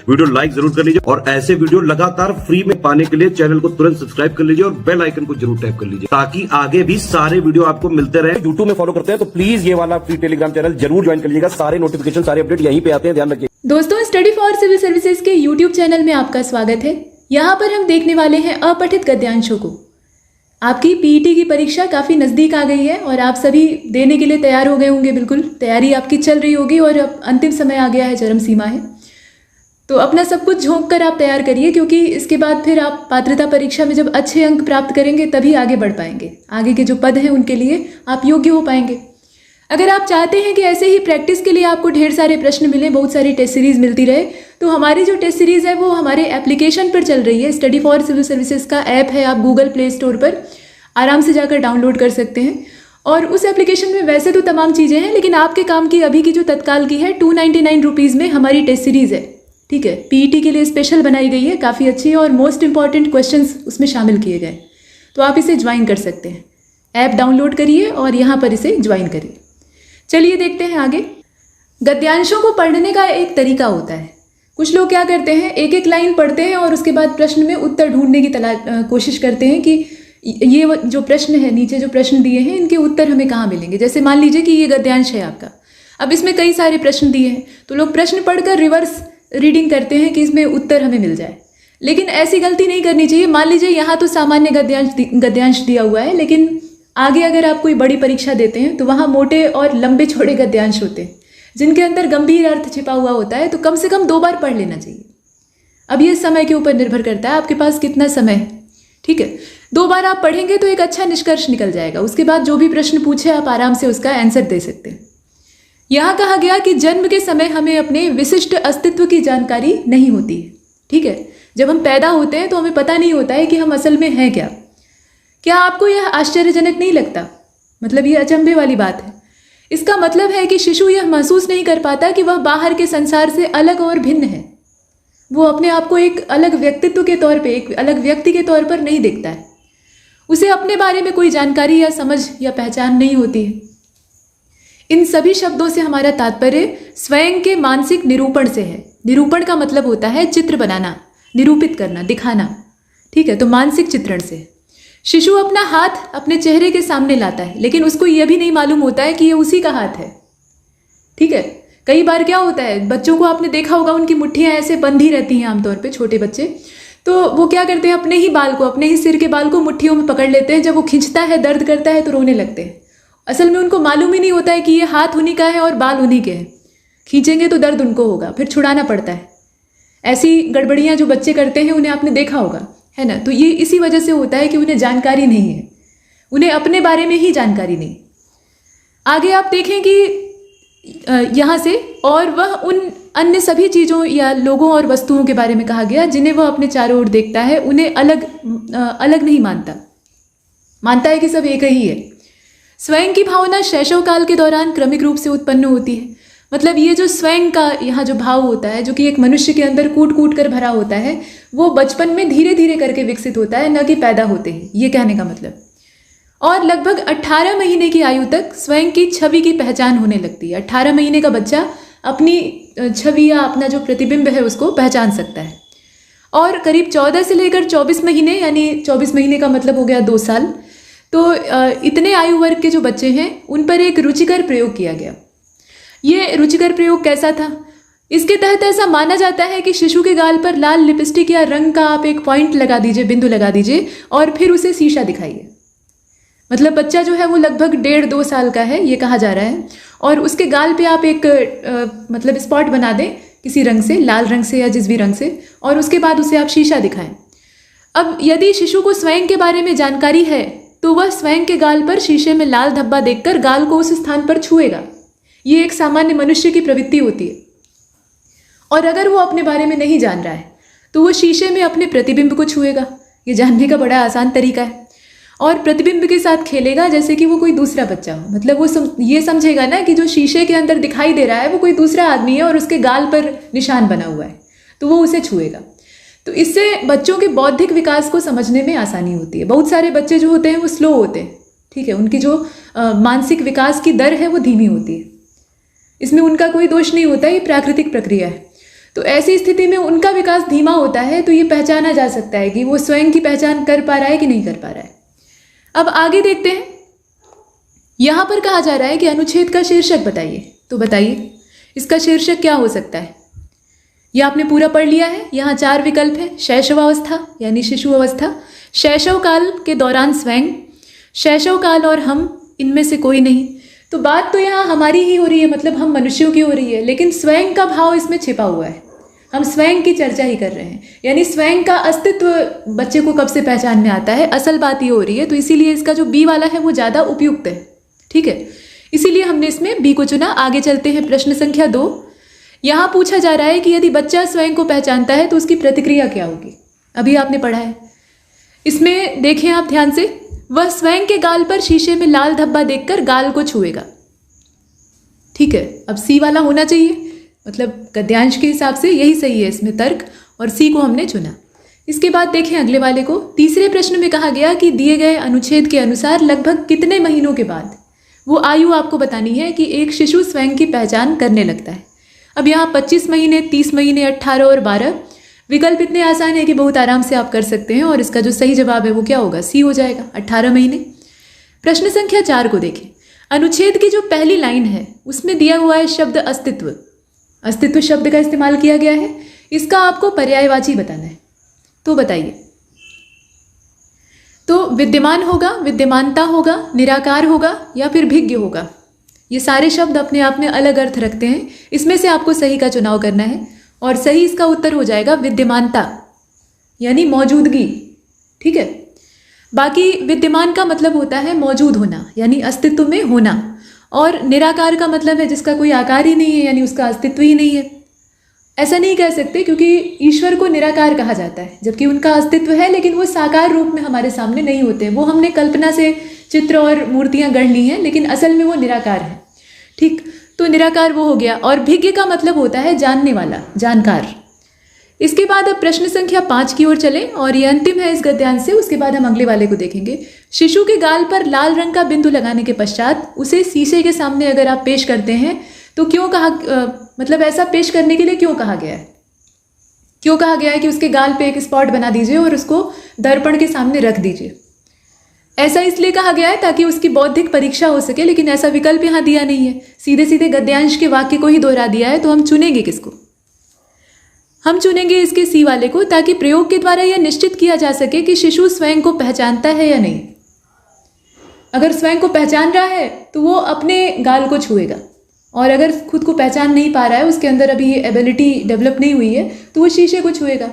Video like जरूर कर लीजिए और ऐसे वीडियो लगातार फ्री में पाने के लिए चैनल को तुरंत सब्सक्राइब कर लीजिए और बेल आइकन को जरूर टैप कर लीजिए ताकि आगे भी सारे वीडियो आपको मिलते रहे। यूट्यूब में फॉलो करते हैं तो प्लीज ये वाला फ्री टेलीग्राम चैनल जरूर ज्वाइन कर लीजिएगा। सारे नोटिफिकेशन सारे अपडेट यहीं पे आते हैं, ध्यान रखिए। दोस्तों, स्टडी फॉर सिविल सर्विसेज के यूट्यूब चैनल में आपका स्वागत है। यहाँ पर हम देखने वाले हैं अपठित गद्यांशों को। आपकी पीईटी की परीक्षा काफ़ी नज़दीक आ गई है और आप सभी देने के लिए तैयार हो गए होंगे। बिल्कुल तैयारी आपकी चल रही होगी और अब अंतिम समय आ गया है, चरम सीमा है। तो अपना सब कुछ झोंक कर आप तैयार करिए, क्योंकि इसके बाद फिर आप पात्रता परीक्षा में जब अच्छे अंक प्राप्त करेंगे तभी आगे बढ़ पाएंगे। आगे के जो पद हैं उनके लिए आप योग्य हो पाएंगे। अगर आप चाहते हैं कि ऐसे ही प्रैक्टिस के लिए आपको ढेर सारे प्रश्न मिलें, बहुत सारी टेस्ट सीरीज़ मिलती रहे, तो हमारी जो टेस्ट सीरीज़ है वो हमारे एप्लीकेशन पर चल रही है। स्टडी फॉर सिविल सर्विसेज का ऐप है, आप गूगल प्ले स्टोर पर आराम से जाकर डाउनलोड कर सकते हैं। और उस एप्लीकेशन में वैसे तो तमाम चीज़ें हैं, लेकिन आपके काम की अभी की जो तत्काल की है 299 रुपीज़ में हमारी टेस्ट सीरीज़ है। ठीक है, पीईटी के लिए स्पेशल बनाई गई है, काफ़ी अच्छी है और मोस्ट इंपॉर्टेंट क्वेश्चंस उसमें शामिल किए गए। तो आप इसे ज्वाइन कर सकते हैं। ऐप डाउनलोड करिए और यहाँ पर इसे ज्वाइन करिए। चलिए देखते हैं आगे। गद्यांशों को पढ़ने का एक तरीका होता है। कुछ लोग क्या करते हैं, एक एक लाइन पढ़ते हैं और उसके बाद प्रश्न में उत्तर ढूंढने की कोशिश करते हैं कि ये जो प्रश्न है, नीचे जो प्रश्न दिए हैं, इनके उत्तर हमें कहाँ मिलेंगे। जैसे मान लीजिए कि ये गद्यांश है आपका, अब इसमें कई सारे प्रश्न दिए हैं, तो लोग प्रश्न पढ़कर रिवर्स रीडिंग करते हैं कि इसमें उत्तर हमें मिल जाए। लेकिन ऐसी गलती नहीं करनी चाहिए। मान लीजिए यहाँ तो सामान्य गद्यांश दिया हुआ है, लेकिन आगे अगर आप कोई बड़ी परीक्षा देते हैं तो वहाँ मोटे और लंबे चौड़े गद्यांश होते हैं जिनके अंदर गंभीर अर्थ छिपा हुआ होता है। तो कम से कम 2 बार पढ़ लेना चाहिए। अब ये समय के ऊपर निर्भर करता है, आपके पास कितना समय है। ठीक है, 2 बार आप पढ़ेंगे तो एक अच्छा निष्कर्ष निकल जाएगा। उसके बाद जो भी प्रश्न पूछे आप आराम से उसका आंसर दे सकते हैं। यहाँ कहा गया कि जन्म के समय हमें अपने विशिष्ट अस्तित्व की जानकारी नहीं होती है। ठीक है, जब हम पैदा होते हैं तो हमें पता नहीं होता है कि हम असल में हैं क्या। क्या आपको यह आश्चर्यजनक नहीं लगता? मतलब ये अचंभे वाली बात है। इसका मतलब है कि शिशु यह महसूस नहीं कर पाता कि वह बाहर के संसार से अलग और भिन्न है। वो अपने आप को एक अलग व्यक्तित्व के तौर पे, एक अलग व्यक्ति के तौर पर नहीं देखता है। उसे अपने बारे में कोई जानकारी या समझ या पहचान नहीं होती है। इन सभी शब्दों से हमारा तात्पर्य स्वयं के मानसिक निरूपण से है। निरूपण का मतलब होता है चित्र बनाना, निरूपित करना, दिखाना। ठीक है, तो मानसिक चित्रण से शिशु अपना हाथ अपने चेहरे के सामने लाता है, लेकिन उसको यह भी नहीं मालूम होता है कि ये उसी का हाथ है। ठीक है, कई बार क्या होता है, बच्चों को आपने देखा होगा, उनकी मुट्ठियाँ ऐसे बंधी रहती हैं आमतौर पे, छोटे बच्चे। तो वो क्या करते हैं, अपने ही बाल को, अपने ही सिर के बाल को मुट्ठियों में पकड़ लेते हैं। जब वो खींचता है, दर्द करता है तो रोने लगते हैं। असल में उनको मालूम ही नहीं होता है कि ये हाथ उन्हीं का है और बाल उन्हीं के हैं। खींचेंगे तो दर्द उनको होगा, फिर छुड़ाना पड़ता है। ऐसी गड़बड़ियाँ जो बच्चे करते हैं उन्हें आपने देखा होगा, है ना। तो ये इसी वजह से होता है कि उन्हें जानकारी नहीं है, उन्हें अपने बारे में ही जानकारी नहीं। आगे आप देखें कि यहाँ से, और वह उन अन्य सभी चीज़ों या लोगों और वस्तुओं के बारे में कहा गया जिन्हें वह अपने चारों ओर देखता है, उन्हें अलग नहीं मानता है कि सब एक ही है। स्वयं की भावना शैशव काल के दौरान क्रमिक रूप से उत्पन्न होती है। मतलब ये जो स्वयं का यहाँ जो भाव होता है, जो कि एक मनुष्य के अंदर कूट कूट कर भरा होता है, वो बचपन में धीरे धीरे करके विकसित होता है, न कि पैदा होते ही। ये कहने का मतलब। और लगभग 18 महीने की आयु तक स्वयं की छवि की पहचान होने लगती है। 18 महीने का बच्चा अपनी छवि या अपना जो प्रतिबिंब है उसको पहचान सकता है। और करीब 14 से लेकर 24 महीने, यानी 24 महीने का मतलब हो गया 2 साल, तो इतने आयु वर्ग के जो बच्चे हैं उन पर एक रुचिकर प्रयोग किया गया। ये रुचिकर प्रयोग कैसा था? इसके तहत ऐसा माना जाता है कि शिशु के गाल पर लाल लिपस्टिक या रंग का आप एक पॉइंट लगा दीजिए, बिंदु लगा दीजिए, और फिर उसे शीशा दिखाइए। मतलब बच्चा जो है वो लगभग 1.5-2 साल का है, ये कहा जा रहा है, और उसके गाल पे आप एक मतलब स्पॉट बना दें किसी रंग से, लाल रंग से या जिस भी रंग से, और उसके बाद उसे आप शीशा दिखाएं। अब यदि शिशु को स्वयं के बारे में जानकारी है तो वह स्वयं के गाल पर शीशे में लाल धब्बा देखकर गाल को उस स्थान पर छुएगा। ये एक सामान्य मनुष्य की प्रवृत्ति होती है। और अगर वो अपने बारे में नहीं जान रहा है तो वो शीशे में अपने प्रतिबिंब को छुएगा। ये जानने का बड़ा आसान तरीका है। और प्रतिबिंब के साथ खेलेगा जैसे कि वो कोई दूसरा बच्चा हो। मतलब वो ये समझेगा ना कि जो शीशे के अंदर दिखाई दे रहा है वो कोई दूसरा आदमी है और उसके गाल पर निशान बना हुआ है, तो वो उसे छुएगा। तो इससे बच्चों के बौद्धिक विकास को समझने में आसानी होती है। बहुत सारे बच्चे जो होते हैं वो स्लो होते हैं, ठीक है, उनकी जो मानसिक विकास की दर है वो धीमी होती है। इसमें उनका कोई दोष नहीं होता, ये प्राकृतिक प्रक्रिया है। तो ऐसी स्थिति में उनका विकास धीमा होता है, तो ये पहचाना जा सकता है कि वो स्वयं की पहचान कर पा रहा है कि नहीं कर पा रहा है। अब आगे देखते हैं। यहाँ पर कहा जा रहा है कि अनुच्छेद का शीर्षक बताइए। तो बताइए इसका शीर्षक क्या हो सकता है। यह आपने पूरा पढ़ लिया है। यहाँ 4 विकल्प हैं। शैशवावस्था यानी शिशु अवस्था, शैशव काल के दौरान स्वयं, शैशव काल और हम, इनमें से कोई नहीं। तो बात तो यहाँ हमारी ही हो रही है, मतलब हम मनुष्यों की हो रही है, लेकिन स्वयं का भाव इसमें छिपा हुआ है। हम स्वयं की चर्चा ही कर रहे हैं, यानी स्वयं का अस्तित्व बच्चे को कब से पहचान में आता है, असल बात ये हो रही है। तो इसीलिए इसका जो बी वाला है वो ज़्यादा उपयुक्त है। ठीक है, इसीलिए हमने इसमें बी को चुना। आगे चलते हैं। प्रश्न संख्या 2। यहाँ पूछा जा रहा है कि यदि बच्चा स्वयं को पहचानता है तो उसकी प्रतिक्रिया क्या होगी। अभी आपने पढ़ा है। इसमें देखें आप ध्यान से, वह स्वयं के गाल पर शीशे में लाल धब्बा देखकर गाल को छुएगा। ठीक है, अब सी वाला होना चाहिए, मतलब गद्यांश के हिसाब से यही सही है इसमें तर्क, और सी को हमने चुना। इसके बाद देखें अगले वाले को। तीसरे प्रश्न में कहा गया कि दिए गए अनुच्छेद के अनुसार लगभग कितने महीनों के बाद वो आयु आपको बतानी है कि एक शिशु स्वयं की पहचान करने लगता है। अब यहाँ 25 महीने, 30 महीने, 18 और 12 विकल्प इतने आसान है कि बहुत आराम से आप कर सकते हैं, और इसका जो सही जवाब है वो क्या होगा, सी हो जाएगा, 18 महीने। प्रश्न संख्या 4 को देखें। अनुच्छेद की जो पहली लाइन है उसमें दिया हुआ है शब्द अस्तित्व। अस्तित्व शब्द का इस्तेमाल किया गया है, इसका आपको पर्यायवाची बताना है। तो बताइए। तो विद्यमान होगा, विद्यमानता होगा, निराकार होगा या फिर भिज्ञ होगा। ये सारे शब्द अपने आप में अलग अर्थ रखते हैं। इसमें से आपको सही का चुनाव करना है, और सही इसका उत्तर हो जाएगा विद्यमानता, यानी मौजूदगी। ठीक है, बाकी विद्यमान का मतलब होता है मौजूद होना, यानी अस्तित्व में होना, और निराकार का मतलब है जिसका कोई आकार ही नहीं है, यानी उसका अस्तित्व ही नहीं है। ऐसा नहीं कह सकते क्योंकि ईश्वर को निराकार कहा जाता है, जबकि उनका अस्तित्व है, लेकिन वो साकार रूप में हमारे सामने नहीं होते। वो हमने कल्पना से चित्र और मूर्तियां गढ़ ली हैं, लेकिन असल में वो निराकार है। ठीक, तो निराकार वो हो गया। और भिज्ञ का मतलब होता है जानने वाला, जानकार। इसके बाद अब प्रश्न संख्या 5 की ओर चलें, और ये अंतिम है इस गद्यांश से। उसके बाद हम अगले वाले को देखेंगे। शिशु के गाल पर लाल रंग का बिंदु लगाने के पश्चात उसे शीशे के सामने अगर आप पेश करते हैं तो क्यों कहा, मतलब ऐसा पेश करने के लिए क्यों कहा गया है? क्यों कहा गया है कि उसके गाल पे एक स्पॉट बना दीजिए और उसको दर्पण के सामने रख दीजिए? ऐसा इसलिए कहा गया है ताकि उसकी बौद्धिक परीक्षा हो सके, लेकिन ऐसा विकल्प यहाँ दिया नहीं है। सीधे सीधे गद्यांश के वाक्य को ही दोहरा दिया है। तो हम चुनेंगे किसको? हम चुनेंगे इसके सी वाले को, ताकि प्रयोग के द्वारा यह निश्चित किया जा सके कि शिशु स्वयं को पहचानता है या नहीं। अगर स्वयं को पहचान रहा है तो वो अपने गाल को छुएगा, और अगर खुद को पहचान नहीं पा रहा है, उसके अंदर अभी ये एबिलिटी डेवलप नहीं हुई है, तो वो शीशे को छुएगा।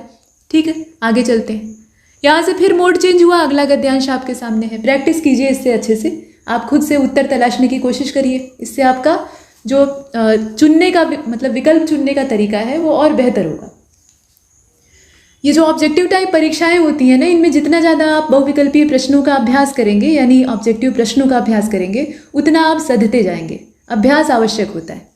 ठीक है, आगे चलते हैं। यहाँ से फिर मोड चेंज हुआ। अगला गद्यांश आपके सामने है। प्रैक्टिस कीजिए इससे अच्छे से, आप खुद से उत्तर तलाशने की कोशिश करिए। इससे आपका जो चुनने का मतलब विकल्प चुनने का तरीका है वो और बेहतर होगा। ये जो ऑब्जेक्टिव टाइप परीक्षाएं होती हैं ना, इनमें जितना ज़्यादा आप बहुविकल्पीय प्रश्नों का अभ्यास करेंगे, यानी ऑब्जेक्टिव प्रश्नों का अभ्यास करेंगे, उतना आप सधते जाएंगे। अभ्यास आवश्यक होता है।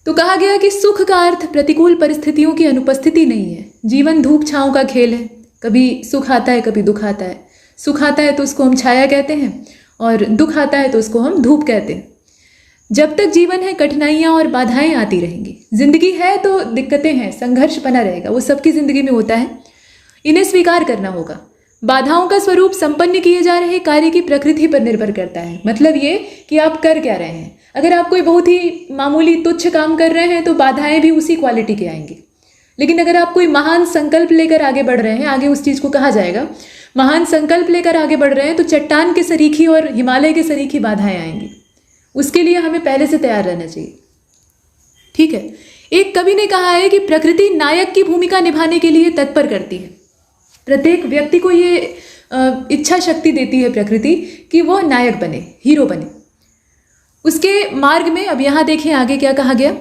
तो कहा गया कि सुख का अर्थ प्रतिकूल परिस्थितियों की अनुपस्थिति नहीं है। जीवन धूप छांव का खेल है। कभी सुख आता है, कभी दुख आता है। सुख आता है तो उसको हम छाया कहते हैं, और दुख आता है तो उसको हम धूप कहते हैं। जब तक जीवन है कठिनाइयाँ और बाधाएं आती रहेंगी। जिंदगी है तो दिक्कतें हैं, संघर्ष बना रहेगा, वो सबकी जिंदगी में होता है। इन्हें स्वीकार करना होगा। बाधाओं का स्वरूप संपन्न किए जा रहे कार्य की प्रकृति पर निर्भर करता है। मतलब ये कि आप कर क्या रहे हैं। अगर आप कोई बहुत ही मामूली तुच्छ काम कर रहे हैं तो बाधाएं भी उसी क्वालिटी के आएंगी। लेकिन अगर आप कोई महान संकल्प लेकर आगे बढ़ रहे हैं, आगे उस चीज़ को कहा जाएगा, महान संकल्प लेकर आगे बढ़ रहे हैं, तो चट्टान के सरीखी और हिमालय के सरीखी बाधाएं आएंगी। उसके लिए हमें पहले से तैयार रहना चाहिए। ठीक है, एक कवि ने कहा है कि प्रकृति नायक की भूमिका निभाने के लिए तत्पर करती है। प्रत्येक व्यक्ति को ये इच्छा शक्ति देती है प्रकृति कि वो नायक बने, हीरो बने। उसके मार्ग में, अब यहाँ देखें आगे क्या कहा गया,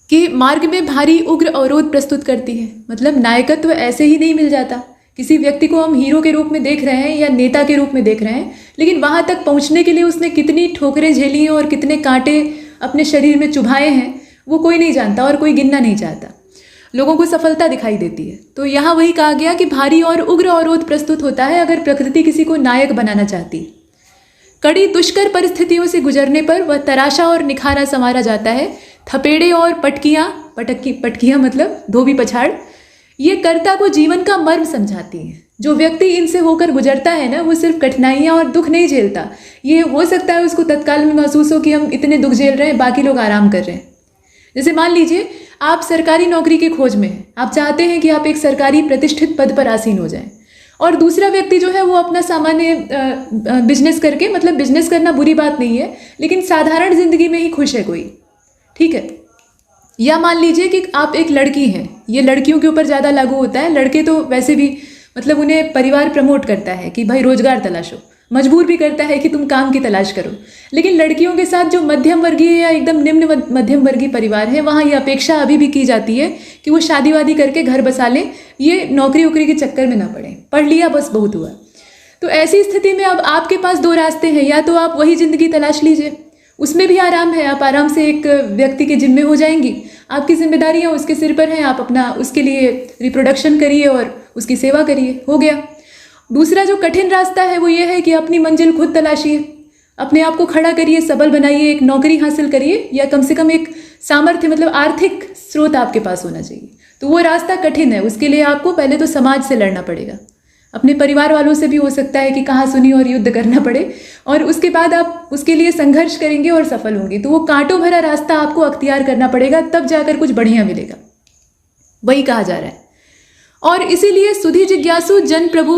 कि मार्ग में भारी उग्र अवरोध प्रस्तुत करती है। मतलब नायकत्व ऐसे ही नहीं मिल जाता। किसी व्यक्ति को हम हीरो के रूप में देख रहे हैं या नेता के रूप में देख रहे हैं, लेकिन वहां तक पहुंचने के लिए उसने कितनी ठोकरें झेली हैं और कितने कांटे अपने शरीर में चुभाए हैं, वो कोई नहीं जानता और कोई गिनना नहीं चाहता। लोगों को सफलता दिखाई देती है। तो यहाँ वही कहा गया कि भारी और उग्र अवरोध प्रस्तुत होता है अगर प्रकृति किसी को नायक बनाना चाहती है। कड़ी दुष्कर परिस्थितियों से गुजरने पर वह तराशा और निखारा संवारा जाता है। थपेड़े और पटकियां मतलब धोबी पछाड़, ये कर्ता को जीवन का मर्म समझाती हैं। जो व्यक्ति इनसे होकर गुजरता है ना, वो सिर्फ कठिनाइयां और दुख नहीं झेलता। ये हो सकता है उसको तत्काल में महसूस हो कि हम इतने दुख झेल रहे हैं, बाकी लोग आराम कर रहे हैं। जैसे मान लीजिए आप सरकारी नौकरी की खोज में हैं, आप चाहते हैं कि आप एक सरकारी प्रतिष्ठित पद पर आसीन हो जाएं, और दूसरा व्यक्ति जो है वो अपना सामान्य बिजनेस करके, मतलब बिजनेस करना बुरी बात नहीं है, लेकिन साधारण जिंदगी में ही खुश है कोई, ठीक है। या मान लीजिए कि आप एक लड़की हैं, ये लड़कियों के ऊपर ज़्यादा लागू होता है, लड़के तो वैसे भी मतलब उन्हें परिवार प्रमोट करता है कि भाई रोजगार तलाशो, मजबूर भी करता है कि तुम काम की तलाश करो, लेकिन लड़कियों के साथ जो मध्यम वर्गीय या एकदम निम्न मध्यम वर्गीय परिवार है, वहाँ ये अपेक्षा अभी भी की जाती है कि वो शादी वादी करके घर बसा लें, ये नौकरी वोकरी के चक्कर में ना पड़े, पढ़ लिया बस बहुत हुआ। तो ऐसी स्थिति में अब आपके पास दो रास्ते हैं, या तो आप वही ज़िंदगी तलाश लीजिए, उसमें भी आराम है, आप आराम से एक व्यक्ति के जिम्मे हो जाएंगी, आपकी जिम्मेदारियाँ उसके सिर पर हैं, आप अपना उसके लिए रिप्रोडक्शन करिए और उसकी सेवा करिए, हो गया। दूसरा जो कठिन रास्ता है वो ये है कि अपनी मंजिल खुद तलाशिए, अपने आप को खड़ा करिए, सबल बनाइए, एक नौकरी हासिल करिए, या कम से कम एक सामर्थ्य मतलब आर्थिक स्रोत आपके पास होना चाहिए। तो वो रास्ता कठिन है, उसके लिए आपको पहले तो समाज से लड़ना पड़ेगा, अपने परिवार वालों से भी हो सकता है कि कहाँ सुनी और युद्ध करना पड़े, और उसके बाद आप उसके लिए संघर्ष करेंगे और सफल होंगे। तो वो कांटों भरा रास्ता आपको अख्तियार करना पड़ेगा, तब जाकर कुछ बढ़िया मिलेगा, वही कहा जा रहा है। और इसीलिए सुधी जिज्ञासु जन प्रभु,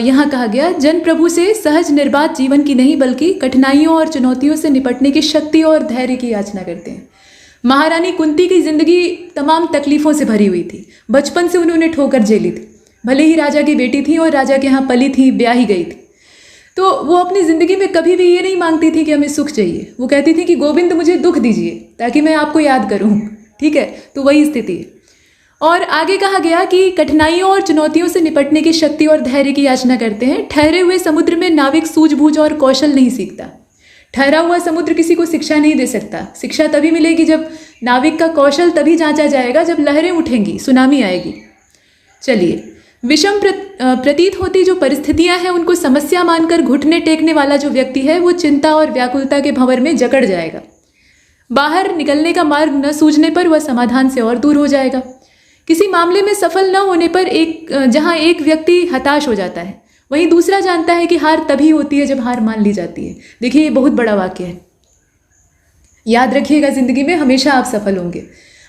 यहाँ कहा गया, जन प्रभु से सहज निर्बाध जीवन की नहीं बल्कि कठिनाइयों और चुनौतियों से निपटने की शक्ति और धैर्य की याचना करते हैं। महारानी कुंती की जिंदगी तमाम तकलीफों से भरी हुई थी, बचपन से उन्होंने ठोकर झेली थी, भले ही राजा की बेटी थी और राजा के यहाँ पली थी, ब्याही गई थी, तो वो अपनी ज़िंदगी में कभी भी ये नहीं मांगती थी कि हमें सुख चाहिए, वो कहती थी कि गोविंद मुझे दुख दीजिए ताकि मैं आपको याद करूँ, ठीक है। तो वही स्थिति है। और आगे कहा गया कि कठिनाइयों और चुनौतियों से निपटने की शक्ति और धैर्य की याचना करते हैं। ठहरे हुए समुद्र में नाविक सूझबूझ और कौशल नहीं सीखता। ठहरा हुआ समुद्र किसी को शिक्षा नहीं दे सकता, शिक्षा तभी मिलेगी जब नाविक का कौशल तभी जांचा जाएगा जब लहरें उठेंगी, सुनामी आएगी। चलिए, विषम प्रतीत होती जो परिस्थितियां हैं उनको समस्या मानकर घुटने टेकने वाला जो व्यक्ति है वो चिंता और व्याकुलता के भंवर में जकड़ जाएगा। बाहर निकलने का मार्ग न सूझने पर वह समाधान से और दूर हो जाएगा। किसी मामले में सफल न होने पर जहां एक व्यक्ति हताश हो जाता है, वहीं दूसरा जानता है कि हार तभी होती है जब हार मान ली जाती है। देखिए, ये बहुत बड़ा वाक्य है, याद रखिएगा, जिंदगी में हमेशा आप सफल होंगे।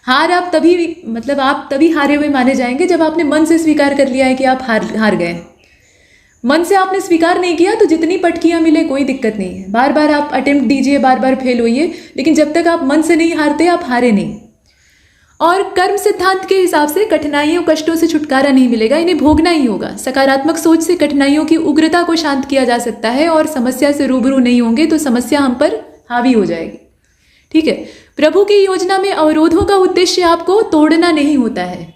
हार आप तभी हारे हुए माने जाएंगे जब आपने मन से स्वीकार कर लिया है कि आप हार गए। मन से आपने स्वीकार नहीं किया तो जितनी पटकियां मिले कोई दिक्कत नहीं है, बार बार आप अटेम्प्ट दीजिए, बार बार फेल होइए, लेकिन जब तक आप मन से नहीं हारते आप हारे नहीं। और कर्म सिद्धांत के हिसाब से कठिनाइयों कष्टों से छुटकारा नहीं मिलेगा, इन्हें भोगना ही होगा। सकारात्मक सोच से कठिनाइयों की उग्रता को शांत किया जा सकता है, और समस्या से रूबरू नहीं होंगे तो समस्या हम पर हावी हो जाएगी, ठीक है। प्रभु की योजना में अवरोधों का उद्देश्य आपको तोड़ना नहीं होता है।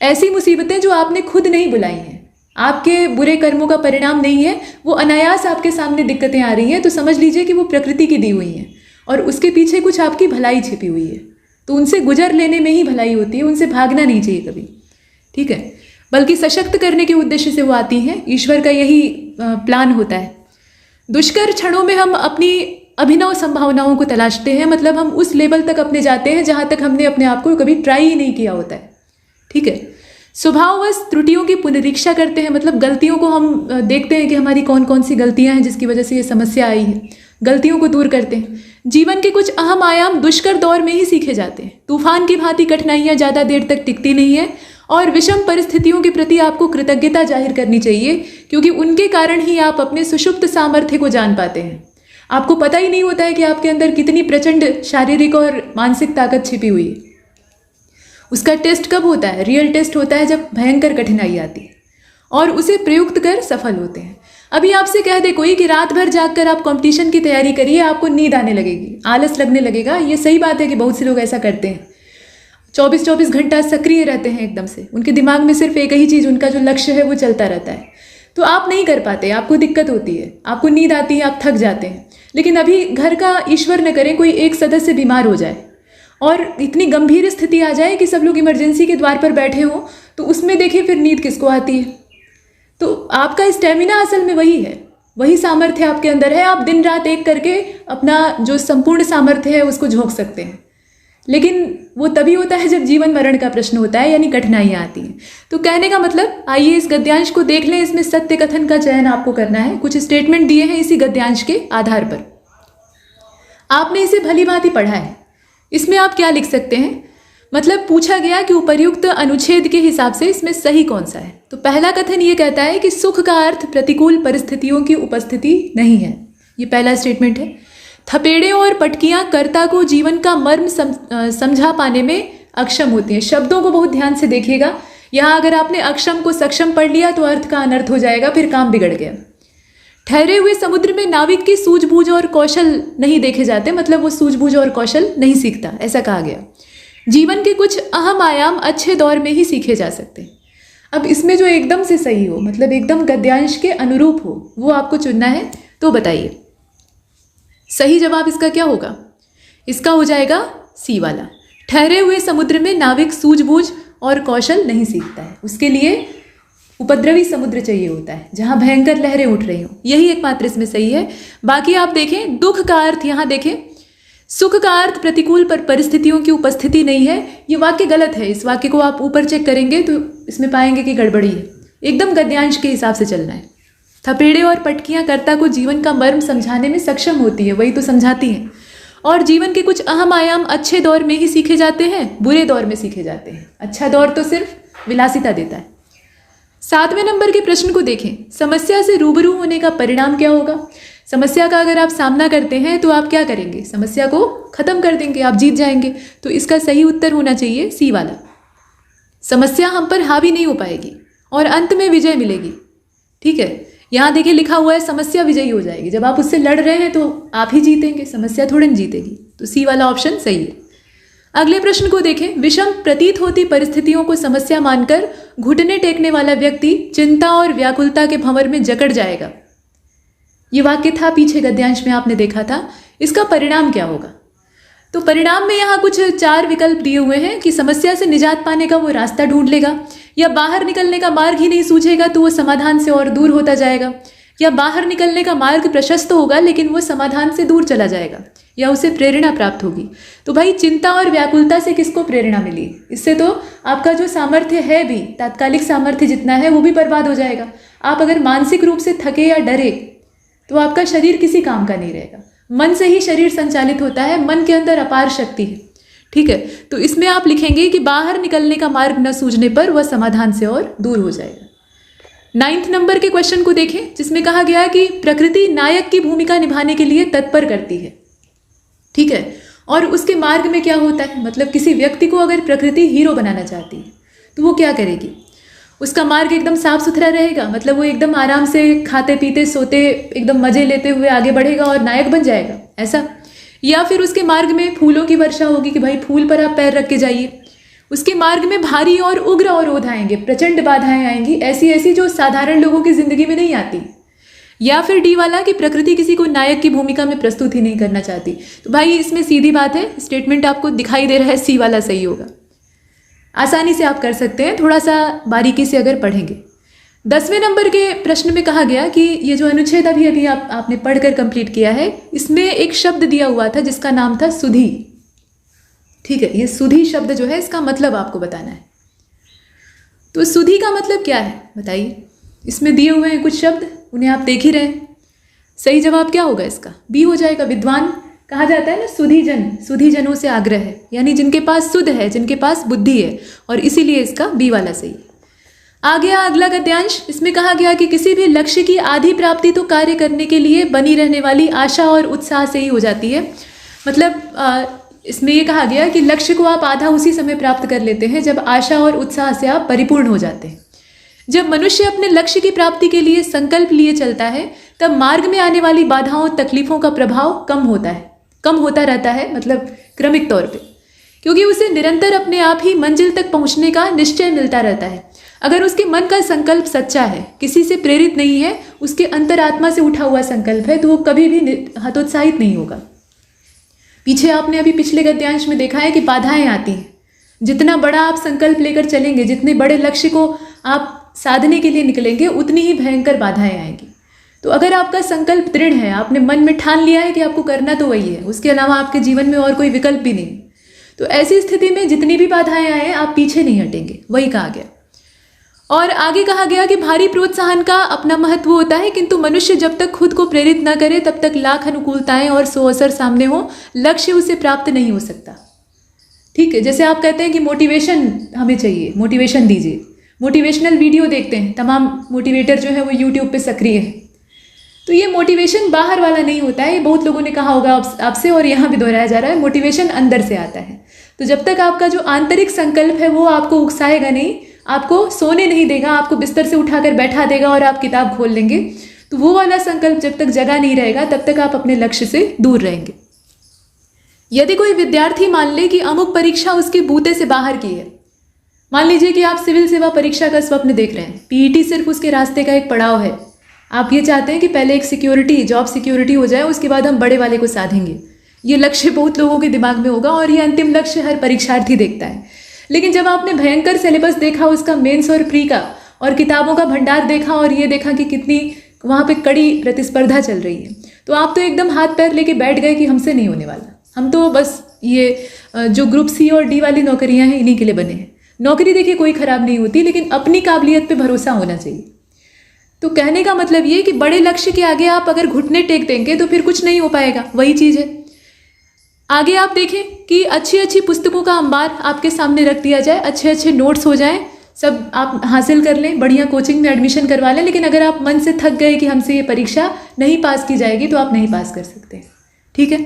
ऐसी मुसीबतें जो आपने खुद नहीं बुलाई हैं, आपके बुरे कर्मों का परिणाम नहीं है, वो अनायास आपके सामने दिक्कतें आ रही हैं, तो समझ लीजिए कि वो प्रकृति की दी हुई हैं और उसके पीछे कुछ आपकी भलाई छिपी हुई है। तो उनसे गुजर लेने में ही भलाई होती है, उनसे भागना नहीं चाहिए कभी, ठीक है, बल्कि सशक्त करने के उद्देश्य से वो आती हैं। ईश्वर का यही प्लान होता है। दुष्कर क्षणों में हम अपनी अभिनव संभावनाओं को तलाशते हैं, मतलब हम उस लेवल तक अपने जाते हैं जहाँ तक हमने अपने आप को कभी ट्राई ही नहीं किया होता है, ठीक है। स्वभाववश त्रुटियों की पुनरीक्षा करते हैं, मतलब गलतियों को हम देखते हैं कि हमारी कौन कौन सी गलतियां हैं जिसकी वजह से ये समस्या आई है, गलतियों को दूर करते हैं। जीवन के कुछ अहम आयाम दुष्कर दौर में ही सीखे जाते हैं। तूफान की भांति कठिनाइयां ज़्यादा देर तक टिकती नहीं है, और विषम परिस्थितियों के प्रति आपको कृतज्ञता जाहिर करनी चाहिए, क्योंकि उनके कारण ही आप अपने सुषुप्त सामर्थ्य को जान पाते हैं। आपको पता ही नहीं होता है कि आपके अंदर कितनी प्रचंड शारीरिक और मानसिक ताकत छिपी हुई है। उसका टेस्ट कब होता है? रियल टेस्ट होता है जब भयंकर कठिनाई आती है और उसे प्रयुक्त कर सफल होते हैं। अभी आपसे कह दे कोई कि रात भर जागकर आप कंपटीशन की तैयारी करिए, आपको नींद आने लगेगी, आलस लगने लगेगा। ये सही बात है कि बहुत से लोग ऐसा करते हैं, 24-24 घंटा सक्रिय रहते हैं एकदम से, उनके दिमाग में सिर्फ एक ही चीज़, उनका जो लक्ष्य है वो चलता रहता है। तो आप नहीं कर पाते, आपको दिक्कत होती है, आपको नींद आती है, आप थक जाते हैं। लेकिन अभी घर का ईश्वर न करे कोई एक सदस्य बीमार हो जाए और इतनी गंभीर स्थिति आ जाए कि सब लोग इमरजेंसी के द्वार पर बैठे हों, तो उसमें देखिए फिर नींद किसको आती है। तो आपका स्टेमिना असल में वही है, वही सामर्थ्य आपके अंदर है। आप दिन रात एक करके अपना जो संपूर्ण सामर्थ्य है उसको झोंक सकते हैं। लेकिन वो तभी होता है जब जीवन मरण का प्रश्न होता है, यानी कठिनाइयाँ आती हैं। तो कहने का मतलब, आइए इस गद्यांश को देख लें। इसमें सत्य कथन का चयन आपको करना है। कुछ स्टेटमेंट दिए हैं इसी गद्यांश के आधार पर। आपने इसे भली भांति पढ़ा है। इसमें आप क्या लिख सकते हैं? मतलब पूछा गया कि उपर्युक्त अनुच्छेद के हिसाब से इसमें सही कौन सा है। तो पहला कथन ये कहता है कि सुख का अर्थ प्रतिकूल परिस्थितियों की उपस्थिति नहीं है। ये पहला स्टेटमेंट है। थपेड़े और पटकियां कर्ता को जीवन का मर्म समझा पाने में अक्षम होती हैं। शब्दों को बहुत ध्यान से देखिएगा। यहाँ अगर आपने अक्षम को सक्षम पढ़ लिया तो अर्थ का अनर्थ हो जाएगा, फिर काम बिगड़ गया। ठहरे हुए समुद्र में नाविक की सूझबूझ और कौशल नहीं देखे जाते, मतलब वो सूझबूझ और कौशल नहीं सीखता, ऐसा कहा गया। जीवन के कुछ अहम आयाम अच्छे दौर में ही सीखे जा सकते हैं। अब इसमें जो एकदम से सही हो, मतलब एकदम गद्यांश के अनुरूप हो, वो आपको चुनना है। तो बताइए सही जवाब इसका क्या होगा? इसका हो जाएगा सी वाला। ठहरे हुए समुद्र में नाविक सूझबूझ और कौशल नहीं सीखता है। उसके लिए उपद्रवी समुद्र चाहिए होता है, जहां भयंकर लहरें उठ रही हों। यही एकमात्र इसमें सही है। बाकी आप देखें, दुख का अर्थ यहाँ देखें, सुख का अर्थ प्रतिकूल पर परिस्थितियों की उपस्थिति नहीं है। ये वाक्य गलत है। इस वाक्य को आप ऊपर चेक करेंगे तो इसमें पाएंगे कि गड़बड़ी है। एकदम गद्यांश के हिसाब से चलना है। थपेड़े और पटकियां कर्ता को जीवन का मर्म समझाने में सक्षम होती है, वही तो समझाती हैं। और जीवन के कुछ अहम आयाम अच्छे दौर में ही सीखे जाते हैं, बुरे दौर में सीखे जाते हैं। अच्छा दौर तो सिर्फ विलासिता देता है। 7वें नंबर के प्रश्न को देखें। समस्या से रूबरू होने का परिणाम क्या होगा? समस्या का अगर आप सामना करते हैं तो आप क्या करेंगे? समस्या को खत्म कर देंगे, आप जीत जाएंगे। तो इसका सही उत्तर होना चाहिए सी वाला। समस्या हम पर हावी नहीं हो पाएगी और अंत में विजय मिलेगी। ठीक है, यहाँ देखिए लिखा हुआ है समस्या विजयी हो जाएगी। जब आप उससे लड़ रहे हैं तो आप ही जीतेंगे, समस्या थोड़ी नहीं जीतेगी। तो सी वाला ऑप्शन सही है। अगले प्रश्न को देखें। विषम प्रतीत होती परिस्थितियों को समस्या मानकर घुटने टेकने वाला व्यक्ति चिंता और व्याकुलता के भंवर में जकड़ जाएगा। ये वाक्य था पीछे गद्यांश में, आपने देखा था। इसका परिणाम क्या होगा? तो परिणाम में यहाँ कुछ 4 विकल्प दिए हुए हैं कि समस्या से निजात पाने का वो रास्ता ढूंढ लेगा, या बाहर निकलने का मार्ग ही नहीं सूझेगा तो वो समाधान से और दूर होता जाएगा, या बाहर निकलने का मार्ग प्रशस्त होगा लेकिन वो समाधान से दूर चला जाएगा, या उसे प्रेरणा प्राप्त होगी। तो भाई चिंता और व्याकुलता से किसको प्रेरणा मिली? इससे तो आपका जो सामर्थ्य है भी, तात्कालिक सामर्थ्य जितना है वो भी बर्बाद हो जाएगा। आप अगर मानसिक रूप से थके या डरे तो आपका शरीर किसी काम का नहीं रहेगा। मन से ही शरीर संचालित होता है, मन के अंदर अपार शक्ति है। ठीक है, तो इसमें आप लिखेंगे कि बाहर निकलने का मार्ग न सूझने पर वह समाधान से और दूर हो जाएगा। 9th नंबर के क्वेश्चन को देखें, जिसमें कहा गया है कि प्रकृति नायक की भूमिका निभाने के लिए तत्पर करती है। ठीक है, और उसके मार्ग में क्या होता है? मतलब किसी व्यक्ति को अगर प्रकृति हीरो बनाना चाहती है तो वो क्या करेगी? उसका मार्ग एकदम साफ सुथरा रहेगा, मतलब वो एकदम आराम से खाते पीते सोते एकदम मजे लेते हुए आगे बढ़ेगा और नायक बन जाएगा, ऐसा? या फिर उसके मार्ग में फूलों की वर्षा होगी कि भाई फूल पर आप पैर रख के जाइए। उसके मार्ग में भारी और उग्र अवरोध आएंगे, प्रचंड बाधाएं आएंगी, ऐसी ऐसी जो साधारण लोगों की जिंदगी में नहीं आती। या फिर डी वाला कि प्रकृति किसी को नायक की भूमिका में प्रस्तुत ही नहीं करना चाहती। तो भाई इसमें सीधी बात है, स्टेटमेंट आपको दिखाई दे रहा है, सी वाला सही होगा। आसानी से आप कर सकते हैं, थोड़ा सा बारीकी से अगर पढ़ेंगे। 10वें नंबर के प्रश्न में कहा गया कि ये जो अनुच्छेद अभी आपने पढ़कर कंप्लीट किया है, इसमें एक शब्द दिया हुआ था जिसका नाम था सुधी। ठीक है, ये सुधी शब्द जो है इसका मतलब आपको बताना है। तो सुधी का मतलब क्या है बताइए? इसमें दिए हुए हैं कुछ शब्द, उन्हें आप देख ही रहे हैं। सही जवाब क्या होगा इसका? बी हो जाएगा। विद्वान कहा जाता है ना, सुधीजन, सुधीजनों से आग्रह है, यानी जिनके पास सुध है, जिनके पास बुद्धि है, और इसीलिए इसका बी वाला सही है। आ गया अगला गद्यांश। इसमें कहा गया कि किसी भी लक्ष्य की आधी प्राप्ति तो कार्य करने के लिए बनी रहने वाली आशा और उत्साह से ही हो जाती है। मतलब इसमें यह कहा गया कि लक्ष्य को आप आधा उसी समय प्राप्त कर लेते हैं जब आशा और उत्साह से आप परिपूर्ण हो जाते हैं। जब मनुष्य अपने लक्ष्य की प्राप्ति के लिए संकल्प लिए चलता है तब मार्ग में आने वाली बाधाओं तकलीफों का प्रभाव कम होता रहता है, मतलब क्रमिक तौर पे, क्योंकि उसे निरंतर अपने आप ही मंजिल तक पहुंचने का निश्चय मिलता रहता है। अगर उसके मन का संकल्प सच्चा है, किसी से प्रेरित नहीं है, उसके अंतरात्मा से उठा हुआ संकल्प है, तो वो कभी भी हतोत्साहित नहीं होगा। पीछे आपने अभी पिछले गद्यांश में देखा है कि बाधाएं आती हैं। जितना बड़ा आप संकल्प लेकर चलेंगे, जितने बड़े लक्ष्य को आप साधने के लिए निकलेंगे, उतनी ही भयंकर बाधाएं आएंगी। तो अगर आपका संकल्प दृढ़ है, आपने मन में ठान लिया है कि आपको करना तो वही है, उसके अलावा आपके जीवन में और कोई विकल्प भी नहीं, तो ऐसी स्थिति में जितनी भी बाधाएं आए आप पीछे नहीं हटेंगे, वही कहा गया। और आगे कहा गया कि भारी प्रोत्साहन का अपना महत्व होता है, किंतु मनुष्य जब तक खुद को प्रेरित न करे तब तक लाख अनुकूलताएं और 100 अवसर सामने हो, लक्ष्य उसे प्राप्त नहीं हो सकता। ठीक है, जैसे आप कहते हैं कि मोटिवेशन हमें चाहिए, मोटिवेशन दीजिए, मोटिवेशनल वीडियो देखते हैं, तमाम मोटिवेटर जो है वो यूट्यूब पे सक्रिय है, तो ये मोटिवेशन बाहर वाला नहीं होता है, ये बहुत लोगों ने कहा होगा आपसे और यहाँ भी दोहराया जा रहा है, मोटिवेशन अंदर से आता है। तो जब तक आपका जो आंतरिक संकल्प है वो आपको उकसाएगा नहीं, आपको सोने नहीं देगा, आपको बिस्तर से उठाकर बैठा देगा और आप किताब खोल लेंगे, तो वो वाला संकल्प जब तक जगा नहीं रहेगा तब तक आप अपने लक्ष्य से दूर रहेंगे। यदि कोई विद्यार्थी मान ले कि अमुक परीक्षा उसके बूते से बाहर की है, मान लीजिए कि आप सिविल सेवा परीक्षा का स्वप्न देख रहे हैं, पीईटी सिर्फ उसके रास्ते का एक पड़ाव है, आप ये चाहते हैं कि पहले एक सिक्योरिटी, जॉब सिक्योरिटी हो जाए, उसके बाद हम बड़े वाले को साधेंगे। ये लक्ष्य बहुत लोगों के दिमाग में होगा और ये अंतिम लक्ष्य हर परीक्षार्थी देखता है। लेकिन जब आपने भयंकर सिलेबस देखा उसका, मेंस और प्री का, और किताबों का भंडार देखा और ये देखा कि कितनी वहाँ पे कड़ी प्रतिस्पर्धा चल रही है, तो आप तो एकदम हाथ पैर लेके बैठ गए कि हमसे नहीं होने वाला, हम तो बस ये जो ग्रुप सी और डी वाली नौकरियां हैं इन्हीं के लिए बने हैं। नौकरी देखिए कोई खराब नहीं होती, लेकिन अपनी काबिलियत पे भरोसा होना चाहिए। तो कहने का मतलब ये कि बड़े लक्ष्य के आगे आप अगर घुटने टेक देंगे तो फिर कुछ नहीं हो पाएगा, वही चीज़ है। आगे आप देखें कि अच्छी अच्छी पुस्तकों का अंबार आपके सामने रख दिया जाए, अच्छे अच्छे नोट्स हो जाएं, सब आप हासिल कर लें, बढ़िया कोचिंग में एडमिशन करवा लें, लेकिन अगर आप मन से थक गए कि हमसे ये परीक्षा नहीं पास की जाएगी तो आप नहीं पास कर सकते। ठीक है,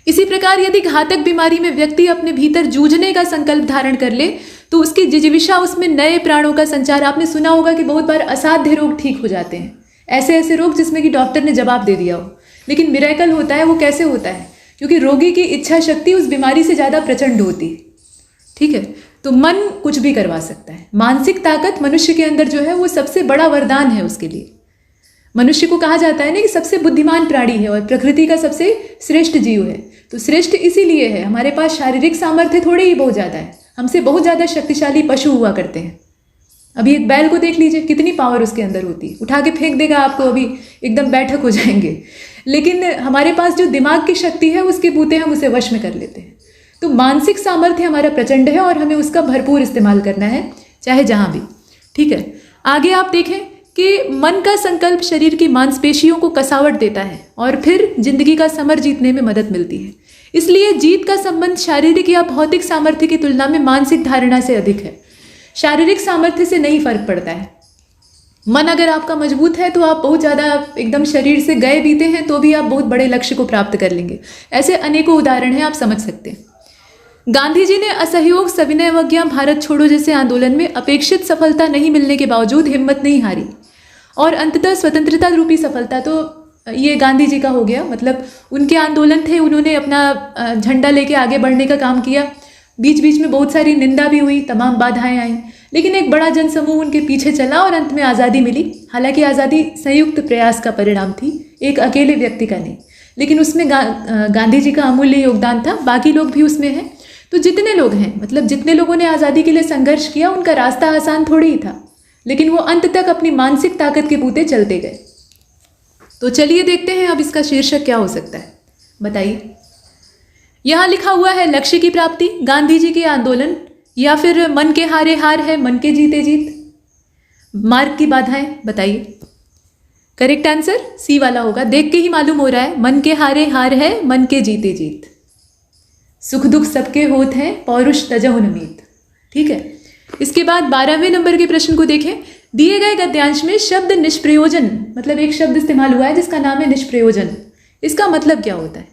इसी प्रकार यदि घातक बीमारी में व्यक्ति अपने भीतर जूझने का संकल्प धारण कर ले तो उसकी जिजीविषा, उसमें नए प्राणों का संचार। आपने सुना होगा कि बहुत बार असाध्य रोग ठीक हो जाते हैं, ऐसे ऐसे रोग जिसमें कि डॉक्टर ने जवाब दे दिया हो, लेकिन मिरेकल होता है। वो कैसे होता है? क्योंकि रोगी की इच्छा शक्ति उस बीमारी से ज़्यादा प्रचंड होती है। ठीक है, तो मन कुछ भी करवा सकता है। मानसिक ताकत मनुष्य के अंदर जो है वो सबसे बड़ा वरदान है उसके लिए। मनुष्य को कहा जाता है ना कि सबसे बुद्धिमान प्राणी है और प्रकृति का सबसे श्रेष्ठ जीव है। तो श्रेष्ठ इसीलिए है, हमारे पास शारीरिक सामर्थ्य थोड़े ही बहुत ज़्यादा है, हमसे बहुत ज़्यादा शक्तिशाली पशु हुआ करते हैं। अभी एक बैल को देख लीजिए, कितनी पावर उसके अंदर होती है, उठा के फेंक देगा आपको, अभी एकदम बैठक हो जाएंगे। लेकिन हमारे पास जो दिमाग की शक्ति है उसके बूते हम उसे वश में कर लेते हैं। तो मानसिक सामर्थ्य हमारा प्रचंड है और हमें उसका भरपूर इस्तेमाल करना है, चाहे जहाँ भी। ठीक है, आगे आप देखें कि मन का संकल्प शरीर की मांसपेशियों को कसावट देता है और फिर जिंदगी का समर जीतने में मदद मिलती है। इसलिए जीत का संबंध शारीरिक या भौतिक सामर्थ्य की तुलना में मानसिक धारणा से अधिक है। शारीरिक सामर्थ्य से नहीं फर्क पड़ता है। मन अगर आपका मजबूत है तो आप बहुत ज़्यादा एकदम शरीर से गए बीते हैं तो भी आप बहुत बड़े लक्ष्य को प्राप्त कर लेंगे। ऐसे अनेकों उदाहरण हैं, आप समझ सकते हैं। गांधी जी ने असहयोग, सविनय अवज्ञा, भारत छोड़ो जैसे आंदोलन में अपेक्षित सफलता नहीं मिलने के बावजूद हिम्मत नहीं हारी और अंततः स्वतंत्रता रूपी सफलता, तो ये गांधी जी का हो गया। मतलब उनके आंदोलन थे, उन्होंने अपना झंडा लेके आगे बढ़ने का काम किया। बीच बीच में बहुत सारी निंदा भी हुई, तमाम बाधाएं आई, लेकिन एक बड़ा जनसमूह उनके पीछे चला और अंत में आज़ादी मिली। हालांकि आज़ादी संयुक्त प्रयास का परिणाम थी, एक अकेले व्यक्ति का नहीं, लेकिन उसमें गांधी जी का अमूल्य योगदान था। बाकी लोग भी उसमें हैं। तो जितने लोग हैं, मतलब जितने लोगों ने आज़ादी के लिए संघर्ष किया, उनका रास्ता आसान थोड़ी ही था, लेकिन वो अंत तक अपनी मानसिक ताकत के बूते चलते गए। तो चलिए देखते हैं अब इसका शीर्षक क्या हो सकता है, बताइए। यहाँ लिखा हुआ है लक्ष्य की प्राप्ति, गांधी जी के आंदोलन, या फिर मन के हारे हार है, मन के जीते जीत, मार्ग की बाधाएं, बताइए। करेक्ट आंसर सी वाला होगा। देख के ही मालूम हो रहा है, मन के हारे हार है, मन के जीते जीत, सुख दुख सबके होत हैं, पौरुष तजहुन मीत। ठीक है, इसके बाद 12वें नंबर के प्रश्न को देखें। दिए गए गद्यांश में शब्द निष्प्रयोजन, मतलब एक शब्द इस्तेमाल हुआ है जिसका नाम है निष्प्रयोजन। इसका मतलब क्या होता है?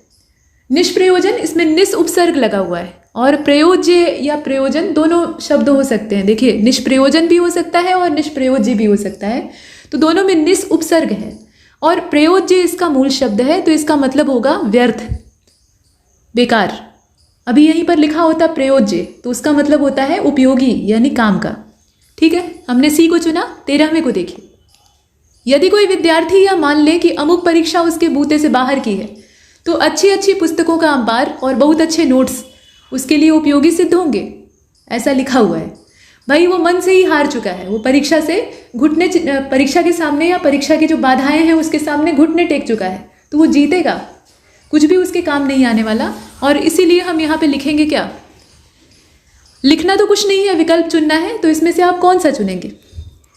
निष्प्रयोजन, इसमें निस उपसर्ग लगा हुआ है और प्रयोज्य या प्रयोजन दोनों शब्द हो सकते हैं। देखिए, निष्प्रयोजन भी हो सकता है और निष्प्रयोज्य भी हो सकता है, तो दोनों में निस उपसर्ग है और प्रयोज्य इसका मूल शब्द है, तो इसका मतलब होगा व्यर्थ, बेकार। अभी यहीं पर लिखा होता प्रयोज्य, तो उसका मतलब होता है उपयोगी, यानी काम का। ठीक है, हमने सी को चुना। 13वें को देखिए। यदि कोई विद्यार्थी या मान ले कि अमुक परीक्षा उसके बूते से बाहर की है, तो अच्छी अच्छी पुस्तकों का अंबार और बहुत अच्छे नोट्स उसके लिए उपयोगी सिद्ध होंगे, ऐसा लिखा हुआ है। भाई वो मन से ही हार चुका है, वो परीक्षा से घुटने, परीक्षा के सामने या परीक्षा की जो बाधाएं हैं उसके सामने घुटने टेक चुका है, तो वो जीतेगा। कुछ भी उसके काम नहीं आने वाला। और इसीलिए हम यहाँ पे लिखेंगे क्या, लिखना तो कुछ नहीं है, विकल्प चुनना है। तो इसमें से आप कौन सा चुनेंगे?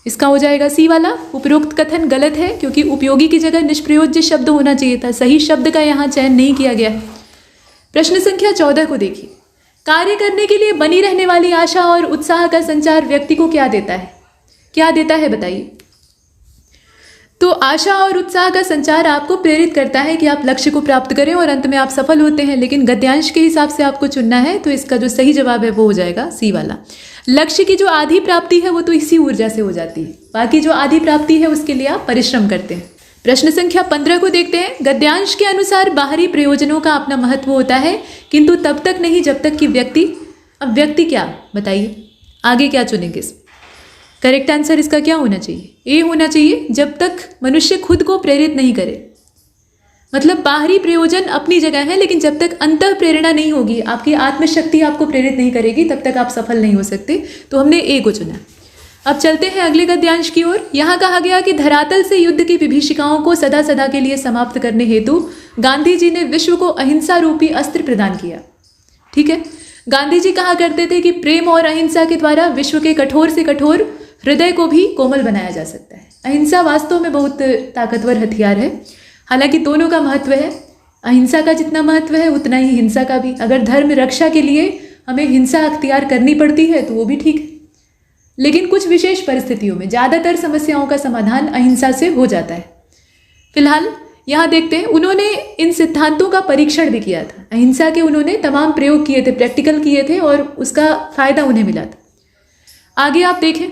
इसका हो जाएगा सी वाला। उपरोक्त कथन गलत है क्योंकि उपयोगी की जगह निष्प्रयोज्य शब्द होना चाहिए था, सही शब्द का यहाँ चयन नहीं किया गया है। प्रश्न संख्या 14 को देखिए। कार्य करने के लिए बनी रहने वाली आशा और उत्साह का संचार व्यक्ति को क्या देता है? क्या देता है बताइए। तो आशा और उत्साह का संचार आपको प्रेरित करता है कि आप लक्ष्य को प्राप्त करें और अंत में आप सफल होते हैं। लेकिन गद्यांश के हिसाब से आपको चुनना है, तो इसका जो सही जवाब है वो हो जाएगा सी वाला। लक्ष्य की जो आधी प्राप्ति है वो तो इसी ऊर्जा से हो जाती है, बाकी जो आधी प्राप्ति है उसके लिए आप परिश्रम करते हैं। प्रश्न संख्या 15 को देखते हैं। गद्यांश के अनुसार बाहरी प्रयोजनों का अपना महत्व होता है, किंतु तब तक नहीं जब तक कि व्यक्ति, अब व्यक्ति क्या बताइए, आगे क्या चुनेंगे? करेक्ट आंसर इसका क्या होना चाहिए? ए होना चाहिए, जब तक मनुष्य खुद को प्रेरित नहीं करे। मतलब बाहरी प्रयोजन अपनी जगह है, लेकिन जब तक अंतः प्रेरणा नहीं होगी, आपकी आत्मशक्ति आपको प्रेरित नहीं करेगी, तब तक आप सफल नहीं हो सकते। तो हमने ए को चुना। अब चलते हैं अगले गद्यांश की ओर। यहाँ कहा गया कि धरातल से युद्ध की विभीषिकाओं को सदा सदा के लिए समाप्त करने हेतु गांधी जी ने विश्व को अहिंसा रूपी अस्त्र प्रदान किया। ठीक है, गांधी जी कहा करते थे कि प्रेम और अहिंसा के द्वारा विश्व के कठोर से कठोर हृदय को भी कोमल बनाया जा सकता है। अहिंसा वास्तव में बहुत ताकतवर हथियार है। हालांकि दोनों का महत्व है, अहिंसा का जितना महत्व है उतना ही हिंसा का भी। अगर धर्म रक्षा के लिए हमें हिंसा अख्तियार करनी पड़ती है तो वो भी ठीक है, लेकिन कुछ विशेष परिस्थितियों में ज़्यादातर समस्याओं का समाधान अहिंसा से हो जाता है। फिलहाल यहाँ देखते हैं, उन्होंने इन सिद्धांतों का परीक्षण भी किया था। अहिंसा के उन्होंने तमाम प्रयोग किए थे, प्रैक्टिकल किए थे, और उसका फायदा उन्हें मिला था। आगे आप देखें,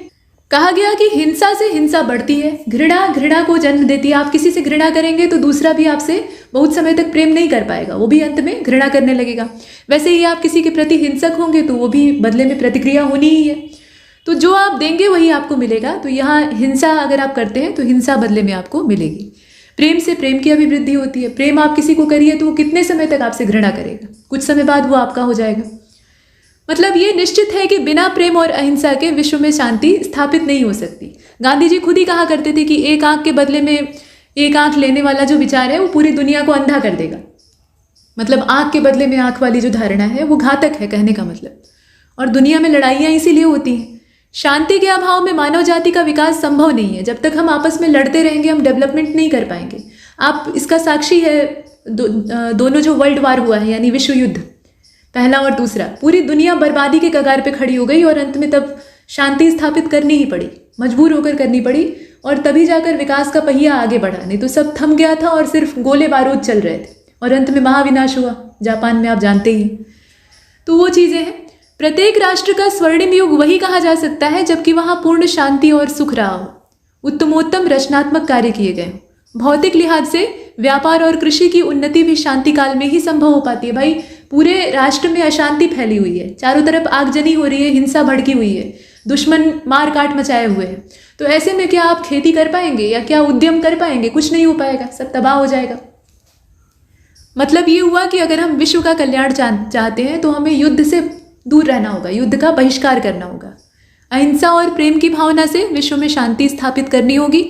कहा गया कि हिंसा से हिंसा बढ़ती है, घृणा घृणा को जन्म देती है। आप किसी से घृणा करेंगे तो दूसरा भी आपसे बहुत समय तक प्रेम नहीं कर पाएगा, वो भी अंत में घृणा करने लगेगा। वैसे ही आप किसी के प्रति हिंसक होंगे तो वो भी बदले में प्रतिक्रिया होनी ही है। तो जो आप देंगे वही आपको मिलेगा। तो यहाँ हिंसा अगर आप करते हैं तो हिंसा बदले में आपको मिलेगी। प्रेम से प्रेम की अभिवृद्धि होती है। प्रेम आप किसी को करिए तो वो कितने समय तक आपसे घृणा करेगा, कुछ समय बाद वो आपका हो जाएगा। मतलब ये निश्चित है कि बिना प्रेम और अहिंसा के विश्व में शांति स्थापित नहीं हो सकती। गांधी जी खुद ही कहा करते थे कि एक आंख के बदले में एक आंख लेने वाला जो विचार है वो पूरी दुनिया को अंधा कर देगा। मतलब आंख के बदले में आंख वाली जो धारणा है वो घातक है, कहने का मतलब। और दुनिया में लड़ाइयाँ इसीलिए होती हैं। शांति के अभाव में मानव जाति का विकास संभव नहीं है। जब तक हम आपस में लड़ते रहेंगे हम डेवलपमेंट नहीं कर पाएंगे। आप इसका साक्षी है, दोनों जो वर्ल्ड वार हुआ है यानी विश्व युद्ध पहला और दूसरा, पूरी दुनिया बर्बादी के कगार पे खड़ी हो गई और अंत में तब शांति स्थापित करनी ही पड़ी, मजबूर होकर करनी पड़ी, और तभी जाकर विकास का पहिया आगे बढ़ा। नहीं तो सब थम गया था और सिर्फ गोले बारूद चल रहे थे और अंत में महाविनाश हुआ जापान में, आप जानते ही। तो वो चीज़ें हैं। प्रत्येक राष्ट्र का स्वर्णिम युग वही कहा जा सकता है जबकि वहाँ पूर्ण शांति और सुख रहा हो, उत्तमोत्तम रचनात्मक कार्य किए गए हों। भौतिक लिहाज से व्यापार और कृषि की उन्नति भी शांति काल में ही संभव हो पाती है। भाई पूरे राष्ट्र में अशांति फैली हुई है, चारों तरफ आगजनी हो रही है, हिंसा भड़की हुई है, दुश्मन मार काट मचाए हुए हैं। तो ऐसे में क्या आप खेती कर पाएंगे या क्या उद्यम कर पाएंगे? कुछ नहीं हो पाएगा, सब तबाह हो जाएगा। मतलब ये हुआ कि अगर हम विश्व का कल्याण चाहते हैं तो हमें युद्ध से दूर रहना होगा, युद्ध का बहिष्कार करना होगा। अहिंसा और प्रेम की भावना से विश्व में शांति स्थापित करनी होगी,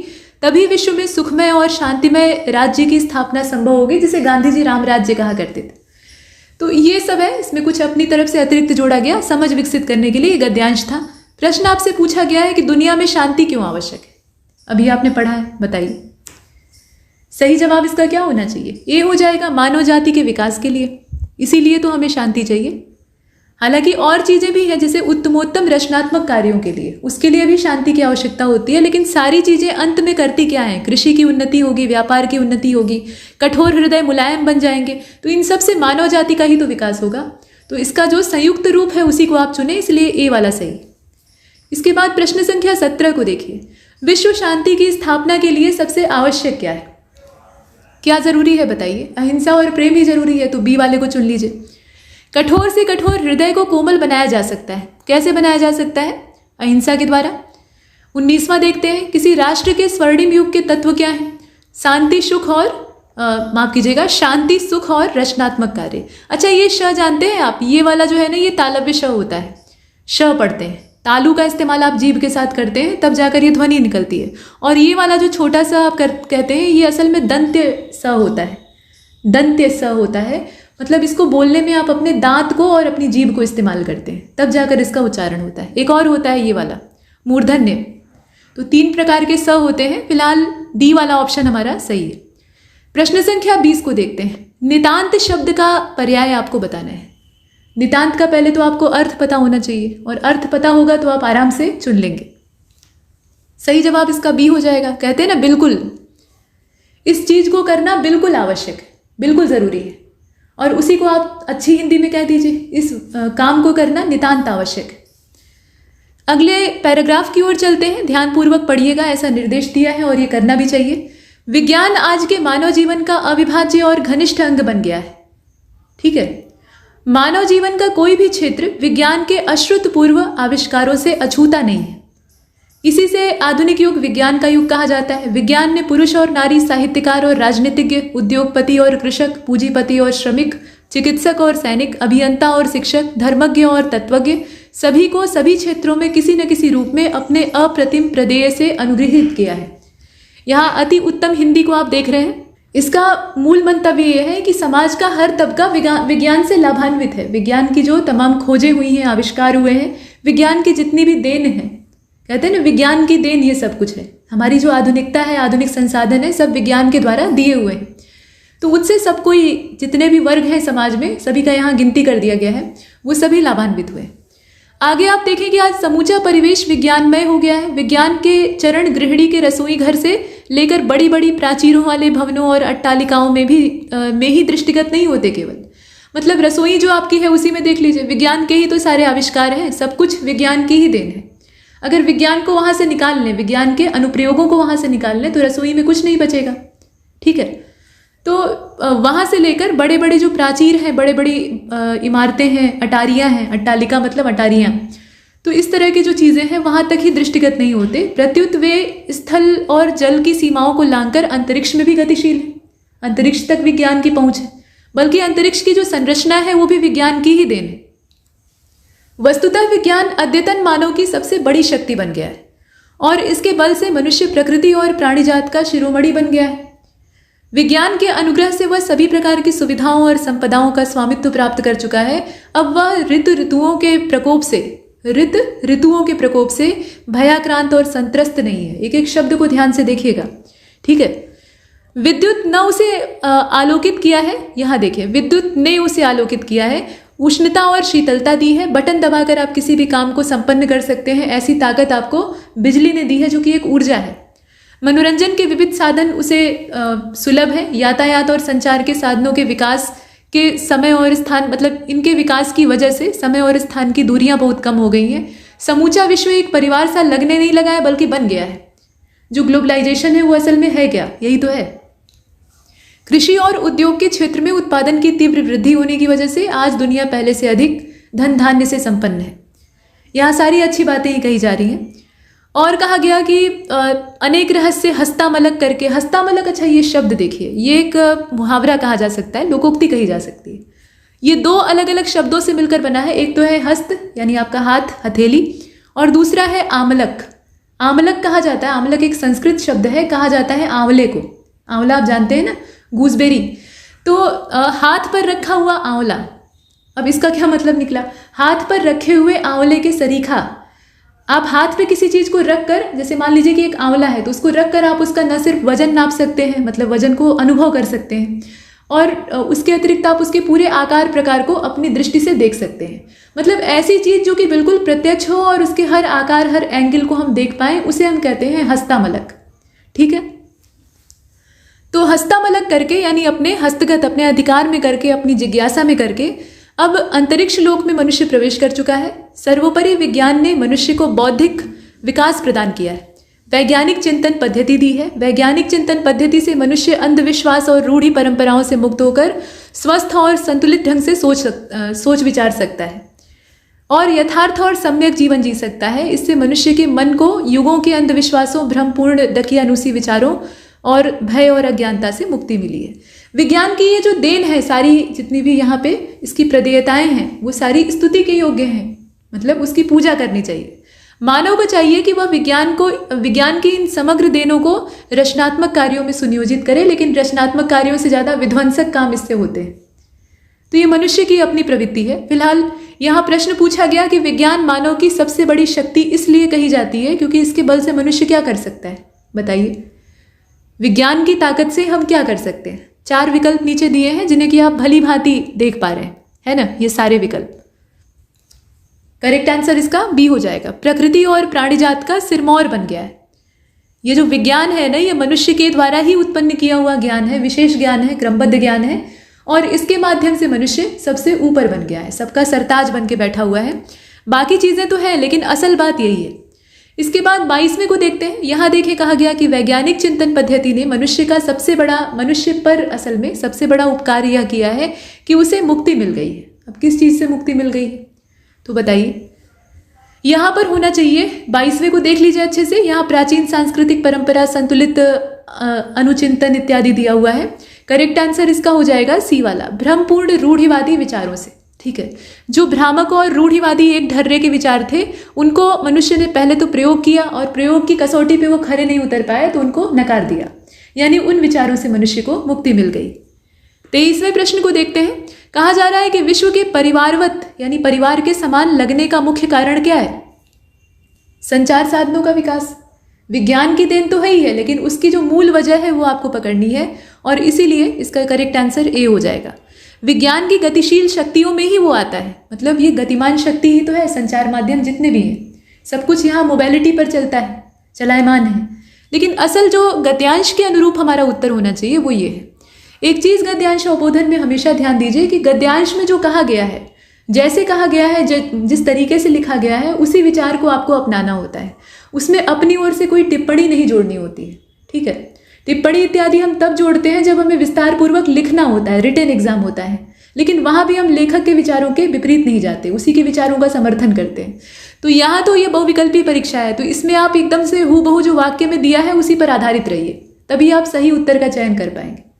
तभी विश्व में सुखमय और शांतिमय राज्य की स्थापना संभव होगी, जिसे गांधी जी राम राज्य कहा करते थे। तो ये सब है, इसमें कुछ अपनी तरफ से अतिरिक्त जोड़ा गया समझ विकसित करने के लिए। गद्यांश था। प्रश्न आपसे पूछा गया है कि दुनिया में शांति क्यों आवश्यक है? अभी आपने पढ़ा है, बताइए। सही जवाब इसका क्या होना चाहिए? ये हो जाएगा मानव जाति के विकास के लिए, इसीलिए तो हमें शांति चाहिए। हालांकि और चीज़ें भी हैं, जैसे उत्तमोत्तम रचनात्मक कार्यों के लिए, उसके लिए भी शांति की आवश्यकता होती है। लेकिन सारी चीज़ें अंत में करती क्या है? कृषि की उन्नति होगी, व्यापार की उन्नति होगी, कठोर हृदय मुलायम बन जाएंगे। तो इन सब से मानव जाति का ही तो विकास होगा। तो इसका जो संयुक्त रूप है उसी को आप चुने, इसलिए ए वाला सही। इसके बाद प्रश्न संख्या 17 को देखिए। विश्व शांति की स्थापना के लिए सबसे आवश्यक क्या है? क्या जरूरी है बताइए? अहिंसा और प्रेम ही जरूरी है, तो बी वाले को चुन लीजिए। कठोर से कठोर हृदय को कोमल बनाया जा सकता है। कैसे बनाया जा सकता है? अहिंसा के द्वारा। 19वां देखते हैं, किसी राष्ट्र के स्वर्णिम युग के तत्व क्या हैं? शांति सुख और माफ कीजिएगा, शांति सुख और रचनात्मक कार्य। अच्छा, ये श जानते हैं आप? ये वाला जो है ना, ये तालव्य श होता है। श पढ़ते हैं, तालु का इस्तेमाल आप जीभ के साथ करते हैं, तब जाकर ये ध्वनि निकलती है। और ये वाला जो छोटा सा आप कहते हैं, ये असल में दंत्य स होता है। दंत्य स होता है, मतलब इसको बोलने में आप अपने दांत को और अपनी जीभ को इस्तेमाल करते हैं, तब जाकर इसका उच्चारण होता है। एक और होता है ये वाला मूर्धन्य। तो 3 प्रकार के स होते हैं। फिलहाल डी वाला ऑप्शन हमारा सही है। प्रश्न संख्या 20 को देखते हैं। नितांत शब्द का पर्याय आपको बताना है। नितांत का पहले तो आपको अर्थ पता होना चाहिए, और अर्थ पता होगा तो आप आराम से चुन लेंगे। सही जवाब इसका बी हो जाएगा। कहते हैं ना बिल्कुल, इस चीज को करना बिल्कुल आवश्यक है, बिल्कुल जरूरी है, और उसी को आप अच्छी हिंदी में कह दीजिए, इस काम को करना नितांत आवश्यक है। अगले पैराग्राफ की ओर चलते हैं, ध्यानपूर्वक पढ़िएगा, ऐसा निर्देश दिया है और ये करना भी चाहिए। विज्ञान आज के मानव जीवन का अविभाज्य और घनिष्ठ अंग बन गया है। ठीक है, मानव जीवन का कोई भी क्षेत्र विज्ञान के अश्रुतपूर्व आविष्कारों से अछूता नहीं है। इसी से आधुनिक युग विज्ञान का युग कहा जाता है। विज्ञान ने पुरुष और नारी, साहित्यकार और राजनीतिज्ञ, उद्योगपति और कृषक, पूंजीपति और श्रमिक, चिकित्सक और सैनिक, अभियंता और शिक्षक, धर्मज्ञ और तत्वज्ञ, सभी को सभी क्षेत्रों में किसी न किसी रूप में अपने अप्रतिम प्रदेय से अनुग्रहित किया है। यहाँ अति उत्तम हिंदी को आप देख रहे हैं। इसका मूल मंतव्य यह है कि समाज का हर तबका विज्ञान से लाभान्वित है। विज्ञान की जो तमाम खोजें हुई हैं, आविष्कार हुए हैं, विज्ञान की जितनी भी देन है, कहते हैं ना विज्ञान की देन ये सब कुछ है। हमारी जो आधुनिकता है, आधुनिक संसाधन है, सब विज्ञान के द्वारा दिए हुए हैं। तो उससे सब कोई, जितने भी वर्ग हैं समाज में, सभी का यहाँ गिनती कर दिया गया है, वो सभी लाभान्वित हुए। आगे आप देखें कि आज समूचा परिवेश विज्ञानमय हो गया है। विज्ञान के चरण गृहिणी के रसोई घर से लेकर बड़ी बड़ी प्राचीरों वाले भवनों और अट्टालिकाओं में ही दृष्टिगत नहीं होते केवल। मतलब रसोई जो आपकी है उसी में देख लीजिए, विज्ञान के ही तो सारे आविष्कार हैं, सब कुछ विज्ञान की ही देन है। अगर विज्ञान को वहाँ से निकाल लें, विज्ञान के अनुप्रयोगों को वहाँ से निकाल लें, तो रसोई में कुछ नहीं बचेगा। ठीक है, तो वहाँ से लेकर बड़े बड़े जो प्राचीर हैं, बड़े बड़ी इमारतें हैं, अटारियाँ हैं, अट्टालिका मतलब अटारियाँ, तो इस तरह की जो चीज़ें हैं वहाँ तक ही दृष्टिगत नहीं होते। प्रत्युत वे स्थल और जल की सीमाओं को लांघकर अंतरिक्ष में भी गतिशील है। अंतरिक्ष तक विज्ञान की पहुँच है, बल्कि अंतरिक्ष की जो संरचना है वो भी विज्ञान की ही देन है। वस्तुतः विज्ञान अद्यतन मानव की सबसे बड़ी शक्ति बन गया है, और इसके बल से मनुष्य प्रकृति और प्राणिजात का शिरोमणि बन गया है। विज्ञान के अनुग्रह से वह सभी प्रकार की सुविधाओं और संपदाओं का स्वामित्व प्राप्त कर चुका है। अब वह ऋतुओं के प्रकोप से भयाक्रांत और संत्रस्त नहीं है। एक एक शब्द को ध्यान से देखिएगा। ठीक है, विद्युत न उसे आलोकित किया है, यहाँ देखिए, विद्युत ने उसे आलोकित किया है, उष्णता और शीतलता दी है, बटन दबाकर आप किसी भी काम को संपन्न कर सकते हैं, ऐसी ताकत आपको बिजली ने दी है, जो कि एक ऊर्जा है। मनोरंजन के विविध साधन उसे सुलभ है। यातायात और संचार के साधनों के विकास के समय और स्थान, मतलब इनके विकास की वजह से समय और स्थान की दूरियां बहुत कम हो गई हैं। समूचा विश्व एक परिवार सा लगने नहीं लगा है, बल्कि बन गया है। जो ग्लोबलाइजेशन है वो असल में है क्या? यही तो है। कृषि और उद्योग के क्षेत्र में उत्पादन की तीव्र वृद्धि होने की वजह से आज दुनिया पहले से अधिक धन धान्य से संपन्न है। यहाँ सारी अच्छी बातें ही कही जा रही हैं। और कहा गया कि अनेक रहस्य हस्तामलक करके, हस्तामलक, अच्छा ये शब्द देखिए, ये एक मुहावरा कहा जा सकता है, लोकोक्ति कही जा सकती है। ये 2 अलग अलग शब्दों से मिलकर बना है। एक तो है हस्त, यानी आपका हाथ, हथेली, और दूसरा है आमलक। आमलक कहा जाता है, आमलक एक संस्कृत शब्द है, कहा जाता है आंवले को। आंवला आप जानते हैं ना, गूसबेरी। तो हाथ पर रखा हुआ आंवला, अब इसका क्या मतलब निकला? हाथ पर रखे हुए आंवले के सरीखा। आप हाथ पे किसी चीज को रख कर, जैसे मान लीजिए कि एक आंवला है, तो उसको रख कर आप उसका न सिर्फ वजन नाप सकते हैं, मतलब वजन को अनुभव कर सकते हैं, और उसके अतिरिक्त आप उसके पूरे आकार प्रकार को अपनी दृष्टि से देख सकते हैं। मतलब ऐसी चीज जो कि बिल्कुल प्रत्यक्ष हो और उसके हर आकार, हर एंगल को हम देख पाए, उसे हम कहते हैं हस्तामलक। ठीक है, तो हस्तामलक करके, यानी अपने हस्तगत, अपने अधिकार में करके, अपनी जिज्ञासा में करके अब अंतरिक्ष लोक में मनुष्य प्रवेश कर चुका है। सर्वोपरि विज्ञान ने मनुष्य को बौद्धिक विकास प्रदान किया है, वैज्ञानिक चिंतन पद्धति दी है। वैज्ञानिक चिंतन पद्धति से मनुष्य अंधविश्वास और रूढ़ी परंपराओं से मुक्त होकर स्वस्थ और संतुलित ढंग से सोच विचार सकता है और यथार्थ और सम्यक जीवन जी सकता है। इससे मनुष्य के मन को युगों के अंधविश्वासों, भ्रमपूर्ण दकियानुसी विचारों और भय और अज्ञानता से मुक्ति मिली है। विज्ञान की ये जो देन है, सारी जितनी भी यहाँ पे इसकी प्रदेयताएं हैं, वो सारी स्तुति के योग्य हैं, मतलब उसकी पूजा करनी चाहिए। मानव को चाहिए कि वह विज्ञान की इन समग्र देनों को रचनात्मक कार्यों में सुनियोजित करे, लेकिन रचनात्मक कार्यों से ज़्यादा विध्वंसक काम इससे होते हैं। तो ये मनुष्य की अपनी प्रवृत्ति है। फिलहाल यहाँ प्रश्न पूछा गया कि विज्ञान मानव की सबसे बड़ी शक्ति इसलिए कही जाती है क्योंकि इसके बल से मनुष्य क्या कर सकता है, बताइए। विज्ञान की ताकत से हम क्या कर सकते हैं? 4 विकल्प नीचे दिए हैं जिन्हें कि आप भली भांति देख पा रहे हैं, है ना, ये सारे विकल्प। करेक्ट आंसर इसका बी हो जाएगा। प्रकृति और प्राणीजात का सिरमौर बन गया है। ये जो विज्ञान है ना, ये मनुष्य के द्वारा ही उत्पन्न किया हुआ ज्ञान है, विशेष ज्ञान है, क्रमबद्ध ज्ञान है, और इसके माध्यम से मनुष्य सबसे ऊपर बन गया है, सबका सरताज बन के बैठा हुआ है। बाकी चीजें तो है, लेकिन असल बात यही है। इसके बाद 22वें को देखते हैं। यहाँ देखें, कहा गया कि वैज्ञानिक चिंतन पद्धति ने मनुष्य पर असल में सबसे बड़ा उपकार यह किया है कि उसे मुक्ति मिल गई है। अब किस चीज से मुक्ति मिल गई है तो बताइए। यहाँ पर होना चाहिए, 22वें को देख लीजिए अच्छे से। यहाँ प्राचीन सांस्कृतिक परंपरा, संतुलित अनुचिंतन इत्यादि दिया हुआ है। करेक्ट आंसर इसका हो जाएगा सी वाला, भ्रमपूर्ण रूढ़िवादी विचारों से। ठीक है, जो भ्रामक और रूढ़िवादी एक ढर्रे के विचार थे, उनको मनुष्य ने पहले तो प्रयोग किया और प्रयोग की कसौटी पे वो खरे नहीं उतर पाए तो उनको नकार दिया, यानी उन विचारों से मनुष्य को मुक्ति मिल गई। 23वें प्रश्न को देखते हैं। कहा जा रहा है कि विश्व के परिवारवत यानी परिवार के समान लगने का मुख्य कारण क्या है? संचार साधनों का विकास। विज्ञान की देन तो है ही है, लेकिन उसकी जो मूल वजह है वो आपको पकड़नी है, और इसीलिए इसका करेक्ट आंसर ए हो जाएगा। विज्ञान की गतिशील शक्तियों में ही वो आता है, मतलब ये गतिमान शक्ति ही तो है। संचार माध्यम जितने भी हैं, सब कुछ यहाँ मोबाइलिटी पर चलता है, चलायमान है, लेकिन असल जो गद्यांश के अनुरूप हमारा उत्तर होना चाहिए वो ये है। एक चीज गद्यांश अवबोधन में हमेशा ध्यान दीजिए कि गद्यांश में जो कहा गया है, जैसे कहा गया है, जिस तरीके से लिखा गया है, उसी विचार को आपको अपनाना होता है। उसमें अपनी ओर से कोई टिप्पणी नहीं जोड़नी होती है। ठीक है, टिप्पणी इत्यादि हम तब जोड़ते हैं जब हमें विस्तार पूर्वक लिखना होता है, रिटन एग्जाम होता है, लेकिन वहां भी हम लेखक के विचारों के विपरीत नहीं जाते, उसी के विचारों का समर्थन करते हैं। तो यहाँ तो ये बहुविकल्पी परीक्षा है, तो इसमें आप एकदम से हूबहू जो वाक्य में दिया है उसी पर आधारित रहिए, तभी आप सही उत्तर का चयन कर पाएंगे।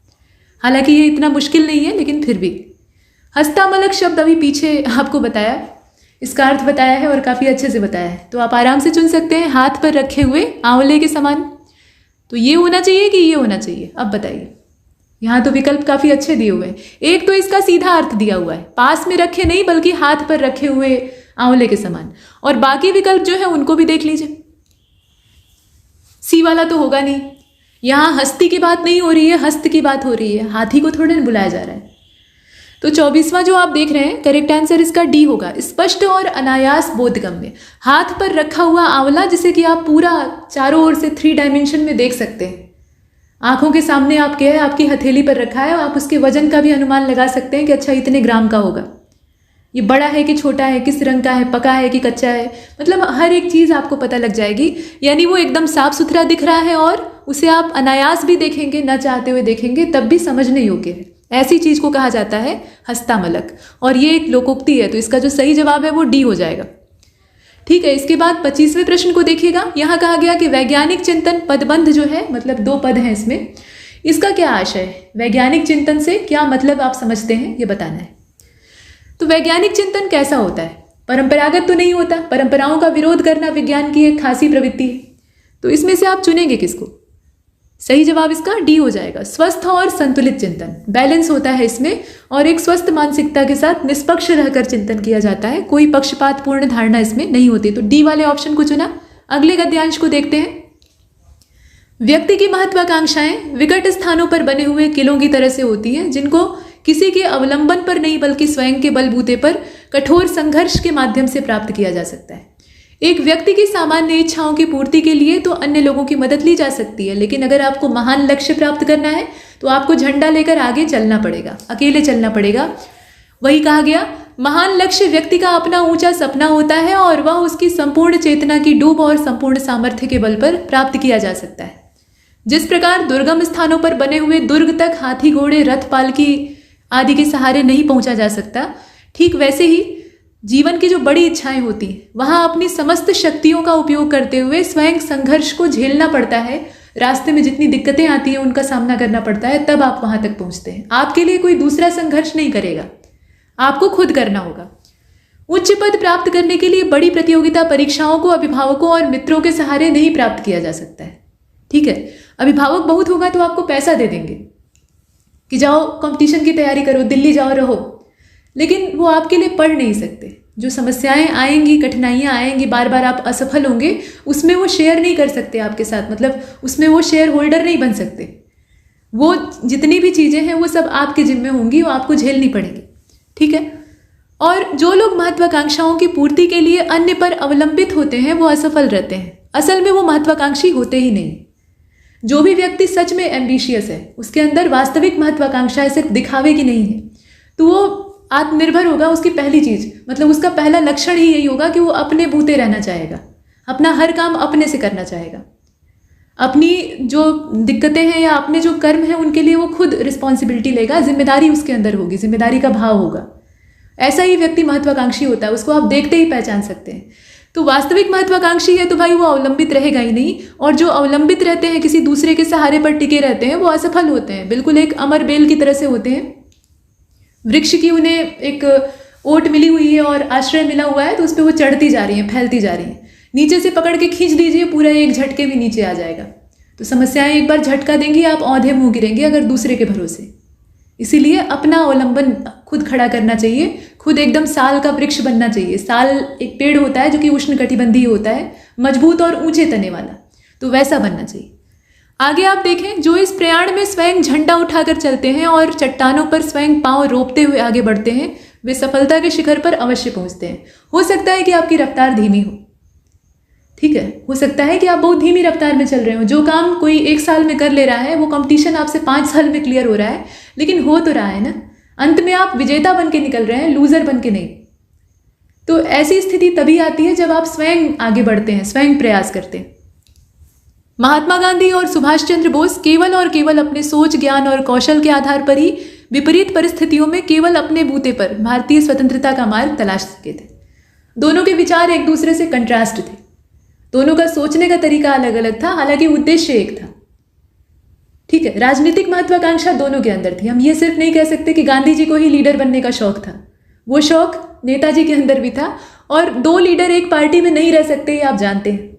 हालांकि ये इतना मुश्किल नहीं है, लेकिन फिर भी। हस्तामलक शब्द अभी पीछे आपको बताया, इसका अर्थ बताया है और काफ़ी अच्छे से बताया है, तो आप आराम से चुन सकते हैं। हाथ पर रखे हुए आंवले के समान, तो ये होना चाहिए कि ये होना चाहिए? अब बताइए। यहाँ तो विकल्प काफ़ी अच्छे दिए हुए हैं। एक तो इसका सीधा अर्थ दिया हुआ है, पास में रखे नहीं बल्कि हाथ पर रखे हुए आंवले के समान, और बाकी विकल्प जो है उनको भी देख लीजिए। सी वाला तो होगा नहीं, यहाँ हस्ती की बात नहीं हो रही है, हस्त की बात हो रही है, हाथी को थोड़े न बुलाया जा रहा है। तो 24वां जो आप देख रहे हैं, करेक्ट आंसर इसका डी होगा, स्पष्ट और अनायास बोधगम्य। हाथ पर रखा हुआ आंवला जिसे कि आप पूरा चारों ओर से 3 डायमेंशन में देख सकते हैं। आंखों के सामने आपके है, आपकी हथेली पर रखा है, आप उसके वजन का भी अनुमान लगा सकते हैं कि अच्छा इतने ग्राम का होगा, ये बड़ा है कि छोटा है, किस रंग का है, पका है कि कच्चा है, मतलब हर एक चीज़ आपको पता लग जाएगी। यानी वो एकदम साफ सुथरा दिख रहा है और उसे आप अनायास भी देखेंगे, न चाहते हुए देखेंगे, तब भी समझने योग्य है। ऐसी चीज को कहा जाता है हस्तामलक, और ये एक लोकोक्ति है, तो इसका जो सही जवाब है वो डी हो जाएगा। ठीक है, इसके बाद 25वें प्रश्न को देखिएगा। यहाँ कहा गया कि वैज्ञानिक चिंतन पदबंध जो है, मतलब 2 पद हैं इसमें, इसका क्या आशय है? वैज्ञानिक चिंतन से क्या मतलब आप समझते हैं, ये बताना है। तो वैज्ञानिक चिंतन कैसा होता है? परंपरागत तो नहीं होता, परंपराओं का विरोध करना विज्ञान की एक खासी प्रवृत्ति है। तो इसमें से आप चुनेंगे किसको? सही जवाब इसका डी हो जाएगा, स्वस्थ और संतुलित चिंतन। बैलेंस होता है इसमें, और एक स्वस्थ मानसिकता के साथ निष्पक्ष रहकर चिंतन किया जाता है, कोई पक्षपातपूर्ण धारणा इसमें नहीं होती। तो डी वाले ऑप्शन को चुना। अगले गद्यांश को देखते हैं। व्यक्ति की महत्वाकांक्षाएं विकट स्थानों पर बने हुए किलों की तरह से होती हैं, जिनको किसी के अवलंबन पर नहीं बल्कि स्वयं के बलबूते पर कठोर संघर्ष के माध्यम से प्राप्त किया जा सकता है। एक व्यक्ति की सामान्य इच्छाओं की पूर्ति के लिए तो अन्य लोगों की मदद ली जा सकती है, लेकिन अगर आपको महान लक्ष्य प्राप्त करना है तो आपको झंडा लेकर आगे चलना पड़ेगा, अकेले चलना पड़ेगा। वही कहा गया, महान लक्ष्य व्यक्ति का अपना ऊंचा सपना होता है और वह उसकी संपूर्ण चेतना की डूब और संपूर्ण सामर्थ्य के बल पर प्राप्त किया जा सकता है। जिस प्रकार दुर्गम स्थानों पर बने हुए दुर्ग तक हाथी, घोड़े, रथ, पालकी आदि के सहारे नहीं पहुंचा जा सकता, ठीक वैसे ही जीवन की जो बड़ी इच्छाएं होती हैं, वहां अपनी समस्त शक्तियों का उपयोग करते हुए स्वयं संघर्ष को झेलना पड़ता है। रास्ते में जितनी दिक्कतें आती हैं उनका सामना करना पड़ता है, तब आप वहां तक पहुंचते हैं। आपके लिए कोई दूसरा संघर्ष नहीं करेगा, आपको खुद करना होगा। उच्च पद प्राप्त करने के लिए बड़ी प्रतियोगिता परीक्षाओं को अभिभावकों और मित्रों के सहारे नहीं प्राप्त किया जा सकता है। ठीक है, अभिभावक बहुत होगा तो आपको पैसा दे देंगे कि जाओ कंपटीशन की तैयारी करो, दिल्ली जाओ रहो, लेकिन वो आपके लिए पढ़ नहीं सकते। जो समस्याएं आएंगी, कठिनाइयां आएंगी, बार बार आप असफल होंगे, उसमें वो शेयर नहीं कर सकते आपके साथ, मतलब उसमें वो शेयर होल्डर नहीं बन सकते। वो जितनी भी चीज़ें हैं वो सब आपके जिम्मे होंगी, वो आपको झेलनी पड़ेगी। ठीक है, और जो लोग महत्वाकांक्षाओं की पूर्ति के लिए अन्य पर अवलंबित होते हैं वो असफल रहते हैं। असल में वो महत्वाकांक्षी होते ही नहीं। जो भी व्यक्ति सच में एम्बिशियस है, उसके अंदर वास्तविक महत्वाकांक्षा सिर्फ दिखावे की नहीं है, तो वो आत्मनिर्भर होगा। उसकी पहली चीज, मतलब उसका पहला लक्षण ही यही होगा कि वो अपने बूते रहना चाहेगा, अपना हर काम अपने से करना चाहेगा, अपनी जो दिक्कतें हैं या अपने जो कर्म हैं उनके लिए वो खुद रिस्पॉन्सिबिलिटी लेगा, जिम्मेदारी उसके अंदर होगी, जिम्मेदारी का भाव होगा। ऐसा ही व्यक्ति महत्वाकांक्षी होता है, उसको आप देखते ही पहचान सकते हैं। तो वास्तविक महत्वाकांक्षी है तो भाई वो अवलंबित रहेगा ही नहीं, और जो अवलंबित रहते हैं, किसी दूसरे के सहारे पर टिके रहते हैं, वो असफल होते हैं। बिल्कुल एक अमर बेल की तरह से होते हैं। वृक्ष की उन्हें एक ओट मिली हुई है और आश्रय मिला हुआ है, तो उस पर वो चढ़ती जा रही हैं, फैलती जा रही हैं। नीचे से पकड़ के खींच दीजिए, पूरा एक झटके में नीचे आ जाएगा। तो समस्याएं एक बार झटका देंगी, आप औंधे मुंह गिरेंगे अगर दूसरे के भरोसे। इसीलिए अपना अवलंबन खुद खड़ा करना चाहिए, खुद एकदम साल का वृक्ष बनना चाहिए। साल एक पेड़ होता है जो कि उष्णकटिबंधीय होता है, मजबूत और ऊंचे तने वाला, तो वैसा बनना चाहिए। आगे आप देखें, जो इस प्रयाण में स्वयं झंडा उठाकर चलते हैं और चट्टानों पर स्वयं पांव रोपते हुए आगे बढ़ते हैं, वे सफलता के शिखर पर अवश्य पहुंचते हैं। हो सकता है कि आपकी रफ्तार धीमी हो, ठीक है, हो सकता है कि आप बहुत धीमी रफ्तार में चल रहे हो। जो काम कोई 1 साल में कर ले रहा है, वो कंपटीशन आपसे 5 साल में क्लियर हो रहा है, लेकिन हो तो रहा है ना। अंत में आप विजेता बन के निकल रहे हैं, लूजर बन के नहीं। तो ऐसी स्थिति तभी आती है जब आप स्वयं आगे बढ़ते हैं, स्वयं प्रयास करते हैं। महात्मा गांधी और सुभाष चंद्र बोस केवल और केवल अपने सोच, ज्ञान और कौशल के आधार पर ही विपरीत परिस्थितियों में केवल अपने बूते पर भारतीय स्वतंत्रता का मार्ग तलाश सके थे। दोनों के विचार एक दूसरे से कंट्रास्ट थे, दोनों का सोचने का तरीका अलग अलग था, हालांकि उद्देश्य एक था। ठीक है, राजनीतिक महत्वाकांक्षा दोनों के अंदर थी। हम ये सिर्फ नहीं कह सकते कि गांधी जी को ही लीडर बनने का शौक था, वो शौक नेताजी के अंदर भी था। और 2 लीडर एक पार्टी में नहीं रह सकते, ये आप जानते हैं।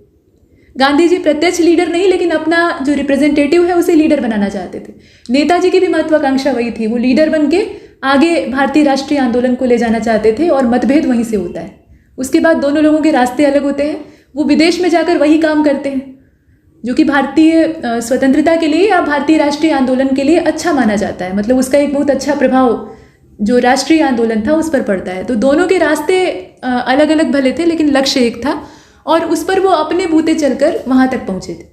गांधी जी प्रत्यक्ष लीडर नहीं, लेकिन अपना जो रिप्रेजेंटेटिव है उसे लीडर बनाना चाहते थे। नेताजी की भी महत्वाकांक्षा वही थी, वो लीडर बन के आगे भारतीय राष्ट्रीय आंदोलन को ले जाना चाहते थे, और मतभेद वहीं से होता है। उसके बाद दोनों लोगों के रास्ते अलग होते हैं। वो विदेश में जाकर वही काम करते हैं जो कि भारतीय स्वतंत्रता के लिए या भारतीय राष्ट्रीय आंदोलन के लिए अच्छा माना जाता है, मतलब उसका एक बहुत अच्छा प्रभाव जो राष्ट्रीय आंदोलन था उस पर पड़ता है। तो दोनों के रास्ते अलग अलग भले थे, लेकिन लक्ष्य एक था, और उस पर वो अपने बूते चलकर वहां तक पहुंचे थे।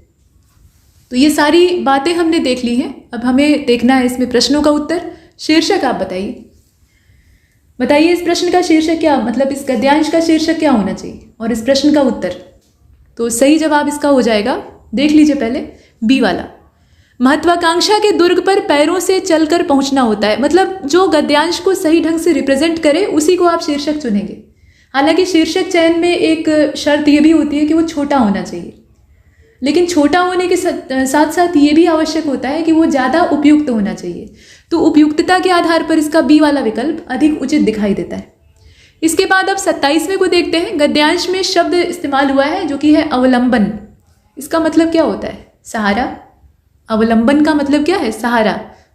तो ये सारी बातें हमने देख ली हैं। अब हमें देखना है इसमें प्रश्नों का उत्तर। शीर्षक आप बताइए इस प्रश्न का शीर्षक क्या, मतलब इस गद्यांश का शीर्षक क्या होना चाहिए, और इस प्रश्न का उत्तर। तो सही जवाब इसका हो जाएगा, देख लीजिए पहले, बी वाला। महत्वाकांक्षा के दुर्ग पर पैरों से चलकर पहुंचना होता है। मतलब जो गद्यांश को सही ढंग से रिप्रेजेंट करे उसी को आप शीर्षक चुनेंगे। हालांकि शीर्षक चयन में एक शर्त यह भी होती है कि वो छोटा होना चाहिए, लेकिन छोटा होने के साथ साथ ये भी आवश्यक होता है कि वो ज़्यादा उपयुक्त होना चाहिए। तो उपयुक्तता के आधार पर इसका बी वाला विकल्प अधिक उचित दिखाई देता है। इसके बाद अब 27वें को देखते हैं। गद्यांश में शब्द इस्तेमाल हुआ है जो कि है अवलंबन। इसका मतलब क्या होता है? सहारा। अवलंबन का मतलब क्या है? सहारा।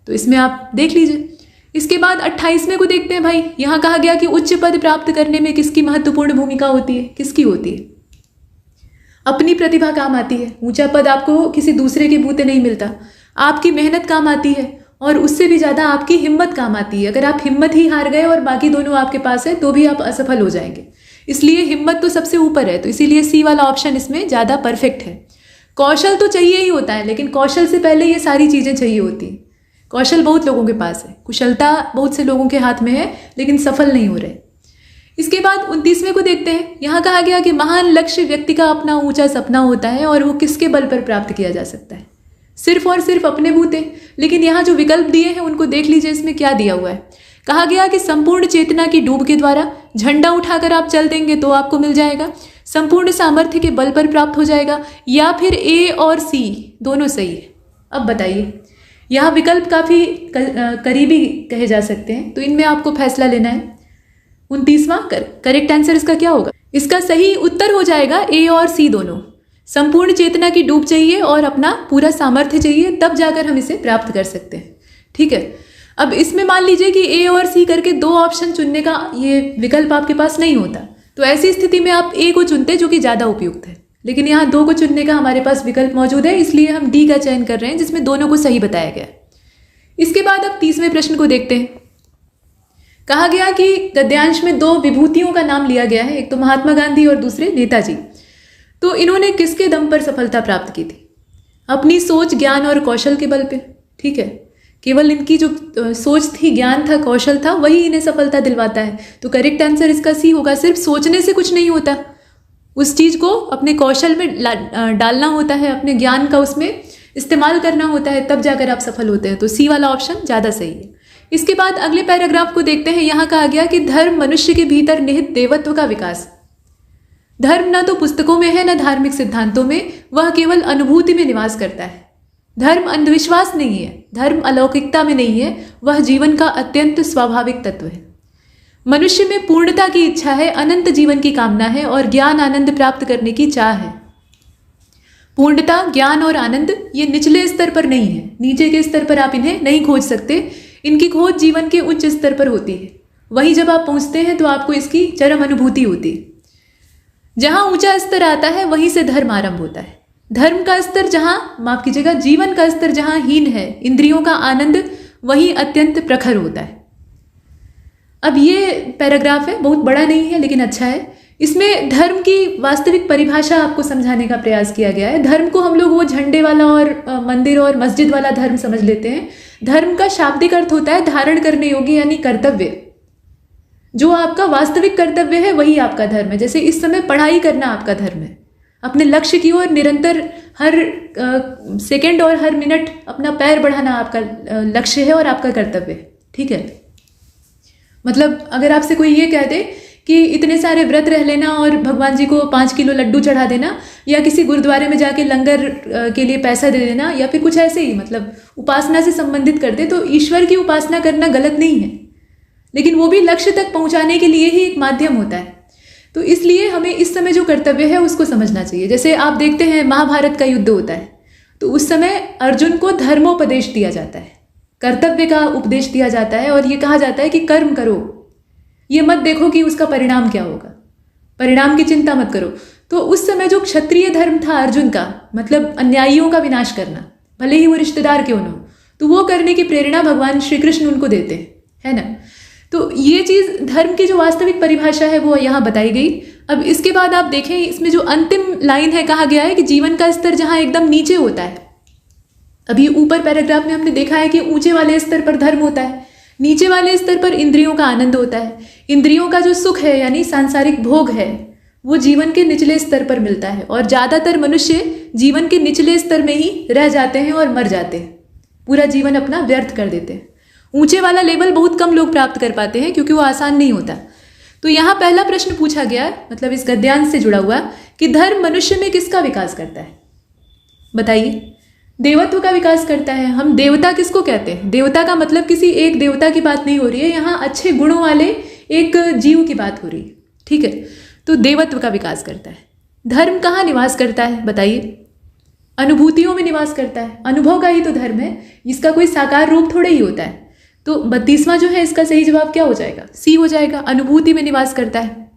तो इसमें आप देख लीजिए। इसके बाद 28वें को देखते हैं भाई। यहाँ कहा गया कि उच्च पद प्राप्त करने में किसकी महत्वपूर्ण भूमिका होती है? किसकी होती है? अपनी प्रतिभा काम आती है। ऊंचा पद आपको किसी दूसरे के बूते नहीं मिलता। आपकी मेहनत काम आती है, और उससे भी ज़्यादा आपकी हिम्मत काम आती है। अगर आप हिम्मत ही हार गए और बाकी दोनों आपके पास है तो भी आप असफल हो जाएंगे। इसलिए हिम्मत तो सबसे ऊपर है, तो इसीलिए सी वाला ऑप्शन इसमें ज़्यादा परफेक्ट है। कौशल तो चाहिए ही होता है, लेकिन कौशल से पहले ये सारी चीज़ें चाहिए होती हैं। कौशल बहुत लोगों के पास है, कुशलता बहुत से लोगों के हाथ में है, लेकिन सफल नहीं हो रहे। इसके बाद 29वें को देखते हैं। यहाँ कहा गया कि महान लक्ष्य व्यक्ति का अपना ऊंचा सपना होता है, और वो किसके बल पर प्राप्त किया जा सकता है? सिर्फ और सिर्फ अपने बूते। लेकिन यहाँ जो विकल्प दिए हैं उनको देख लीजिए, इसमें क्या दिया हुआ है। कहा गया कि संपूर्ण चेतना की डूब के द्वारा झंडा उठाकर आप चल देंगे तो आपको मिल जाएगा, संपूर्ण सामर्थ्य के बल पर प्राप्त हो जाएगा, या फिर ए और सी दोनों सही है। अब बताइए, यहाँ विकल्प काफ़ी करीबी कहे जा सकते हैं, तो इनमें आपको फैसला लेना है। 29वां करेक्ट आंसर इसका क्या होगा? इसका सही उत्तर हो जाएगा ए और सी दोनों। संपूर्ण चेतना की डूब चाहिए और अपना पूरा सामर्थ्य चाहिए, तब जाकर हम इसे प्राप्त कर सकते हैं। ठीक है, अब इसमें मान लीजिए कि ए और सी करके दो ऑप्शन चुनने का ये विकल्प आपके पास नहीं होता, तो ऐसी स्थिति में आप ए को चुनते जो कि ज़्यादा उपयुक्त है। लेकिन यहाँ दो को चुनने का हमारे पास विकल्प मौजूद है, इसलिए हम डी का चयन कर रहे हैं जिसमें दोनों को सही बताया गया। इसके बाद अब 30वें प्रश्न को देखते हैं। कहा गया कि गद्यांश में दो विभूतियों का नाम लिया गया है, एक तो महात्मा गांधी और दूसरे नेताजी। तो इन्होंने किसके दम पर सफलता प्राप्त की थी? अपनी सोच, ज्ञान और कौशल के बल पे। ठीक है, केवल इनकी जो सोच थी, ज्ञान था, कौशल था, वही इन्हें सफलता दिलवाता है। तो करेक्ट आंसर इसका सी होगा। सिर्फ सोचने से कुछ नहीं होता, उस चीज़ को अपने कौशल में डालना होता है, अपने ज्ञान का उसमें इस्तेमाल करना होता है, तब जाकर आप सफल होते हैं। तो सी वाला ऑप्शन ज़्यादा सही है। इसके बाद अगले पैराग्राफ को देखते हैं। यहाँ कहा गया कि धर्म मनुष्य के भीतर निहित देवत्व का विकास। धर्म न तो पुस्तकों में है न धार्मिक सिद्धांतों में, वह केवल अनुभूति में निवास करता है। धर्म अंधविश्वास नहीं है, धर्म अलौकिकता में नहीं है, वह जीवन का अत्यंत स्वाभाविक तत्व है। मनुष्य में पूर्णता की इच्छा है, अनंत जीवन की कामना है और ज्ञान आनंद प्राप्त करने की चाह है। पूर्णता, ज्ञान और आनंद ये निचले स्तर पर नहीं है, नीचे के स्तर पर आप इन्हें नहीं खोज सकते। इनकी खोज जीवन के उच्च स्तर पर होती है। वहीं जब आप पहुंचते हैं तो आपको इसकी चरम अनुभूति होती है। जहां ऊंचा स्तर आता है वहीं से धर्म आरंभ होता है। धर्म का स्तर जहां, माफ कीजिएगा, जीवन का स्तर जहां हीन है, इंद्रियों का आनंद वहीं अत्यंत प्रखर होता है। अब ये पैराग्राफ है, बहुत बड़ा नहीं है लेकिन अच्छा है। इसमें धर्म की वास्तविक परिभाषा आपको समझाने का प्रयास किया गया है। धर्म को हम लोग वो झंडे वाला और मंदिर और मस्जिद वाला धर्म समझ लेते हैं। धर्म का शाब्दिक अर्थ होता है धारण करने योग्य, यानी कर्तव्य। जो आपका वास्तविक कर्तव्य है वही आपका धर्म है। जैसे इस समय पढ़ाई करना आपका धर्म है, अपने लक्ष्य की ओर निरंतर हर सेकंड और हर मिनट अपना पैर बढ़ाना आपका लक्ष्य है और आपका कर्तव्य है। ठीक है, मतलब अगर आपसे कोई ये कह दे कि इतने सारे व्रत रह लेना और भगवान जी को 5 किलो लड्डू चढ़ा देना, या किसी गुरुद्वारे में जाके लंगर के लिए पैसा दे देना, या फिर कुछ ऐसे ही मतलब उपासना से संबंधित कर दे, तो ईश्वर की उपासना करना गलत नहीं है, लेकिन वो भी लक्ष्य तक पहुंचाने के लिए ही एक माध्यम होता है। तो इसलिए हमें इस समय जो कर्तव्य है उसको समझना चाहिए। जैसे आप देखते हैं महाभारत का युद्ध होता है, तो उस समय अर्जुन को धर्मोपदेश दिया जाता है, कर्तव्य का उपदेश दिया जाता है, और ये कहा जाता है कि कर्म करो, ये मत देखो कि उसका परिणाम क्या होगा, परिणाम की चिंता मत करो। तो उस समय जो क्षत्रिय धर्म था अर्जुन का, मतलब अन्यायियों का विनाश करना, भले ही वो रिश्तेदार क्यों न हो, तो वो करने की प्रेरणा भगवान श्री कृष्ण उनको देते हैं, है ना। तो ये चीज़ धर्म की जो वास्तविक परिभाषा है वो यहाँ बताई गई। अब इसके बाद आप देखें, इसमें जो अंतिम लाइन है, कहा गया है कि जीवन का स्तर जहाँ एकदम नीचे होता है, अभी ऊपर पैराग्राफ में हमने देखा है कि ऊंचे वाले स्तर पर धर्म होता है, नीचे वाले स्तर पर इंद्रियों का आनंद होता है। इंद्रियों का जो सुख है यानी सांसारिक भोग है वो जीवन के निचले स्तर पर मिलता है, और ज़्यादातर मनुष्य जीवन के निचले स्तर में ही रह जाते हैं और मर जाते हैं, पूरा जीवन अपना व्यर्थ कर देते हैं। ऊंचे वाला लेवल बहुत कम लोग प्राप्त कर पाते हैं क्योंकि वो आसान नहीं होता। तो यहाँ पहला प्रश्न पूछा गया, मतलब इस गद्यांश से जुड़ा हुआ, कि धर्म मनुष्य में किसका विकास करता है? बताइए। देवत्व का विकास करता है। हम देवता किसको कहते हैं? देवता का मतलब किसी एक देवता की बात नहीं हो रही है, यहाँ अच्छे गुणों वाले एक जीव की बात हो रही है। ठीक है, तो देवत्व का विकास करता है। धर्म कहाँ निवास करता है? बताइए। अनुभूतियों में निवास करता है। अनुभव का ही तो धर्म है, इसका कोई साकार रूप थोड़े ही होता है। तो 32वां जो है इसका सही जवाब क्या हो जाएगा? सी हो जाएगा, अनुभूति में निवास करता है।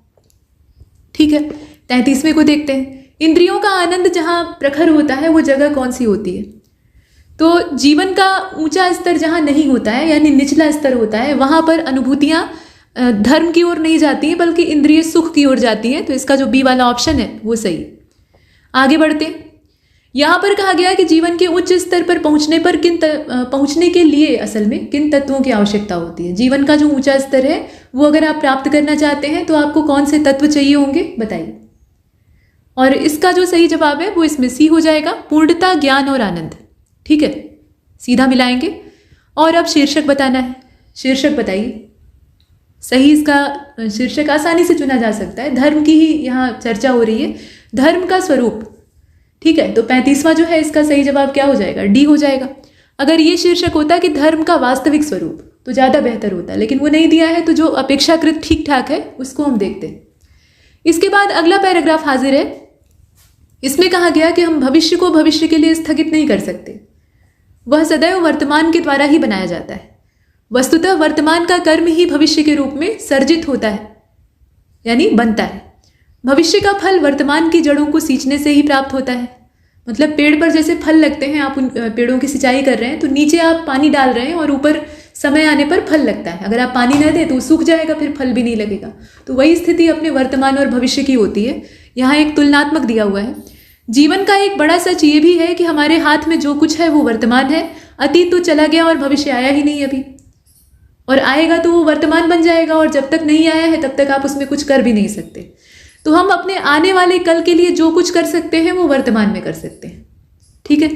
ठीक है, 33वें को देखते हैं। इंद्रियों का आनंद जहाँ प्रखर होता है वो जगह कौन सी होती है? तो जीवन का ऊंचा स्तर जहाँ नहीं होता है, यानी निचला स्तर होता है, वहाँ पर अनुभूतियाँ धर्म की ओर नहीं जाती हैं बल्कि इंद्रिय सुख की ओर जाती हैं। तो इसका जो बी वाला ऑप्शन है वो सही। आगे बढ़ते हैं। यहाँ पर कहा गया कि जीवन के उच्च स्तर पर पहुँचने के लिए असल में किन तत्वों की आवश्यकता होती है? जीवन का जो ऊंचा स्तर है वो अगर आप प्राप्त करना चाहते हैं तो आपको कौन से तत्व चाहिए होंगे? बताइए। और इसका जो सही जवाब है वो इसमें सी हो जाएगा, पूर्णता, ज्ञान और आनंद। ठीक है, सीधा मिलाएंगे। और अब शीर्षक बताना है। शीर्षक बताइए। सही इसका शीर्षक आसानी से चुना जा सकता है, धर्म की ही यहाँ चर्चा हो रही है, धर्म का स्वरूप। ठीक है, तो 35वां जो है इसका सही जवाब क्या हो जाएगा? डी हो जाएगा। अगर ये शीर्षक होता कि धर्म का वास्तविक स्वरूप, तो ज़्यादा बेहतर होता है, लेकिन वो नहीं दिया है, तो जो अपेक्षाकृत ठीक ठाक है उसको हम देखते हैं। इसके बाद अगला पैराग्राफ हाजिर है। इसमें कहा गया कि हम भविष्य को भविष्य के लिए स्थगित नहीं कर सकते, वह सदैव वर्तमान के द्वारा ही बनाया जाता है। वस्तुतः वर्तमान का कर्म ही भविष्य के रूप में सर्जित होता है, यानी बनता है। भविष्य का फल वर्तमान की जड़ों को सींचने से ही प्राप्त होता है। मतलब पेड़ पर जैसे फल लगते हैं, आप उन पेड़ों की सिंचाई कर रहे हैं, तो नीचे आप पानी डाल रहे हैं और ऊपर समय आने पर फल लगता है। अगर आप पानी न दें तो वो सूख जाएगा, फिर फल भी नहीं लगेगा। तो वही स्थिति अपने वर्तमान और भविष्य की होती है। यहाँ एक तुलनात्मक दिया हुआ है। जीवन का एक बड़ा सच ये भी है कि हमारे हाथ में जो कुछ है वो वर्तमान है। अतीत तो चला गया और भविष्य आया ही नहीं अभी, और आएगा तो वो वर्तमान बन जाएगा, और जब तक नहीं आया है तब तक आप उसमें कुछ कर भी नहीं सकते। तो हम अपने आने वाले कल के लिए जो कुछ कर सकते हैं वो वर्तमान में कर सकते हैं। ठीक है।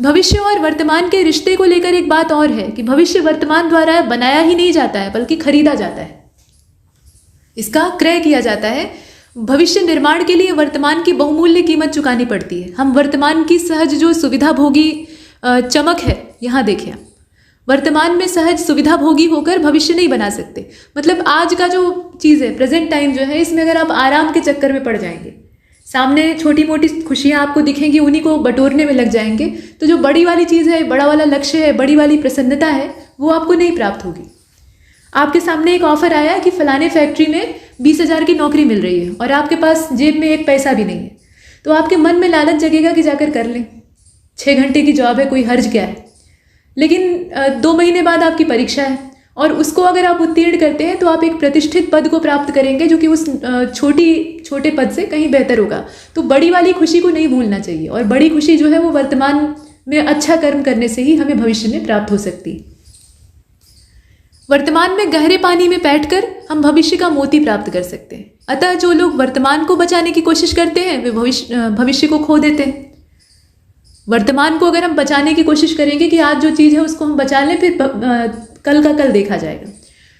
भविष्य और वर्तमान के रिश्ते को लेकर एक बात और है कि भविष्य वर्तमान द्वारा बनाया ही नहीं जाता है, बल्कि खरीदा जाता है, इसका क्रय किया जाता है। भविष्य निर्माण के लिए वर्तमान की बहुमूल्य कीमत चुकानी पड़ती है। हम वर्तमान की सहज जो सुविधा भोगी चमक है, यहाँ देखिए, वर्तमान में सहज सुविधा भोगी होकर भविष्य नहीं बना सकते। मतलब आज का जो चीज़ है, प्रेजेंट टाइम जो है, इसमें अगर आप आराम के चक्कर में पड़ जाएंगे, सामने छोटी मोटी खुशियाँ आपको दिखेंगी, उन्हीं को बटोरने में लग जाएंगे, तो जो बड़ी वाली चीज़ है, बड़ा वाला लक्ष्य है, बड़ी वाली प्रसन्नता है, वो आपको नहीं प्राप्त होगी। आपके सामने एक ऑफर आया कि फलाने फैक्ट्री में 20,000 की नौकरी मिल रही है और आपके पास जेब में एक पैसा भी नहीं है, तो आपके मन में लालच जगेगा कि जाकर कर लें, 6 घंटे की जॉब है, कोई हर्ज क्या है। लेकिन 2 महीने बाद आपकी परीक्षा है और उसको अगर आप उत्तीर्ण करते हैं तो आप एक प्रतिष्ठित पद को प्राप्त करेंगे जो कि उस छोटे पद से कहीं बेहतर होगा। तो बड़ी वाली खुशी को नहीं भूलना चाहिए, और बड़ी खुशी जो है वो वर्तमान में अच्छा कर्म करने से ही हमें भविष्य में प्राप्त हो सकती है। वर्तमान में गहरे पानी में बैठकर हम भविष्य का मोती प्राप्त कर सकते हैं। अतः जो लोग वर्तमान को बचाने की कोशिश करते हैं वे भविष्य को खो देते हैं। वर्तमान को अगर हम बचाने की कोशिश करेंगे कि आज जो चीज़ है उसको हम बचा लें, फिर कल का कल देखा जाएगा,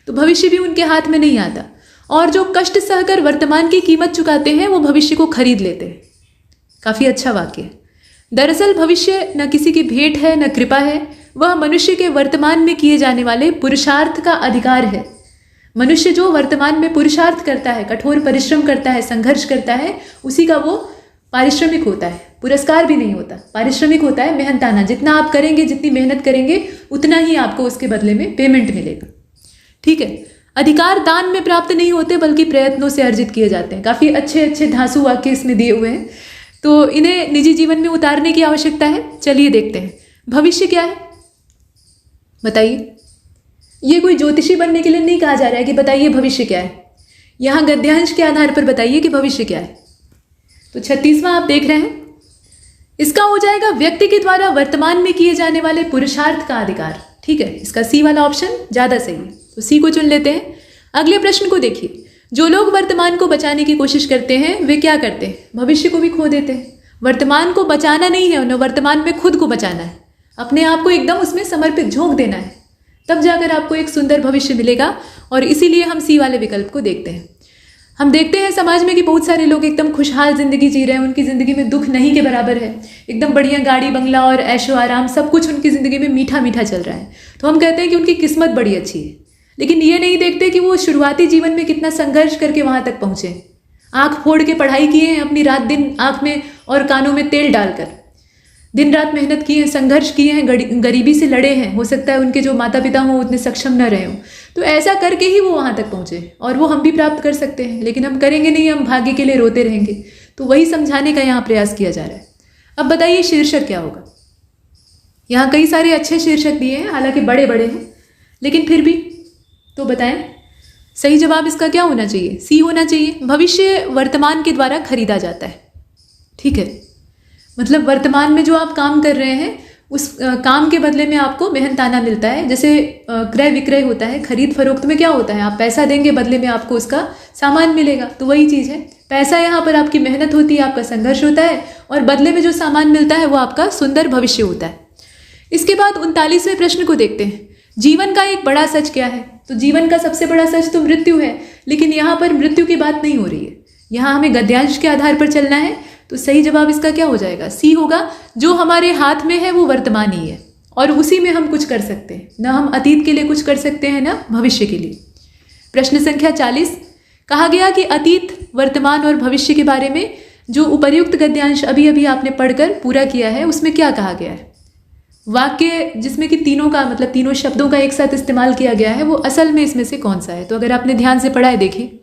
तो भविष्य भी उनके हाथ में नहीं आता। और जो कष्ट सहकर वर्तमान की कीमत चुकाते हैं वो भविष्य को खरीद लेते हैं। काफ़ी अच्छा वाक्य है। दरअसल भविष्य न किसी की भेंट है न कृपा है, वह मनुष्य के वर्तमान में किए जाने वाले पुरुषार्थ का अधिकार है। मनुष्य जो वर्तमान में पुरुषार्थ करता है, कठोर परिश्रम करता है, संघर्ष करता है, उसी का वो पारिश्रमिक होता है। पुरस्कार भी नहीं होता, पारिश्रमिक होता है, मेहनताना। जितना आप करेंगे, जितनी मेहनत करेंगे, उतना ही आपको उसके बदले में पेमेंट मिलेगा। ठीक है। अधिकार दान में प्राप्त नहीं होते बल्कि प्रयत्नों से अर्जित किए जाते हैं। काफ़ी अच्छे अच्छे धांसू वाक्य इसमें दिए हुए हैं, तो इन्हें निजी जीवन में उतारने की आवश्यकता है। चलिए देखते हैं भविष्य क्या है, बताइए। ये कोई ज्योतिषी बनने के लिए नहीं कहा जा रहा है कि बताइए भविष्य क्या है। यहाँ गद्यांश के आधार पर बताइए कि भविष्य क्या है। तो 36वां आप देख रहे हैं, इसका हो जाएगा व्यक्ति के द्वारा वर्तमान में किए जाने वाले पुरुषार्थ का अधिकार। ठीक है, इसका सी वाला ऑप्शन ज़्यादा सही है, तो सी को चुन लेते हैं। अगले प्रश्न को देखिए, जो लोग वर्तमान को बचाने की कोशिश करते हैं वे क्या करते हैं? भविष्य को भी खो देते हैं। वर्तमान को बचाना नहीं है उन्हें, वर्तमान में खुद को बचाना है, अपने आप को एकदम उसमें समर्पित झोंक देना है, तब जाकर आपको एक सुंदर भविष्य मिलेगा। और इसीलिए हम सी वाले विकल्प को देखते हैं। हम देखते हैं समाज में कि बहुत सारे लोग एकदम खुशहाल जिंदगी जी रहे हैं, उनकी ज़िंदगी में दुख नहीं के बराबर है, एकदम बढ़िया गाड़ी बंगला और ऐशो आराम सब कुछ उनकी ज़िंदगी में मीठा मीठा चल रहा है। तो हम कहते हैं कि उनकी किस्मत बड़ी अच्छी है, लेकिन ये नहीं देखते कि वो शुरुआती जीवन में कितना संघर्ष करके वहाँ तक पहुँचे। आँख फोड़ के पढ़ाई किए हैं, अपनी रात दिन आँख में और कानों में तेल डालकर दिन रात मेहनत की है, संघर्ष किए हैं, गरीबी से लड़े हैं। हो सकता है उनके जो माता पिता हों उतने सक्षम न रहे हों, तो ऐसा करके ही वो वहाँ तक पहुँचे, और वो हम भी प्राप्त कर सकते हैं। लेकिन हम करेंगे नहीं, हम भाग्य के लिए रोते रहेंगे। तो वही समझाने का यहाँ प्रयास किया जा रहा है। अब बताइए शीर्षक क्या होगा। यहाँ कई सारे अच्छे शीर्षक दिए हैं, हालांकि बड़े बड़े हैं, लेकिन फिर भी तो बताएं सही जवाब इसका क्या होना चाहिए? सी होना चाहिए। भविष्य वर्तमान के द्वारा खरीदा जाता है। ठीक है, मतलब वर्तमान में जो आप काम कर रहे हैं उस काम के बदले में आपको मेहनताना मिलता है। जैसे क्रय विक्रय होता है, खरीद फरोख्त में क्या होता है, आप पैसा देंगे, बदले में आपको उसका सामान मिलेगा। तो वही चीज़ है, पैसा यहाँ पर आपकी मेहनत होती है, आपका संघर्ष होता है, और बदले में जो सामान मिलता है वो आपका सुंदर भविष्य होता है। इसके बाद 39वें प्रश्न को देखते हैं, जीवन का एक बड़ा सच क्या है? तो जीवन का सबसे बड़ा सच तो मृत्यु है, लेकिन यहाँ पर मृत्यु की बात नहीं हो रही है, यहाँ हमें गद्यांश के आधार पर चलना है। तो सही जवाब इसका क्या हो जाएगा? सी होगा। जो हमारे हाथ में है वो वर्तमान ही है, और उसी में हम कुछ कर सकते हैं। न हम अतीत के लिए कुछ कर सकते हैं, न भविष्य के लिए। प्रश्न संख्या 40, कहा गया कि अतीत, वर्तमान और भविष्य के बारे में जो उपर्युक्त गद्यांश अभी अभी आपने पढ़कर पूरा किया है उसमें क्या कहा गया है? वाक्य जिसमें कि तीनों का मतलब तीनों शब्दों का एक साथ इस्तेमाल किया गया है वो असल में इसमें से कौन सा है? तो अगर आपने ध्यान से पढ़ा है, देखिए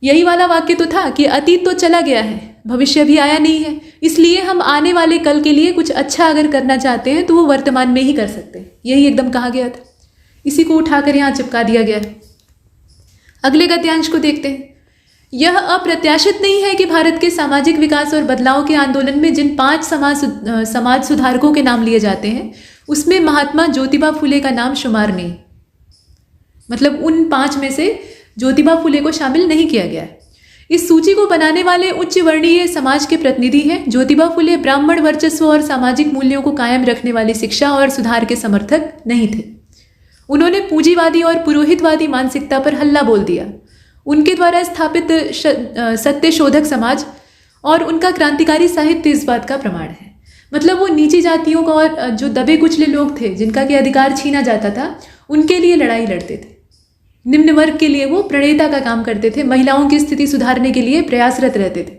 यही वाला वाक्य तो था कि अतीत तो चला गया है, भविष्य अभी आया नहीं है, इसलिए हम आने वाले कल के लिए कुछ अच्छा अगर करना चाहते हैं तो वो वर्तमान में ही कर सकते हैं। यही एकदम कहा गया था, इसी को उठाकर यहाँ चिपका दिया गया है। अगले गद्यांश को देखते हैं। यह अप्रत्याशित नहीं है कि भारत के सामाजिक विकास और बदलाव के आंदोलन में जिन 5 समाज सुधारकों के नाम लिए जाते हैं उसमें महात्मा ज्योतिबा फुले का नाम शुमार नहीं, मतलब उन 5 में से ज्योतिबा फुले को शामिल नहीं किया गया है। इस सूची को बनाने वाले उच्च वर्णीय समाज के प्रतिनिधि हैं। ज्योतिबा फुले ब्राह्मण वर्चस्व और सामाजिक मूल्यों को कायम रखने वाली शिक्षा और सुधार के समर्थक नहीं थे। उन्होंने पूंजीवादी और पुरोहितवादी मानसिकता पर हल्ला बोल दिया। उनके द्वारा स्थापित सत्य शोधक समाज और उनका क्रांतिकारी साहित्य इस बात का प्रमाण है। मतलब वो नीची जातियों का और जो दबे कुचले लोग थे जिनका के अधिकार छीना जाता था उनके लिए लड़ाई लड़ते थे। निम्न वर्ग के लिए वो प्रणेता का काम करते थे, महिलाओं की स्थिति सुधारने के लिए प्रयासरत रहते थे।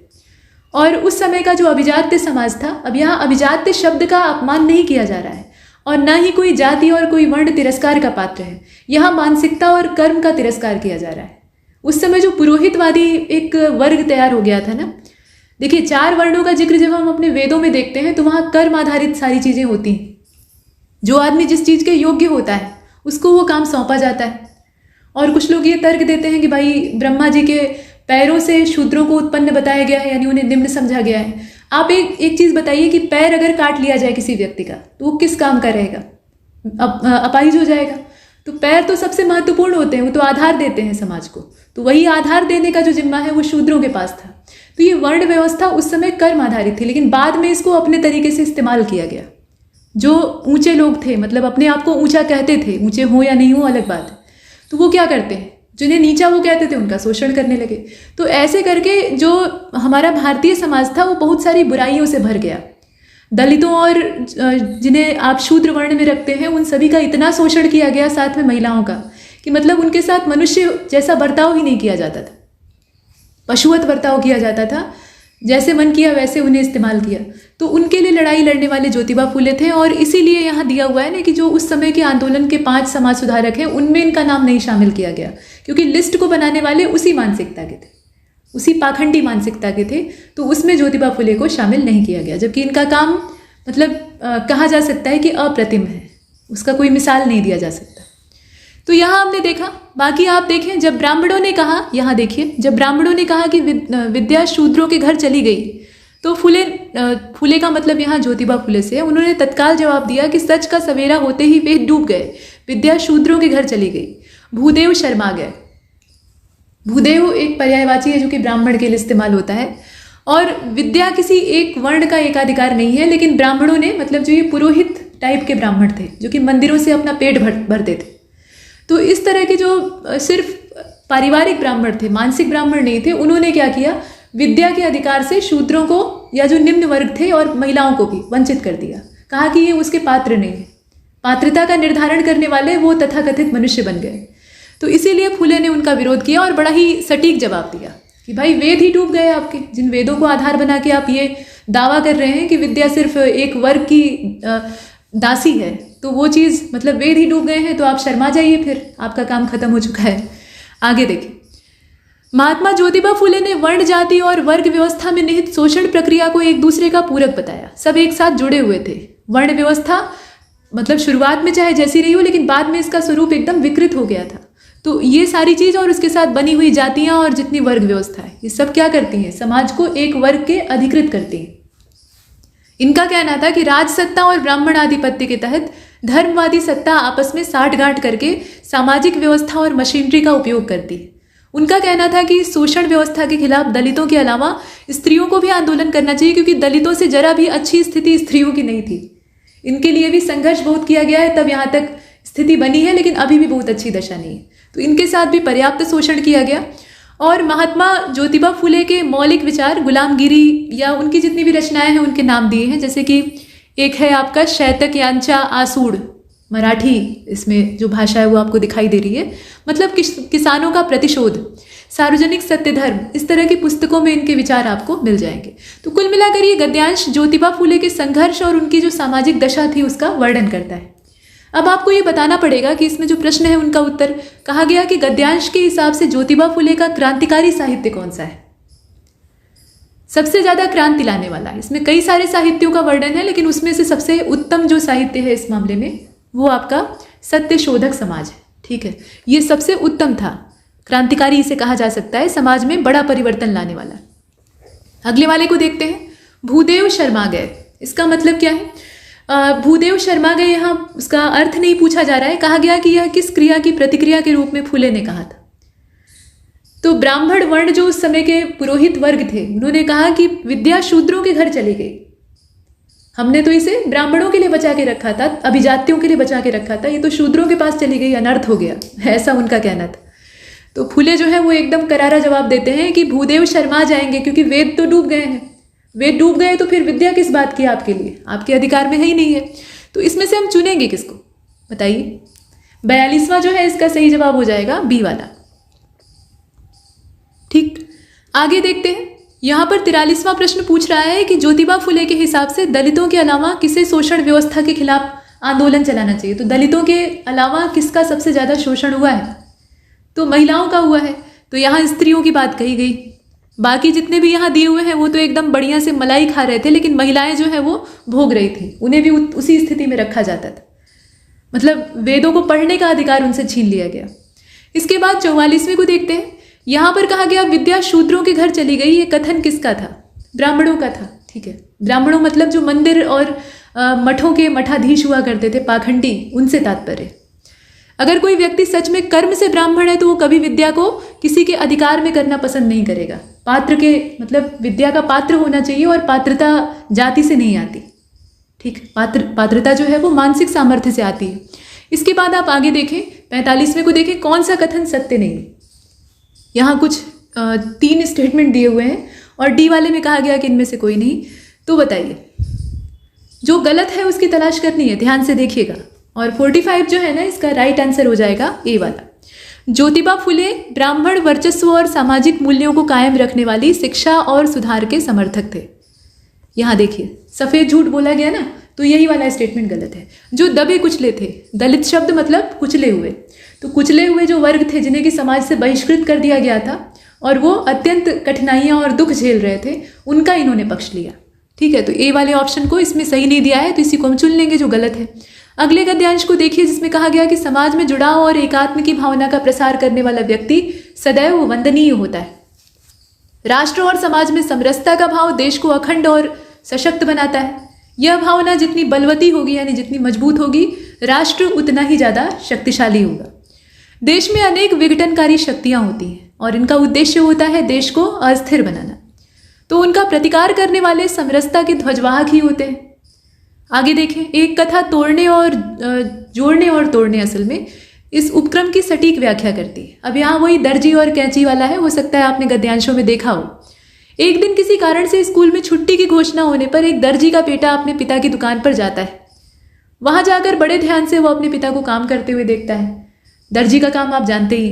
और उस समय का जो अभिजात्य समाज था, अब यहाँ अभिजात्य शब्द का अपमान नहीं किया जा रहा है और ना ही कोई जाति और कोई वर्ण तिरस्कार का पात्र है, यहाँ मानसिकता और कर्म का तिरस्कार किया जा रहा है। उस समय जो पुरोहितवादी एक वर्ग तैयार हो गया था ना, देखिए 4 वर्णों का जिक्र जब हम अपने वेदों में देखते हैं तो वहाँ कर्म आधारित सारी चीजें होती हैं। जो आदमी जिस चीज के योग्य होता है उसको वो काम सौंपा जाता है। और कुछ लोग ये तर्क देते हैं कि भाई ब्रह्मा जी के पैरों से शूद्रों को उत्पन्न बताया गया है, यानी उन्हें निम्न समझा गया है। आप एक चीज बताइए कि पैर अगर काट लिया जाए किसी व्यक्ति का तो वो किस काम का रहेगा? अपाहिज हो जाएगा। तो पैर तो सबसे महत्वपूर्ण होते हैं, वो तो आधार देते हैं समाज को, तो वही आधार देने का जो जिम्मा है वो शूद्रों के पास था। तो ये वर्ण व्यवस्था उस समय कर्म आधारित थी, लेकिन बाद में इसको अपने तरीके से इस्तेमाल किया गया। जो ऊंचे लोग थे, मतलब अपने आप को ऊंचा कहते थे, ऊंचे हो या नहीं हो अलग बात है, तो वो क्या करते हैं, जिन्हें नीचा वो कहते थे उनका शोषण करने लगे। तो ऐसे करके जो हमारा भारतीय समाज था वो बहुत सारी बुराइयों से भर गया। दलितों और जिन्हें आप शूद्र वर्ण में रखते हैं उन सभी का इतना शोषण किया गया, साथ में महिलाओं का, कि मतलब उनके साथ मनुष्य जैसा बर्ताव ही नहीं किया जाता था, पशुवत बर्ताव किया जाता था, जैसे मन किया वैसे उन्हें इस्तेमाल किया। तो उनके लिए लड़ाई लड़ने वाले ज्योतिबा फुले थे। और इसीलिए यहाँ दिया हुआ है ना कि जो उस समय के आंदोलन के 5 समाज सुधारक हैं उनमें इनका नाम नहीं शामिल किया गया, क्योंकि लिस्ट को बनाने वाले उसी मानसिकता के थे, उसी पाखंडी मानसिकता के थे। तो उसमें ज्योतिबा फुले को शामिल नहीं किया गया, जबकि इनका काम मतलब कहा जा सकता है कि अप्रतिम है, उसका कोई मिसाल नहीं दिया जा सकता। तो यहाँ हमने देखा। बाकी आप देखें, जब ब्राह्मणों ने कहा, यहाँ देखिए, जब ब्राह्मणों ने कहा कि विद्या शूद्रों के घर चली गई, तो फुले का मतलब यहाँ ज्योतिबा फुले से है। उन्होंने तत्काल जवाब दिया कि सच का सवेरा होते ही वे डूब गए, विद्या शूद्रों के घर चली गई, भूदेव शर्मा गए। भूदेव एक पर्यायवाची है जो कि ब्राह्मण के लिए इस्तेमाल होता है। और विद्या किसी एक वर्ण का एकाधिकार नहीं है, लेकिन ब्राह्मणों ने, मतलब जो ये पुरोहित टाइप के ब्राह्मण थे जो कि मंदिरों से अपना पेट भरते थे, तो इस तरह के जो सिर्फ पारिवारिक ब्राह्मण थे, मानसिक ब्राह्मण नहीं थे, उन्होंने क्या किया, विद्या के अधिकार से शूद्रों को या जो निम्न वर्ग थे और महिलाओं को भी वंचित कर दिया। कहा कि ये उसके पात्र नहीं है, पात्रता का निर्धारण करने वाले वो तथाकथित मनुष्य बन गए। तो इसीलिए फुले ने उनका विरोध किया और बड़ा ही सटीक जवाब दिया कि भाई वेद ही डूब गए आपके, जिन वेदों को आधार बना के आप ये दावा कर रहे हैं कि विद्या सिर्फ एक वर्ग की दासी है, तो वो चीज़ मतलब वेद ही डूब गए हैं, तो आप शर्मा जाइए, फिर आपका काम खत्म हो चुका है। आगे देखें, महात्मा ज्योतिबा फुले ने वर्ण जाति और वर्ग व्यवस्था में निहित शोषण प्रक्रिया को एक दूसरे का पूरक बताया। सब एक साथ जुड़े हुए थे। वर्ण व्यवस्था मतलब शुरुआत में चाहे जैसी रही हो, लेकिन बाद में इसका स्वरूप एकदम विकृत हो गया था। तो ये सारी चीज़ और उसके साथ बनी हुई जातियाँ और जितनी वर्ग व्यवस्था है, ये सब क्या करती हैं, समाज को एक वर्ग के अधिकृत करती हैं। इनका कहना था कि राजसत्ता और ब्राह्मण आधिपत्य के तहत धर्मवादी सत्ता आपस में साठगांठ करके सामाजिक व्यवस्था और मशीनरी का उपयोग करती है। उनका कहना था कि शोषण व्यवस्था के खिलाफ दलितों के अलावा स्त्रियों को भी आंदोलन करना चाहिए, क्योंकि दलितों से जरा भी अच्छी स्थिति स्त्रियों की नहीं थी। इनके लिए भी संघर्ष बहुत किया गया है, तब यहाँ तक स्थिति बनी है, लेकिन अभी भी बहुत अच्छी दशा नहीं है। तो इनके साथ भी पर्याप्त शोषण किया गया। और महात्मा ज्योतिबा फुले के मौलिक विचार गुलामगिरी या उनकी जितनी भी रचनाएं हैं उनके नाम दिए हैं, जैसे कि एक है आपका शैतक-यांचा आसूड, मराठी इसमें जो भाषा है वो आपको दिखाई दे रही है, मतलब किसानों का प्रतिशोध, सार्वजनिक सत्यधर्म, इस तरह की पुस्तकों में इनके विचार आपको मिल जाएंगे। तो कुल मिलाकर ये गद्यांश ज्योतिबा फुले के संघर्ष और उनकी जो सामाजिक दशा थी उसका वर्णन करता है। अब आपको ये बताना पड़ेगा कि इसमें जो प्रश्न है उनका उत्तर, कहा गया कि गद्यांश के हिसाब से ज्योतिबा फुले का क्रांतिकारी साहित्य कौन सा है, सबसे ज्यादा क्रांति लाने वाला। इसमें कई सारे साहित्यों का वर्णन है, लेकिन उसमें से सबसे उत्तम जो साहित्य है इस मामले में वो आपका सत्यशोधक समाज है। ठीक है, ये सबसे उत्तम था, क्रांतिकारी इसे कहा जा सकता है, समाज में बड़ा परिवर्तन लाने वाला। अगले वाले को देखते हैं, भूदेव शर्मा गए। इसका मतलब क्या है? भूदेव शर्मा गए, यहाँ उसका अर्थ नहीं पूछा जा रहा है, कहा गया कि यह किस क्रिया की प्रतिक्रिया के रूप में फुले ने कहा था। तो ब्राह्मण वर्ण जो उस समय के पुरोहित वर्ग थे, उन्होंने कहा कि विद्या शूद्रों के घर चली गई, हमने तो इसे ब्राह्मणों के लिए बचा के रखा था, अभिजातियों के लिए बचा के रखा था, ये तो शूद्रों के पास चली गई, अनर्थ हो गया, ऐसा उनका कहना था। तो फुले जो है वो एकदम करारा जवाब देते हैं कि भूदेव शर्मा जाएंगे, क्योंकि वेद तो डूब गए हैं, वेद डूब गए तो फिर विद्या किस बात की आपके लिए, आपके अधिकार में है ही नहीं है। तो इसमें से हम चुनेंगे किसको, बताइए। 42वां जो है इसका सही जवाब हो जाएगा बी वाला। ठीक, आगे देखते हैं। यहाँ पर 43वां प्रश्न पूछ रहा है कि ज्योतिबा फुले के हिसाब से दलितों के अलावा किसे शोषण व्यवस्था के खिलाफ आंदोलन चलाना चाहिए। तो दलितों के अलावा किसका सबसे ज्यादा शोषण हुआ है? तो महिलाओं का हुआ है। तो यहाँ स्त्रियों की बात कही गई, बाकी जितने भी यहाँ दिए हुए हैं वो तो एकदम बढ़िया से मलाई खा रहे थे, लेकिन महिलाएं जो है वो भोग रही थी, उन्हें भी उसी स्थिति में रखा जाता था, मतलब वेदों को पढ़ने का अधिकार उनसे छीन लिया गया। इसके बाद 44वें को देखते हैं। यहाँ पर कहा गया विद्या शूद्रों के घर चली गई, ये कथन किसका था? ब्राह्मणों का था। ठीक है, ब्राह्मणों मतलब जो मंदिर और मठों के मठाधीश हुआ करते थे, पाखंडी, उनसे तात्पर्य। अगर कोई व्यक्ति सच में कर्म से ब्राह्मण है तो वो कभी विद्या को किसी के अधिकार में करना पसंद नहीं करेगा। पात्र के मतलब विद्या का पात्र होना चाहिए, और पात्रता जाति से नहीं आती। ठीक, पात्रता जो है वो मानसिक सामर्थ्य से आती है। इसके बाद आप आगे देखें, 45वें को देखें, कौन सा कथन सत्य नहीं। यहाँ कुछ 3 स्टेटमेंट दिए हुए हैं और डी वाले में कहा गया कि इनमें से कोई नहीं। तो बताइए, जो गलत है उसकी तलाश करनी है, ध्यान से देखिएगा। और 45 जो है ना, इसका राइट आंसर हो जाएगा ए वाला। ज्योतिबा फुले ब्राह्मण वर्चस्व और सामाजिक मूल्यों को कायम रखने वाली शिक्षा और सुधार के समर्थक थे। यहाँ देखिए, सफेद झूठ बोला गया ना, तो यही वाला स्टेटमेंट गलत है। जो दबे कुचले थे, दलित शब्द मतलब कुचले हुए, तो कुचले हुए जो वर्ग थे जिन्हें कि समाज से बहिष्कृत कर दिया गया था और वो अत्यंत कठिनाइयां और दुख झेल रहे थे, उनका इन्होंने पक्ष लिया। ठीक है, तो ए वाले ऑप्शन को इसमें सही नहीं दिया है, तो इसी को हम चुन लेंगे जो गलत है। अगले गद्यांश को देखिए, जिसमें कहा गया कि समाज में जुड़ाव और एकात्म की भावना का प्रसार करने वाला व्यक्ति सदैव वंदनीय होता है। राष्ट्र और समाज में समरसता का भाव देश को अखंड और सशक्त बनाता है। यह भावना जितनी बलवती होगी, यानी जितनी मजबूत होगी, राष्ट्र उतना ही ज्यादा शक्तिशाली होगा। देश में अनेक विघटनकारी शक्तियां होती हैं और इनका उद्देश्य होता है देश को अस्थिर बनाना, तो उनका प्रतिकार करने वाले समरसता के ध्वजवाहक ही होते हैं। आगे देखें, एक कथा तोड़ने और जोड़ने और तोड़ने असल में इस उपक्रम की सटीक व्याख्या करती है। अब यहाँ वही दर्जी और कैंची वाला है, हो सकता है आपने गद्यांशों में देखा हो। एक दिन किसी कारण से स्कूल में छुट्टी की घोषणा होने पर एक दर्जी का बेटा अपने पिता की दुकान पर जाता है। वहां जाकर बड़े ध्यान से वो अपने पिता को काम करते हुए देखता है। दर्जी का काम आप जानते ही,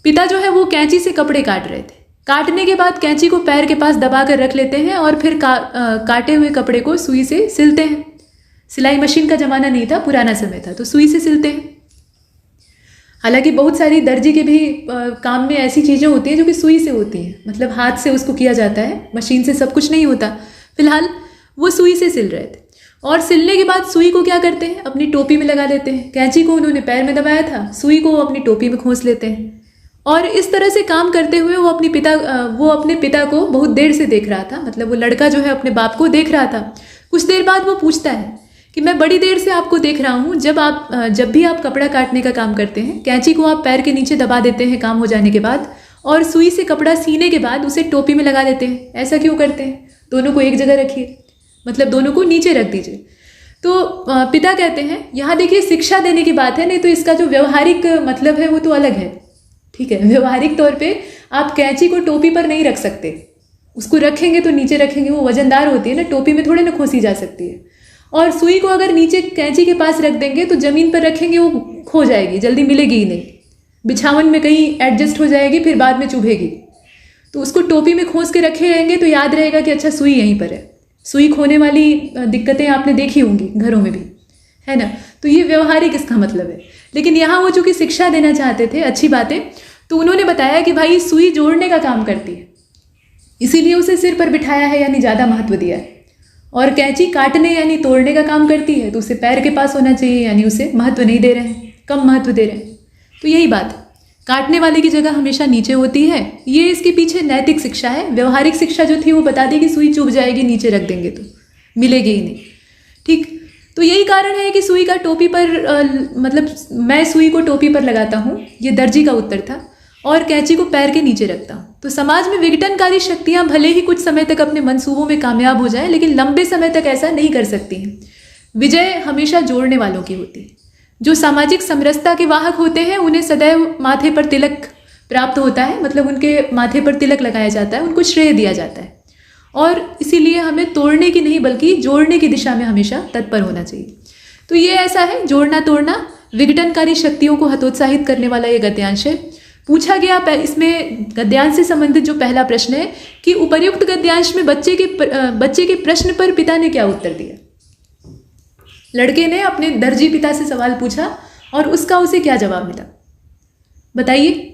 पिता जो है वो कैंची से कपड़े काट रहे थे। काटने के बाद कैंची को पैर के पास दबा कर रख लेते हैं और फिर काटे हुए कपड़े को सुई से सिलते हैं। सिलाई मशीन का जमाना नहीं था, पुराना समय था, तो सुई से सिलते हैं। हालांकि बहुत सारी दर्जी के भी काम में ऐसी चीज़ें होती हैं जो कि सुई से होती हैं, मतलब हाथ से उसको किया जाता है, मशीन से सब कुछ नहीं होता। फिलहाल वो सुई से सिल रहे थे और सिलने के बाद सुई को क्या करते हैं, अपनी टोपी में लगा लेते हैं। कैंची को उन्होंने पैर में दबाया था, सुई को अपनी टोपी में खोस लेते हैं। और इस तरह से काम करते हुए वो अपने पिता को बहुत देर से देख रहा था, मतलब वो लड़का जो है अपने बाप को देख रहा था। कुछ देर बाद वो पूछता है कि मैं बड़ी देर से आपको देख रहा हूँ, जब भी आप कपड़ा काटने का काम करते हैं, कैंची को आप पैर के नीचे दबा देते हैं काम हो जाने के बाद, और सुई से कपड़ा सीने के बाद उसे टोपी में लगा देते हैं। ऐसा क्यों करते हैं? दोनों को एक जगह रखिए, मतलब दोनों को नीचे रख दीजिए। तो पिता कहते हैं, यहाँ देखिए शिक्षा देने की बात है, नहीं तो इसका जो व्यवहारिक मतलब है वो तो अलग है। ठीक है, व्यवहारिक तौर पे आप कैंची को टोपी पर नहीं रख सकते, उसको रखेंगे तो नीचे रखेंगे, वो वजनदार होती है ना, टोपी में थोड़े ना खोसी जा सकती है। और सुई को अगर नीचे कैंची के पास रख देंगे तो ज़मीन पर रखेंगे वो खो जाएगी, जल्दी मिलेगी ही नहीं, बिछावन में कहीं एडजस्ट हो जाएगी, फिर बाद में चुभेगी। तो उसको टोपी में खोस के रखे रहेंगे तो याद रहेगा कि अच्छा सुई यहीं पर है। सुई खोने वाली दिक्कतें आपने देखी होंगी घरों में भी, है ना। तो ये व्यवहारिक इसका मतलब है। लेकिन यहाँ वो चूंकि शिक्षा देना चाहते थे, अच्छी बातें, तो उन्होंने बताया कि भाई सुई जोड़ने का काम करती है, इसीलिए उसे सिर पर बिठाया है, यानी ज़्यादा महत्व दिया है। और कैंची काटने यानी तोड़ने का काम करती है, तो उसे पैर के पास होना चाहिए, यानी उसे महत्व नहीं दे रहे हैं, कम महत्व दे रहे हैं। तो यही बात, काटने वाले की जगह हमेशा नीचे होती है। ये इसके पीछे नैतिक शिक्षा है। व्यवहारिक शिक्षा जो थी वो बता दी कि सुई चुभ जाएगी, नीचे रख देंगे तो मिलेगी ही नहीं, ठीक। तो यही कारण है कि सुई का टोपी पर मतलब मैं सुई को टोपी पर लगाता हूँ, ये दर्जी का उत्तर था, और कैंची को पैर के नीचे रखता हूँ। तो समाज में विघटनकारी शक्तियाँ भले ही कुछ समय तक अपने मंसूबों में कामयाब हो जाएं, लेकिन लंबे समय तक ऐसा नहीं कर सकती हैं। विजय हमेशा जोड़ने वालों की होती है। जो सामाजिक समरसता के वाहक होते हैं उन्हें सदैव माथे पर तिलक प्राप्त होता है, मतलब उनके माथे पर तिलक लगाया जाता है, उनको श्रेय दिया जाता है। और इसीलिए हमें तोड़ने की नहीं बल्कि जोड़ने की दिशा में हमेशा तत्पर होना चाहिए। तो ये ऐसा है, जोड़ना तोड़ना, विघटनकारी शक्तियों को हतोत्साहित करने वाला ये गद्यांश है। पूछा गया इसमें गद्यांश से संबंधित जो पहला प्रश्न है कि उपर्युक्त गद्यांश में बच्चे के प्रश्न पर पिता ने क्या उत्तर दिया। लड़के ने अपने दर्जी पिता से सवाल पूछा और उसका उसे क्या जवाब मिला, बताइए।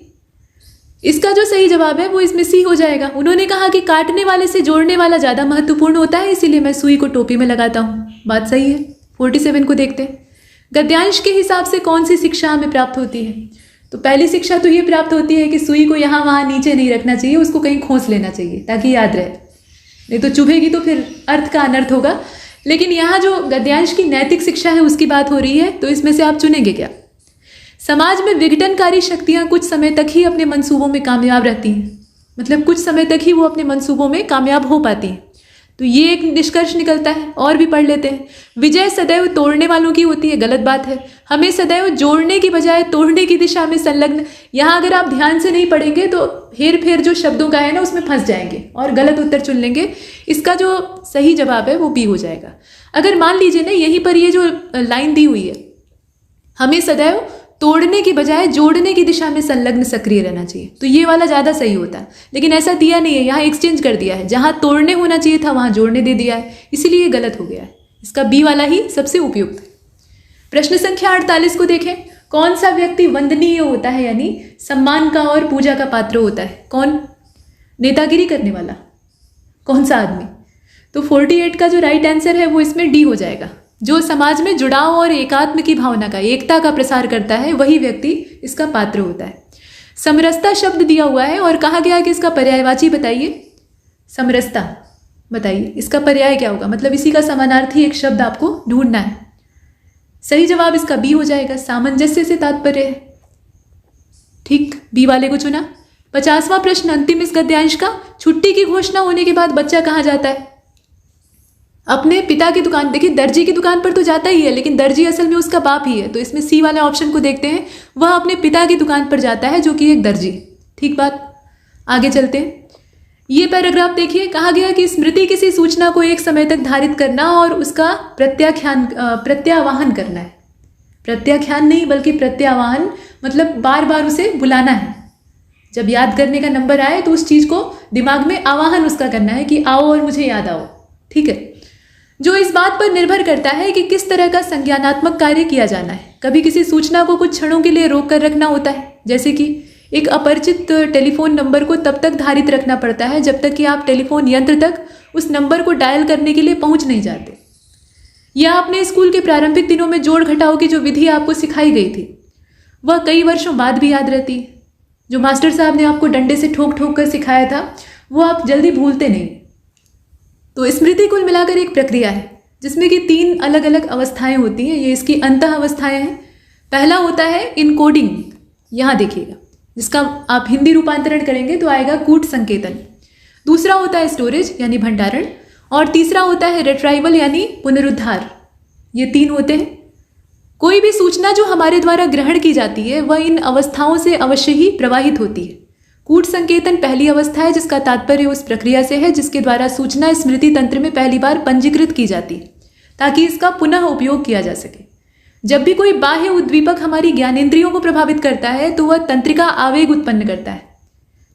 इसका जो सही जवाब है वो इसमें सी हो जाएगा। उन्होंने कहा कि काटने वाले से जोड़ने वाला ज़्यादा महत्वपूर्ण होता है, इसीलिए मैं सुई को टोपी में लगाता हूँ। बात सही है। 47 को देखते हैं। गद्यांश के हिसाब से कौन सी शिक्षा हमें प्राप्त होती है। तो पहली शिक्षा तो ये प्राप्त होती है कि सुई को यहाँ वहाँ नीचे नहीं रखना चाहिए, उसको कहीं खोस लेना चाहिए ताकि याद रहे, नहीं तो चुभेगी तो फिर अर्थ का अनर्थ होगा। लेकिन यहाँ जो गद्यांश की नैतिक शिक्षा है उसकी बात हो रही है, तो इसमें से आप चुनेंगे क्या। समाज में विघटनकारी शक्तियाँ कुछ समय तक ही अपने मंसूबों में कामयाब रहती हैं, मतलब कुछ समय तक ही वो अपने मंसूबों में कामयाब हो पाती हैं। तो ये एक निष्कर्ष निकलता है। और भी पढ़ लेते हैं। विजय सदैव तोड़ने वालों की होती है, गलत बात है। हमें सदैव जोड़ने की बजाय तोड़ने की दिशा में संलग्न, यहाँ अगर आप ध्यान से नहीं पढ़ेंगे तो हेर फेर जो शब्दों का है ना उसमें फंस जाएंगे और गलत उत्तर चुन लेंगे। इसका जो सही जवाब है वो बी हो जाएगा। अगर मान लीजिए ना यहीं पर ये जो लाइन दी हुई है, हमें सदैव तोड़ने की बजाय जोड़ने की दिशा में संलग्न सक्रिय रहना चाहिए, तो ये वाला ज़्यादा सही होता है। लेकिन ऐसा दिया नहीं है, यहाँ एक्सचेंज कर दिया है। जहाँ तोड़ने होना चाहिए था वहाँ जोड़ने दे दिया है, इसीलिए ये गलत हो गया है। इसका बी वाला ही सबसे उपयुक्त है। प्रश्न संख्या 48 को देखें। कौन सा व्यक्ति वंदनीय होता है, यानी सम्मान का और पूजा का पात्र होता है। कौन? नेतागिरी करने वाला। कौन सा आदमी? तो 48 का जो राइट आंसर है वो इसमें डी हो जाएगा। जो समाज में जुड़ाव और एकात्म की भावना का, एकता का प्रसार करता है, वही व्यक्ति इसका पात्र होता है। समरसता शब्द दिया हुआ है और कहा गया कि इसका पर्यायवाची बताइए। समरसता बताइए, इसका पर्याय क्या होगा, मतलब इसी का समानार्थी एक शब्द आपको ढूंढना है। सही जवाब इसका बी हो जाएगा, सामंजस्य से तात्पर्य है। ठीक, बी वाले को चुना। 50वां प्रश्न अंतिम इस गद्यांश का। छुट्टी की घोषणा होने के बाद बच्चा कहाँ जाता है? अपने पिता की दुकान। देखिए दर्जी की दुकान पर तो जाता ही है, लेकिन दर्जी असल में उसका बाप ही है, तो इसमें सी वाले ऑप्शन को देखते हैं। वह अपने पिता की दुकान पर जाता है जो कि एक दर्जी। ठीक बात, आगे चलते हैं। ये पैराग्राफ देखिए, कहा गया कि स्मृति किसी सूचना को एक समय तक धारित करना और उसका प्रत्यावाहन करना है। प्रत्याख्यान नहीं बल्कि प्रत्यावाहन, मतलब बार बार उसे बुलाना है। जब याद करने का नंबर आए तो उस चीज़ को दिमाग में आवाहन उसका करना है कि आओ और मुझे याद आओ। ठीक है, जो इस बात पर निर्भर करता है कि किस तरह का संज्ञानात्मक कार्य किया जाना है। कभी किसी सूचना को कुछ क्षणों के लिए रोक कर रखना होता है, जैसे कि एक अपरिचित टेलीफोन नंबर को तब तक धारित रखना पड़ता है जब तक कि आप टेलीफोन यंत्र तक उस नंबर को डायल करने के लिए पहुंच नहीं जाते। या अपने स्कूल के प्रारंभिक दिनों में जोड़ घटाव की जो विधि आपको सिखाई गई थी वह कई वर्षों बाद भी याद रहती है। जो मास्टर साहब ने आपको डंडे से ठोक ठोक कर सिखाया था वो आप जल्दी भूलते नहीं। तो स्मृति कुल मिलाकर एक प्रक्रिया है जिसमें कि 3 अलग अलग अवस्थाएं होती हैं। ये इसकी अंतः अवस्थाएं हैं। पहला होता है इनकोडिंग, यहाँ देखिएगा, जिसका आप हिंदी रूपांतरण करेंगे तो आएगा कूट संकेतन। दूसरा होता है स्टोरेज यानी भंडारण, और तीसरा होता है रिट्राइवल यानी पुनरुद्धार। ये 3 होते हैं। कोई भी सूचना जो हमारे द्वारा ग्रहण की जाती है वह इन अवस्थाओं से अवश्य ही प्रवाहित होती है। कूट संकेतन पहली अवस्था है जिसका तात्पर्य उस प्रक्रिया से है जिसके द्वारा सूचना स्मृति तंत्र में पहली बार पंजीकृत की जाती है। ताकि इसका पुनः उपयोग किया जा सके। जब भी कोई बाह्य उद्दीपक हमारी ज्ञानेंद्रियों को प्रभावित करता है तो वह तंत्रिका आवेग उत्पन्न करता है,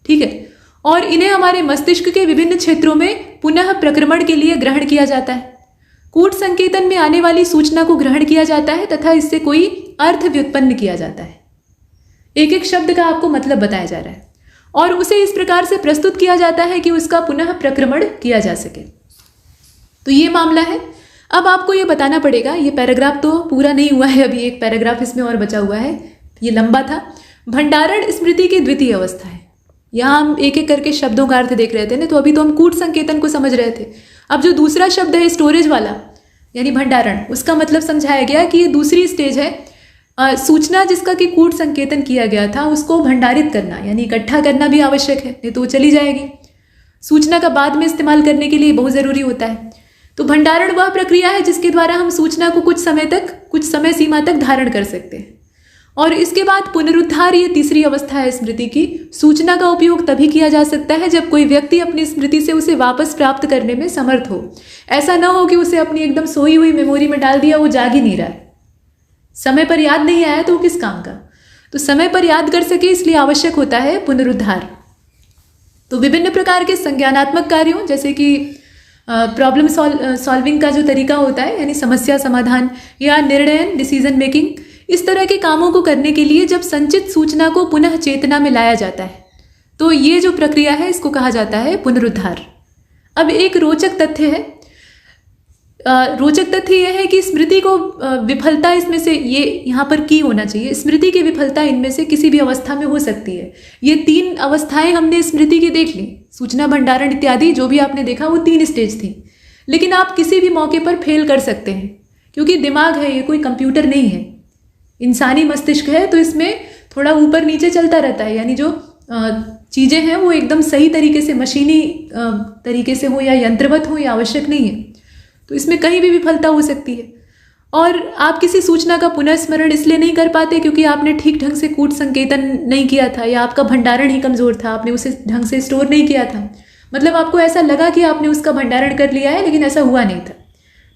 ठीक है, और इन्हें हमारे मस्तिष्क के विभिन्न क्षेत्रों में पुनः प्रक्रमण के लिए ग्रहण किया जाता है। कूट संकेतन में आने वाली सूचना को ग्रहण किया जाता है तथा इससे कोई अर्थ व्युत्पन्न किया जाता है। एक एक शब्द का आपको मतलब बताया जा रहा है और उसे इस प्रकार से प्रस्तुत किया जाता है कि उसका पुनः प्रक्रमण किया जा सके। तो ये मामला है। अब आपको ये बताना पड़ेगा, ये पैराग्राफ तो पूरा नहीं हुआ है, अभी एक पैराग्राफ इसमें और बचा हुआ है, ये लंबा था। भंडारण स्मृति की द्वितीय अवस्था है। यहाँ हम एक एक करके शब्दों का अर्थ देख रहे थे ना, तो अभी तो हम कूट संकेतन को समझ रहे थे। अब जो दूसरा शब्द है स्टोरेज वाला यानी भंडारण, उसका मतलब समझाया गया कि ये दूसरी स्टेज है। सूचना जिसका कि कूट संकेतन किया गया था उसको भंडारित करना यानी इकट्ठा करना भी आवश्यक है, नहीं तो वो चली जाएगी। सूचना का बाद में इस्तेमाल करने के लिए बहुत ज़रूरी होता है। तो भंडारण वह प्रक्रिया है जिसके द्वारा हम सूचना को कुछ समय सीमा तक धारण कर सकते हैं। और इसके बाद पुनरुद्धार, ये तीसरी अवस्था है स्मृति की। सूचना का उपयोग तभी किया जा सकता है जब कोई व्यक्ति अपनी स्मृति से उसे वापस प्राप्त करने में समर्थ हो। ऐसा न हो कि उसे अपनी एकदम सोई हुई मेमोरी में डाल दिया, वो जाग ही नहीं रहा है, समय पर याद नहीं आया तो किस काम का। तो समय पर याद कर सके इसलिए आवश्यक होता है पुनरुद्धार। तो विभिन्न प्रकार के संज्ञानात्मक कार्यों जैसे कि प्रॉब्लम सॉल्विंग का जो तरीका होता है यानी समस्या समाधान या निर्णय डिसीजन मेकिंग, इस तरह के कामों को करने के लिए जब संचित सूचना को पुनः चेतना में लाया जाता है तो ये जो प्रक्रिया है इसको कहा जाता है पुनरुद्धार। अब एक रोचक तथ्य है, रोचक तथ्य यह है कि स्मृति को विफलता इसमें से ये यहाँ पर की होना चाहिए। स्मृति की विफलता इनमें से किसी भी अवस्था में हो सकती है। ये 3 अवस्थाएं हमने स्मृति की देख ली, सूचना भंडारण इत्यादि जो भी आपने देखा वो 3 स्टेज थी। लेकिन आप किसी भी मौके पर फेल कर सकते हैं क्योंकि दिमाग है, ये कोई कंप्यूटर नहीं है, इंसानी मस्तिष्क है, तो इसमें थोड़ा ऊपर नीचे चलता रहता है। यानी जो चीज़ें हैं वो एकदम सही तरीके से मशीनी तरीके से हो या यंत्रवत हो, या आवश्यक नहीं है। तो इसमें कहीं भी विफलता हो सकती है। और आप किसी सूचना का पुनर्स्मरण इसलिए नहीं कर पाते क्योंकि आपने ठीक ढंग से कूट संकेतन नहीं किया था या आपका भंडारण ही कमज़ोर था, आपने उसे ढंग से स्टोर नहीं किया था। मतलब आपको ऐसा लगा कि आपने उसका भंडारण कर लिया है लेकिन ऐसा हुआ नहीं था,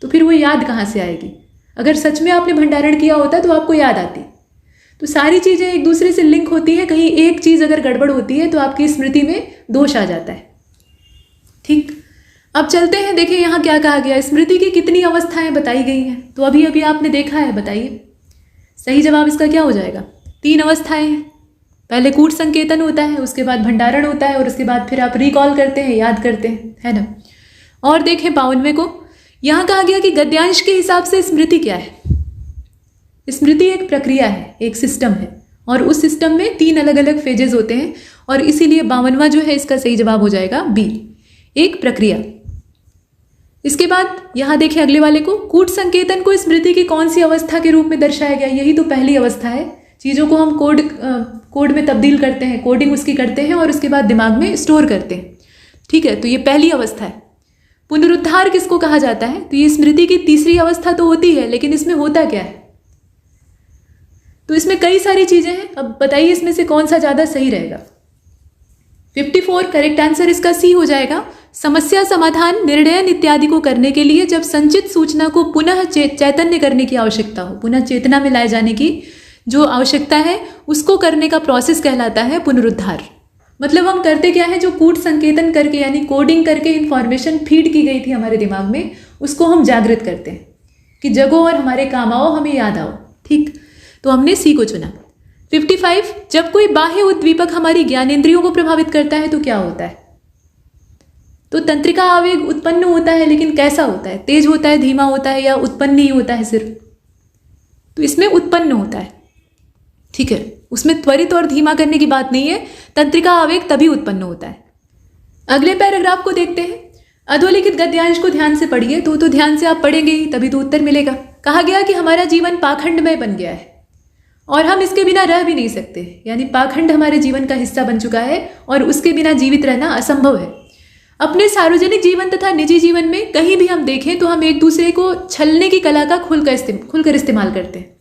तो फिर वो याद कहाँ से आएगी? अगर सच में आपने भंडारण किया होता तो आपको याद आती। तो सारी चीज़ें एक दूसरे से लिंक होती हैं। कहीं एक चीज़ अगर गड़बड़ होती है तो आपकी स्मृति में दोष आ जाता है। ठीक, अब चलते हैं, देखिए यहाँ क्या कहा गया। स्मृति की कितनी अवस्थाएं बताई गई हैं, तो अभी अभी आपने देखा है, बताइए सही जवाब इसका क्या हो जाएगा? 3 अवस्थाएं हैं। पहले कूट संकेतन होता है, उसके बाद भंडारण होता है और उसके बाद फिर आप रिकॉल करते हैं, याद करते हैं, है ना। और देखें 52वें को, यहाँ कहा गया कि गद्यांश के हिसाब से स्मृति क्या है। स्मृति एक प्रक्रिया है, एक सिस्टम है, और उस सिस्टम में 3 अलग अलग फेजेस होते हैं और इसीलिए 52वां जो है इसका सही जवाब हो जाएगा बी, एक प्रक्रिया। इसके बाद यहाँ देखिए अगले वाले को, कूट संकेतन को स्मृति की कौन सी अवस्था के रूप में दर्शाया गया? यही तो पहली अवस्था है। चीज़ों को हम कोड में तब्दील करते हैं, कोडिंग उसकी करते हैं और उसके बाद दिमाग में स्टोर करते हैं, ठीक है। तो ये पहली अवस्था है। पुनरुद्धार किसको कहा जाता है? तो ये स्मृति की तीसरी अवस्था तो होती है, लेकिन इसमें होता क्या है? तो इसमें कई सारी चीज़ें हैं। अब बताइए इसमें से कौन सा ज़्यादा सही रहेगा? 54 करेक्ट आंसर इसका सी हो जाएगा। समस्या समाधान, निर्णय इत्यादि को करने के लिए जब संचित सूचना को पुनः चैतन्य करने की आवश्यकता हो, पुनः चेतना में लाए जाने की जो आवश्यकता है, उसको करने का प्रोसेस कहलाता है पुनरुद्धार। मतलब हम करते क्या है, जो कूट संकेतन करके यानी कोडिंग करके इंफॉर्मेशन फीड की गई थी हमारे दिमाग में, उसको हम जागृत करते हैं कि जगो और हमारे काम आओ, हमें याद आओ, ठीक। तो हमने सी को चुना। 55 जब कोई बाह्य उद्दीपक हमारी ज्ञानेंद्रियों को प्रभावित करता है तो क्या होता है? तो तंत्रिका आवेग उत्पन्न होता है, लेकिन कैसा होता है? तेज होता है, धीमा होता है, या उत्पन्न ही होता है सिर्फ? तो इसमें उत्पन्न होता है, ठीक है। उसमें त्वरित और धीमा करने की बात नहीं है, तंत्रिका आवेग तभी उत्पन्न होता है। अगले पैराग्राफ को देखते हैं। अधोलिखित गद्यांश को ध्यान से पढ़िए, तो ध्यान से आप पढ़ेंगे ही तभी तो उत्तर मिलेगा। कहा गया कि हमारा जीवन पाखंडमय बन गया है और हम इसके बिना रह भी नहीं सकते, यानी पाखंड हमारे जीवन का हिस्सा बन चुका है और उसके बिना जीवित रहना असंभव है। अपने सार्वजनिक जीवन तथा निजी जीवन में कहीं भी हम देखें तो हम एक दूसरे को छलने की कला का खुलकर इस्तेमाल करते हैं।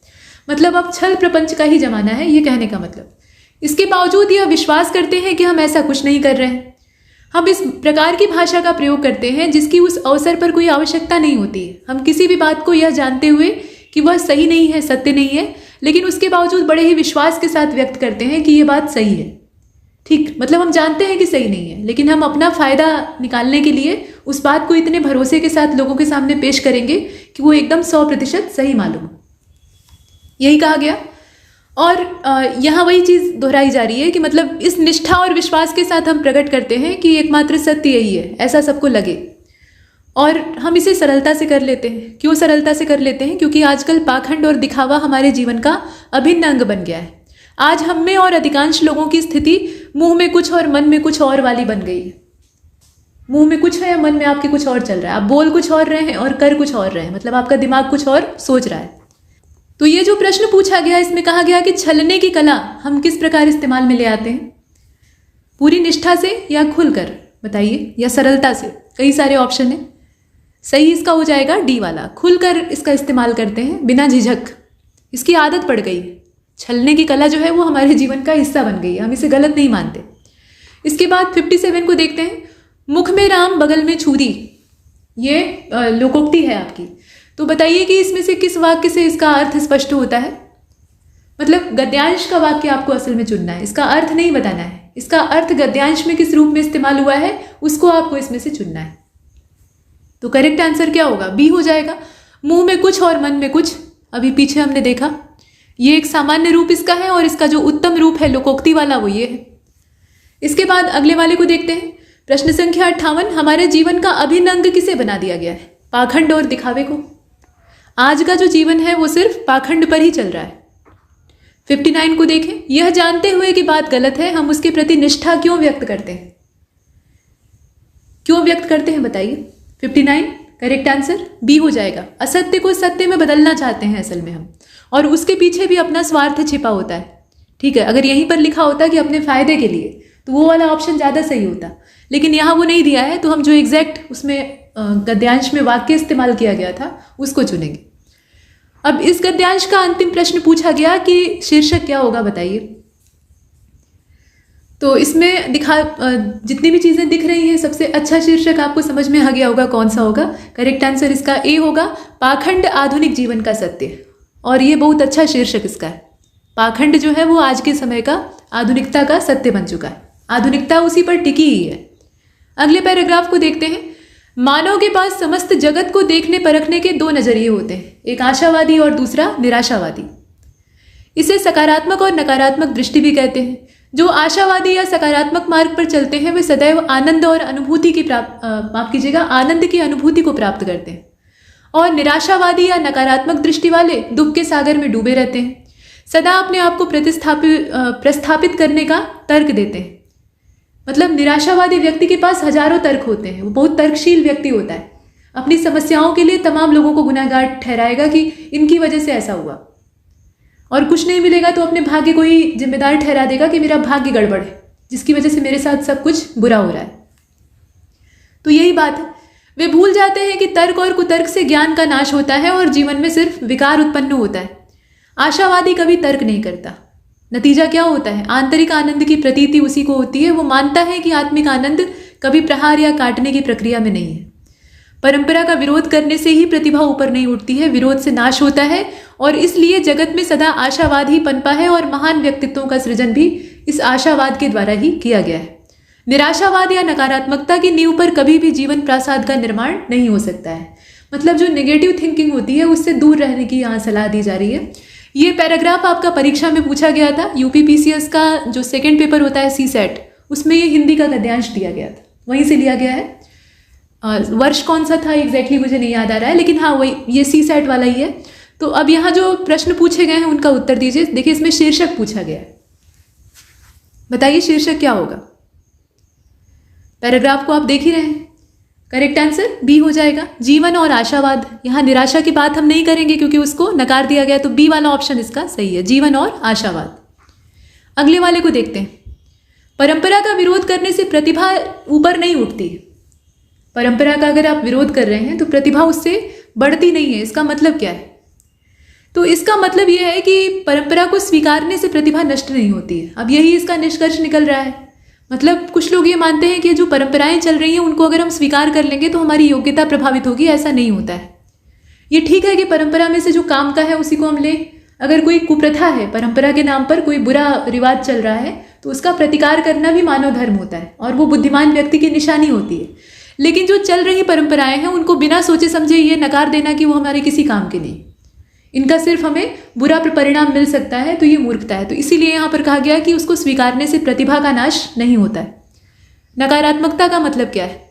मतलब अब छल प्रपंच का ही जमाना है, ये कहने का मतलब। इसके बावजूद यह विश्वास करते हैं कि हम ऐसा कुछ नहीं कर रहे हैं। हम इस प्रकार की भाषा का प्रयोग करते हैं जिसकी उस अवसर पर कोई आवश्यकता नहीं होती है। हम किसी भी बात को यह जानते हुए कि वह सही नहीं है, सत्य नहीं है, लेकिन उसके बावजूद बड़े ही विश्वास के साथ व्यक्त करते हैं कि यह बात सही है। ठीक, मतलब हम जानते हैं कि सही नहीं है, लेकिन हम अपना फायदा निकालने के लिए उस बात को इतने भरोसे के साथ लोगों के सामने पेश करेंगे कि वो एकदम 100% सही मालूम हो। यही कहा गया। और यहाँ वही चीज़ दोहराई जा रही है कि मतलब इस निष्ठा और विश्वास के साथ हम प्रकट करते हैं कि एकमात्र सत्य यही है, ऐसा सबको लगे। और हम इसे सरलता से कर लेते हैं। क्यों सरलता से कर लेते हैं? क्योंकि आजकल पाखंड और दिखावा हमारे जीवन का अभिन्न अंग बन गया है। आज हम में और अधिकांश लोगों की स्थिति मुंह में कुछ और मन में कुछ और वाली बन गई है। मुंह में कुछ है या मन में आपके कुछ और चल रहा है। आप बोल कुछ और रहे हैं और कर कुछ और रहे हैं, मतलब आपका दिमाग कुछ और सोच रहा है। तो ये जो प्रश्न पूछा गया, इसमें कहा गया कि छलने की कला हम किस प्रकार इस्तेमाल में ले आते हैं? पूरी निष्ठा से या खुलकर, बताइए, या सरलता से? कई सारे ऑप्शन है। सही इसका हो जाएगा डी वाला, खुलकर इसका इस्तेमाल करते हैं बिना झिझक। इसकी आदत पड़ गई है। छलने की कला जो है वो हमारे जीवन का हिस्सा बन गई है, हम इसे गलत नहीं मानते। इसके बाद 57 को देखते हैं। मुख में राम बगल में छुरी, ये लोकोक्ति है आपकी। तो बताइए कि इसमें से किस वाक्य से इसका अर्थ स्पष्ट होता है? मतलब गद्यांश का वाक्य आपको असल में चुनना है, इसका अर्थ नहीं बताना है। इसका अर्थ गद्यांश में किस रूप में इस्तेमाल हुआ है उसको आपको इसमें से चुनना है। तो करेक्ट आंसर क्या होगा? बी हो जाएगा। मुंह में कुछ और मन में कुछ, अभी पीछे हमने देखा, ये एक सामान्य रूप इसका है और इसका जो उत्तम रूप है लोकोक्ति वाला वो ये है। इसके बाद अगले वाले को देखते हैं। प्रश्न संख्या 58, हमारे जीवन का अभिन्न अंग किसे बना दिया गया है? पाखंड और दिखावे को। आज का जो जीवन है वो सिर्फ पाखंड पर ही चल रहा है। 59 को देखें। यह जानते हुए कि बात गलत है हम उसके प्रति निष्ठा क्यों व्यक्त करते हैं? क्यों व्यक्त करते हैं बताइए? 59 करेक्ट आंसर बी हो जाएगा। असत्य को सत्य में बदलना चाहते हैं असल में हम, और उसके पीछे भी अपना स्वार्थ छिपा होता है। ठीक है, अगर यहीं पर लिखा होता कि अपने फायदे के लिए तो वो वाला ऑप्शन ज़्यादा सही होता, लेकिन यहाँ वो नहीं दिया है, तो हम जो एग्जैक्ट उसमें गद्यांश में वाक्य इस्तेमाल किया गया था उसको चुनेंगे। अब इस गद्यांश का अंतिम प्रश्न पूछा गया कि शीर्षक क्या होगा बताइए। तो इसमें जितनी भी चीज़ें दिख रही हैं, सबसे अच्छा शीर्षक आपको समझ में आ गया होगा कौन सा होगा। करेक्ट आंसर इसका ए होगा, पाखंड आधुनिक जीवन का सत्य। और ये बहुत अच्छा शीर्षक इसका है। पाखंड जो है वो आज के समय का आधुनिकता का सत्य बन चुका है। आधुनिकता उसी पर टिकी ही है। अगले पैराग्राफ को देखते हैं। मानव के पास समस्त जगत को देखने परखने के दो नजरिए होते हैं, एक आशावादी और दूसरा निराशावादी। इसे सकारात्मक और नकारात्मक दृष्टि भी कहते हैं। जो आशावादी या सकारात्मक मार्ग पर चलते हैं वे सदैव आनंद और अनुभूति की आनंद की अनुभूति को प्राप्त करते हैं, और निराशावादी या नकारात्मक दृष्टि वाले दुख के सागर में डूबे रहते हैं, सदा अपने आप को प्रस्थापित करने का तर्क देते हैं। मतलब निराशावादी व्यक्ति के पास हजारों तर्क होते हैं, वो बहुत तर्कशील व्यक्ति होता है। अपनी समस्याओं के लिए तमाम लोगों को गुनाहगार ठहराएगा कि इनकी वजह से ऐसा हुआ, और कुछ नहीं मिलेगा तो अपने भाग्य को ही जिम्मेदार ठहरा देगा कि मेरा भाग्य गड़बड़ है, जिसकी वजह से मेरे साथ सब कुछ बुरा हो रहा है। तो यही बात है, वे भूल जाते हैं कि तर्क और कुतर्क से ज्ञान का नाश होता है और जीवन में सिर्फ विकार उत्पन्न होता है। आशावादी कभी तर्क नहीं करता। नतीजा क्या होता है? आंतरिक आनंद की प्रतीति उसी को होती है। वो मानता है कि आत्मिक आनंद कभी प्रहार या काटने की प्रक्रिया में नहीं है। परंपरा का विरोध करने से ही प्रतिभा ऊपर नहीं उठती है, विरोध से नाश होता है, और इसलिए जगत में सदा आशावाद ही पनपा है और महान व्यक्तित्वों का सृजन भी इस आशावाद के द्वारा ही किया गया है। निराशावाद या नकारात्मकता की नींव पर कभी भी जीवन प्रासाद का निर्माण नहीं हो सकता है। मतलब जो नेगेटिव थिंकिंग होती है उससे दूर रहने की यहाँ सलाह दी जा रही है। ये पैराग्राफ आपका परीक्षा में पूछा गया था। यूपीपीसीएस का जो सेकंड पेपर होता है सीसेट, उसमें ये हिंदी का गद्यांश दिया गया था, वहीं से लिया गया है। वर्ष कौन सा था एग्जैक्टली मुझे नहीं याद आ रहा है, लेकिन हाँ वही ये सीसेट वाला ही है। तो अब यहाँ जो प्रश्न पूछे गए हैं उनका उत्तर दीजिए। देखिए इसमें शीर्षक पूछा गया है, बताइए शीर्षक क्या होगा। पैराग्राफ को आप देख ही रहे हैं। करेक्ट आंसर बी हो जाएगा, जीवन और आशावाद। यहाँ निराशा की बात हम नहीं करेंगे क्योंकि उसको नकार दिया गया, तो बी वाला ऑप्शन इसका सही है, जीवन और आशावाद। अगले वाले को देखते हैं। परंपरा का विरोध करने से प्रतिभा ऊपर नहीं उठती। परंपरा का अगर आप विरोध कर रहे हैं तो प्रतिभा उससे बढ़ती नहीं है। इसका मतलब क्या है? तो इसका मतलब यह है कि परंपरा को स्वीकारने से प्रतिभा नष्ट नहीं होती है। अब यही इसका निष्कर्ष निकल रहा है। मतलब कुछ लोग ये मानते हैं कि जो परंपराएं चल रही हैं उनको अगर हम स्वीकार कर लेंगे तो हमारी योग्यता प्रभावित होगी। ऐसा नहीं होता है। ये ठीक है कि परंपरा में से जो काम का है उसी को हम लें। अगर कोई कुप्रथा है, परंपरा के नाम पर कोई बुरा रिवाज चल रहा है, तो उसका प्रतिकार करना भी मानव धर्म होता है और वो बुद्धिमान व्यक्ति की निशानी होती है। लेकिन जो चल रही परंपराएं हैं उनको बिना सोचे समझे ये नकार देना कि वो हमारे किसी काम के नहीं, इनका सिर्फ हमें बुरा परिणाम मिल सकता है, तो ये मूर्खता है। तो इसीलिए यहाँ पर कहा गया कि उसको स्वीकारने से प्रतिभा का नाश नहीं होता है। नकारात्मकता का मतलब क्या है?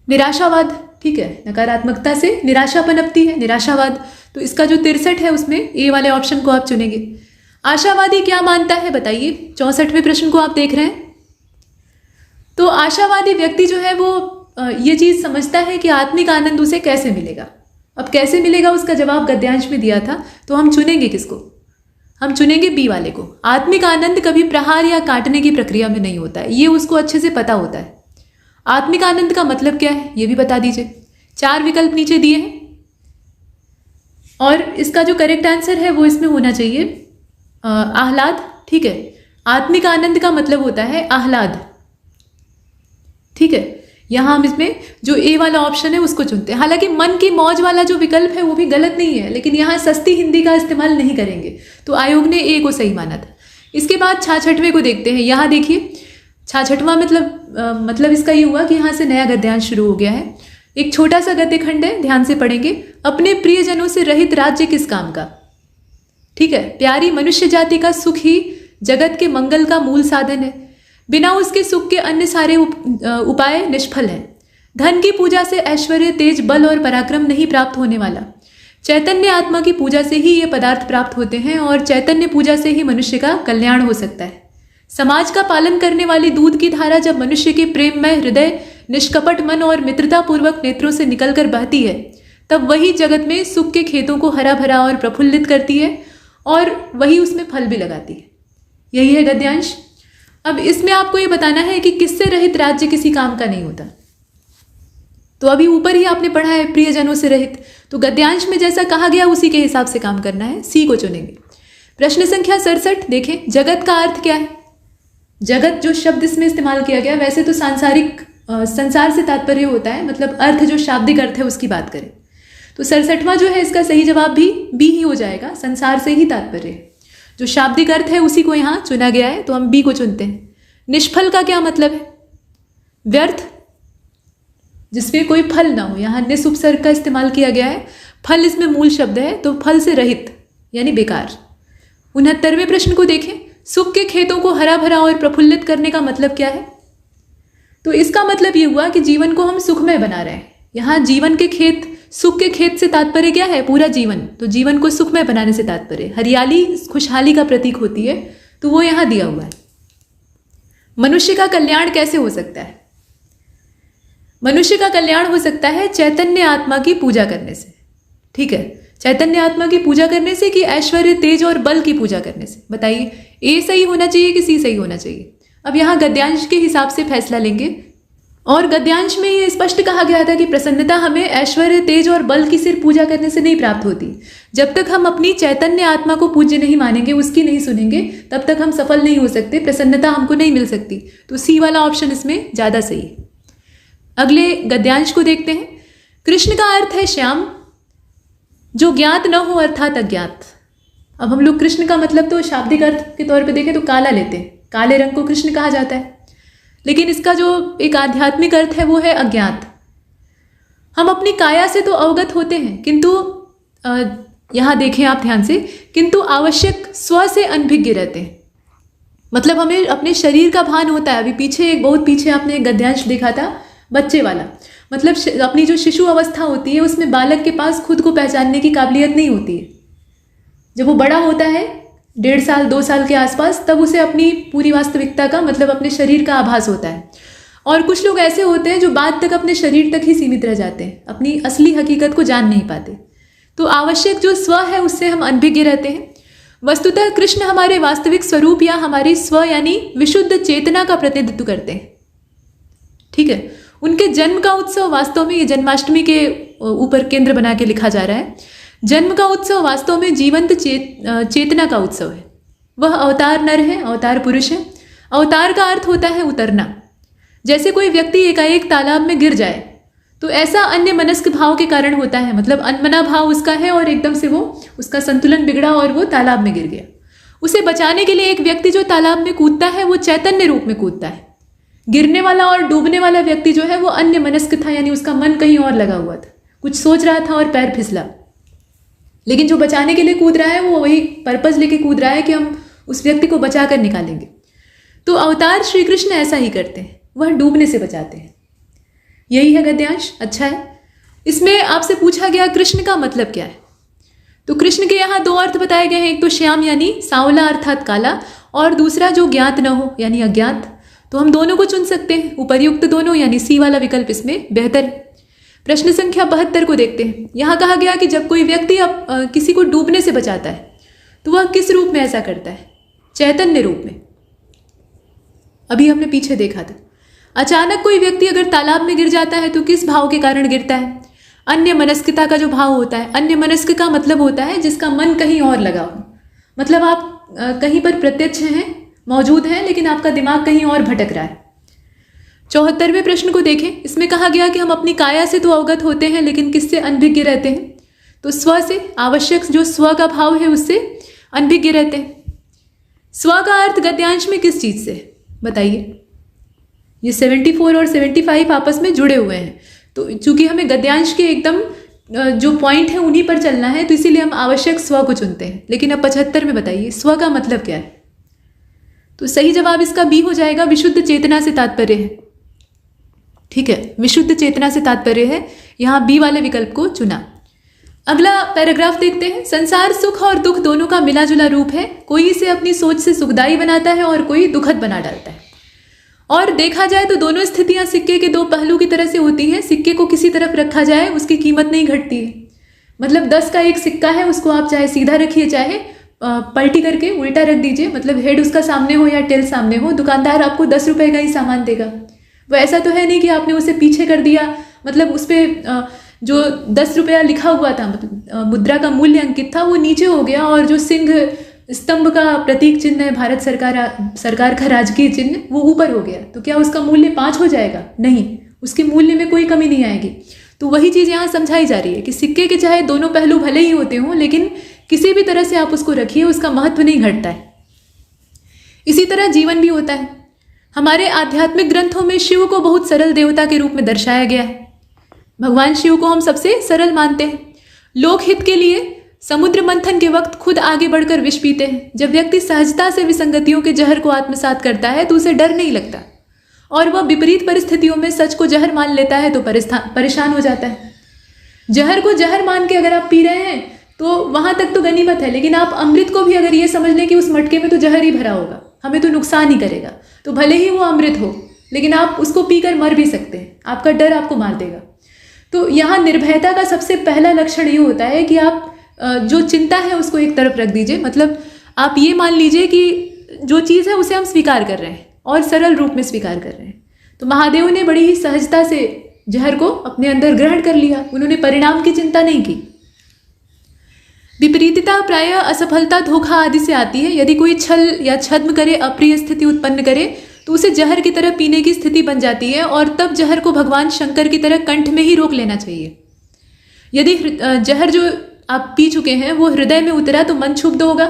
निराशावाद। ठीक है, नकारात्मकता से निराशा पनपती है, निराशावाद। तो इसका जो 63 है उसमें ए वाले ऑप्शन को आप चुनेंगे। आशावादी क्या मानता है बताइए? 64वें प्रश्न को आप देख रहे हैं। तो आशावादी व्यक्ति जो है वो ये चीज समझता है कि आत्मिक आनंद उसे कैसे मिलेगा। अब कैसे मिलेगा उसका जवाब गद्यांश में दिया था, तो हम चुनेंगे किसको? हम चुनेंगे बी वाले को। आत्मिक आनंद कभी प्रहार या काटने की प्रक्रिया में नहीं होता है, ये उसको अच्छे से पता होता है। आत्मिक आनंद का मतलब क्या है ये भी बता दीजिए। 4 विकल्प नीचे दिए हैं और इसका जो करेक्ट आंसर है वो इसमें होना चाहिए आह्लाद। ठीक है, आत्मिक आनंद का मतलब होता है आह्लाद। ठीक है, यहां हम इसमें जो ए वाला ऑप्शन है उसको चुनते हैं। हालांकि मन की मौज वाला जो विकल्प है वो भी गलत नहीं है, लेकिन यहां सस्ती हिंदी का इस्तेमाल नहीं करेंगे, तो आयोग ने ए को सही माना था। इसके बाद 66वें को देखते हैं। यहां देखिए 66वां मतलब इसका ये हुआ कि यहां से नया गद्यांश शुरू हो गया है। एक छोटा सा गद्य खंड है, ध्यान से पढ़ेंगे। अपने प्रियजनों से रहित राज्य किस काम का? ठीक है, प्यारी मनुष्य जाति का सुख ही जगत के मंगल का मूल साधन है। बिना उसके सुख के अन्य सारे उपाय निष्फल हैं। धन की पूजा से ऐश्वर्य, तेज, बल और पराक्रम नहीं प्राप्त होने वाला। चैतन्य आत्मा की पूजा से ही ये पदार्थ प्राप्त होते हैं और चैतन्य पूजा से ही मनुष्य का कल्याण हो सकता है। समाज का पालन करने वाली दूध की धारा जब मनुष्य के प्रेममय हृदय, निष्कपट मन और मित्रता पूर्वक नेत्रों से निकलकर बहती है, तब वही जगत में सुख के खेतों को हरा भरा और प्रफुल्लित करती है और वही उसमें फल भी लगाती है। यही है गद्यांश। अब इसमें आपको ये बताना है कि किससे रहित राज्य किसी काम का नहीं होता। तो अभी ऊपर ही आपने पढ़ा है प्रियजनों से रहित, तो गद्यांश में जैसा कहा गया उसी के हिसाब से काम करना है। सी को चुनेंगे। प्रश्न संख्या 67 देखें। जगत का अर्थ क्या है? जगत जो शब्द इसमें इस्तेमाल किया गया, वैसे तो सांसारिक संसार से तात्पर्य होता है, मतलब अर्थ जो शाब्दिक अर्थ है उसकी बात करें तो 67वां जो है इसका सही जवाब भी बी ही हो जाएगा। संसार से ही तात्पर्य है, जो शाब्दिक अर्थ है उसी को यहाँ चुना गया है, तो हम बी को चुनते हैं। निष्फल का क्या मतलब है? व्यर्थ, जिसमें कोई फल ना हो। यहाँ निस उपसर्ग का इस्तेमाल किया गया है। फल इसमें मूल शब्द है, तो फल से रहित यानी बेकार। 69वें प्रश्न को देखें। सुख के खेतों को हरा भरा और प्रफुल्लित करने का मतलब क्या है? तो इसका मतलब ये हुआ कि जीवन को हम सुखमय बना रहे हैं। यहाँ जीवन के खेत, सुख के खेत से तात्पर्य क्या है? पूरा जीवन। तो जीवन को सुखमय बनाने से तात्पर्य, हरियाली खुशहाली का प्रतीक होती है, तो वो यहाँ दिया हुआ है। मनुष्य का कल्याण कैसे हो सकता है? मनुष्य का कल्याण हो सकता है चैतन्य आत्मा की पूजा करने से। ठीक है, चैतन्य आत्मा की पूजा करने से कि ऐश्वर्य, तेज और बल की पूजा करने से? बताइए, ए सही होना चाहिए कि सी सही होना चाहिए? अब यहाँ गद्यांश के हिसाब से फैसला लेंगे। और गद्यांश में ये स्पष्ट कहा गया था कि प्रसन्नता हमें ऐश्वर्य, तेज और बल की सिर्फ पूजा करने से नहीं प्राप्त होती। जब तक हम अपनी चैतन्य आत्मा को पूज्य नहीं मानेंगे, उसकी नहीं सुनेंगे, तब तक हम सफल नहीं हो सकते, प्रसन्नता हमको नहीं मिल सकती। तो सी वाला ऑप्शन इसमें ज्यादा सही है। अगले गद्यांश को देखते हैं। कृष्ण का अर्थ है श्याम, जो ज्ञात न हो अर्थात अज्ञात। अब हम लोग कृष्ण का मतलब तो शाब्दिक अर्थ के तौर पे देखें तो काला लेते हैं, काले रंग को कृष्ण कहा जाता है, लेकिन इसका जो एक आध्यात्मिक अर्थ है वो है अज्ञात। हम अपनी काया से तो अवगत होते हैं, किंतु यहाँ देखें आप ध्यान से, किंतु आवश्यक स्व से अनभिज्ञ रहते हैं। मतलब हमें अपने शरीर का भान होता है। अभी पीछे बहुत पीछे आपने एक गद्यांश देखा था बच्चे वाला, मतलब अपनी जो शिशु अवस्था होती है उसमें बालक के पास खुद को पहचानने की काबिलियत नहीं होती है। जब वो बड़ा होता है 1.5 साल 2 साल के आसपास, तब उसे अपनी पूरी वास्तविकता का मतलब अपने शरीर का आभास होता है। और कुछ लोग ऐसे होते हैं जो बाद तक अपने शरीर तक ही सीमित रह जाते हैं, अपनी असली हकीकत को जान नहीं पाते। तो आवश्यक जो स्व है उससे हम अनभिज्ञ रहते हैं। वस्तुतः कृष्ण हमारे वास्तविक स्वरूप या हमारी स्व यानी विशुद्ध चेतना का प्रतिनिधित्व करते हैं। ठीक है, उनके जन्म का उत्सव वास्तव में, ये जन्माष्टमी के ऊपर केंद्र बना के लिखा जा रहा है, जन्म का उत्सव वास्तव में जीवंत चेतना का उत्सव है। वह अवतार नर है, अवतार पुरुष है। अवतार का अर्थ होता है उतरना। जैसे कोई व्यक्ति एकाएक तालाब में गिर जाए तो ऐसा अन्य मनस्क भाव के कारण होता है, मतलब अनमना भाव उसका है और एकदम से वो उसका संतुलन बिगड़ा और वो तालाब में गिर गया। उसे बचाने के लिए एक व्यक्ति जो तालाब में कूदता है वो चैतन्य रूप में कूदता है। गिरने वाला और डूबने वाला व्यक्ति जो है वो अन्य मनस्क था, यानी उसका मन कहीं और लगा हुआ था, कुछ सोच रहा था और पैर फिसला। लेकिन जो बचाने के लिए कूद रहा है वो वही पर्पज लेके कूद रहा है कि हम उस व्यक्ति को बचा कर निकालेंगे। तो अवतार श्री कृष्ण ऐसा ही करते हैं, वह डूबने से बचाते हैं। यही है गद्यांश। अच्छा है, इसमें आपसे पूछा गया कृष्ण का मतलब क्या है। तो कृष्ण के यहाँ दो अर्थ बताए गए हैं, एक तो श्याम यानी सांवला अर्थात काला, और दूसरा जो ज्ञात न हो यानी अज्ञात। तो हम दोनों को चुन सकते हैं, उपर्युक्त दोनों, यानी सी वाला विकल्प इसमें बेहतर है। प्रश्न संख्या 72 को देखते हैं। यहाँ कहा गया कि जब कोई व्यक्ति किसी को डूबने से बचाता है तो वह किस रूप में ऐसा करता है? चैतन्य रूप में। अभी हमने पीछे देखा था। अचानक कोई व्यक्ति अगर तालाब में गिर जाता है तो किस भाव के कारण गिरता है? अन्य मनस्कता का जो भाव होता है। अन्य मनस्क का मतलब होता है जिसका मन कहीं और लगा हो, मतलब आप कहीं पर प्रत्यक्ष हैं, मौजूद हैं, लेकिन आपका दिमाग कहीं और भटक रहा है। 74वें प्रश्न को देखें। इसमें कहा गया कि हम अपनी काया से तो अवगत होते हैं लेकिन किससे अनभिज्ञ रहते हैं? तो स्व से, आवश्यक जो स्व का भाव है उससे अनभिज्ञ रहते हैं। स्व का अर्थ गद्यांश में किस चीज से बताइए? ये 74 और 75 आपस में जुड़े हुए हैं, तो चूंकि हमें गद्यांश के एकदम जो पॉइंट है उन्हीं पर चलना है तो इसीलिए हम आवश्यक स्व को चुनते हैं। लेकिन अब 75 में बताइए स्व का मतलब क्या है? तो सही जवाब इसका बी हो जाएगा, विशुद्ध चेतना से तात्पर्य है। ठीक है, विशुद्ध चेतना से तात्पर्य है, यहाँ बी वाले विकल्प को चुना। अगला पैराग्राफ देखते हैं। संसार सुख और दुख दोनों का मिला जुला रूप है। कोई इसे अपनी सोच से सुखदायी बनाता है और कोई दुखद बना डालता है। और देखा जाए तो दोनों स्थितियां सिक्के के दो पहलू की तरह से होती हैं। सिक्के को किसी तरफ रखा जाए उसकी कीमत नहीं घटती है। मतलब 10 का एक सिक्का है, उसको आप चाहे सीधा रखिए चाहे पलटी करके उल्टा रख दीजिए, मतलब हेड उसका सामने हो या टेल सामने हो, दुकानदार आपको 10 रुपए का ही सामान देगा। वो ऐसा तो है नहीं कि आपने उसे पीछे कर दिया, मतलब उस पर जो 10 रुपया लिखा हुआ था, मतलब मुद्रा का मूल्य अंकित था, वो नीचे हो गया और जो सिंह स्तंभ का प्रतीक चिन्ह है, भारत सरकार का राजकीय चिन्ह, वो ऊपर हो गया। तो क्या उसका मूल्य 5 हो जाएगा? नहीं, उसके मूल्य में कोई कमी नहीं आएगी। तो वही चीज़ यहाँ समझाई जा रही है कि सिक्के के चाहे दोनों पहलू भले ही होते हों, लेकिन किसी भी तरह से आप उसको रखिए, उसका महत्व नहीं घटता है। इसी तरह जीवन भी होता है। हमारे आध्यात्मिक ग्रंथों में शिव को बहुत सरल देवता के रूप में दर्शाया गया है। भगवान शिव को हम सबसे सरल मानते हैं। लोकहित के लिए समुद्र मंथन के वक्त खुद आगे बढ़कर विष पीते हैं। जब व्यक्ति सहजता से विसंगतियों के जहर को आत्मसात करता है तो उसे डर नहीं लगता, और वह विपरीत परिस्थितियों में सच को जहर मान लेता है तो परेशान हो जाता है। जहर को जहर मान के अगर आप पी रहे हैं तो वहां तक तो गनीमत है, लेकिन आप अमृत को भी अगर ये समझ लें कि उस मटके में तो जहर ही भरा होगा, हमें तो नुकसान ही करेगा, तो भले ही वो अमृत हो लेकिन आप उसको पीकर मर भी सकते हैं, आपका डर आपको मार देगा। तो यहाँ निर्भयता का सबसे पहला लक्षण ये होता है कि आप जो चिंता है उसको एक तरफ रख दीजिए। मतलब आप ये मान लीजिए कि जो चीज़ है उसे हम स्वीकार कर रहे हैं और सरल रूप में स्वीकार कर रहे हैं। तो महादेव ने बड़ी ही सहजता से जहर को अपने अंदर ग्रहण कर लिया, उन्होंने परिणाम की चिंता नहीं की। विपरीतता प्रायः असफलता, धोखा आदि से आती है। यदि कोई छल या छद्म करे, अप्रिय स्थिति उत्पन्न करे तो उसे जहर की तरह पीने की स्थिति बन जाती है, और तब जहर को भगवान शंकर की तरह कंठ में ही रोक लेना चाहिए। यदि जहर जो आप पी चुके हैं वो हृदय में उतरा तो मन क्षुब्ध होगा,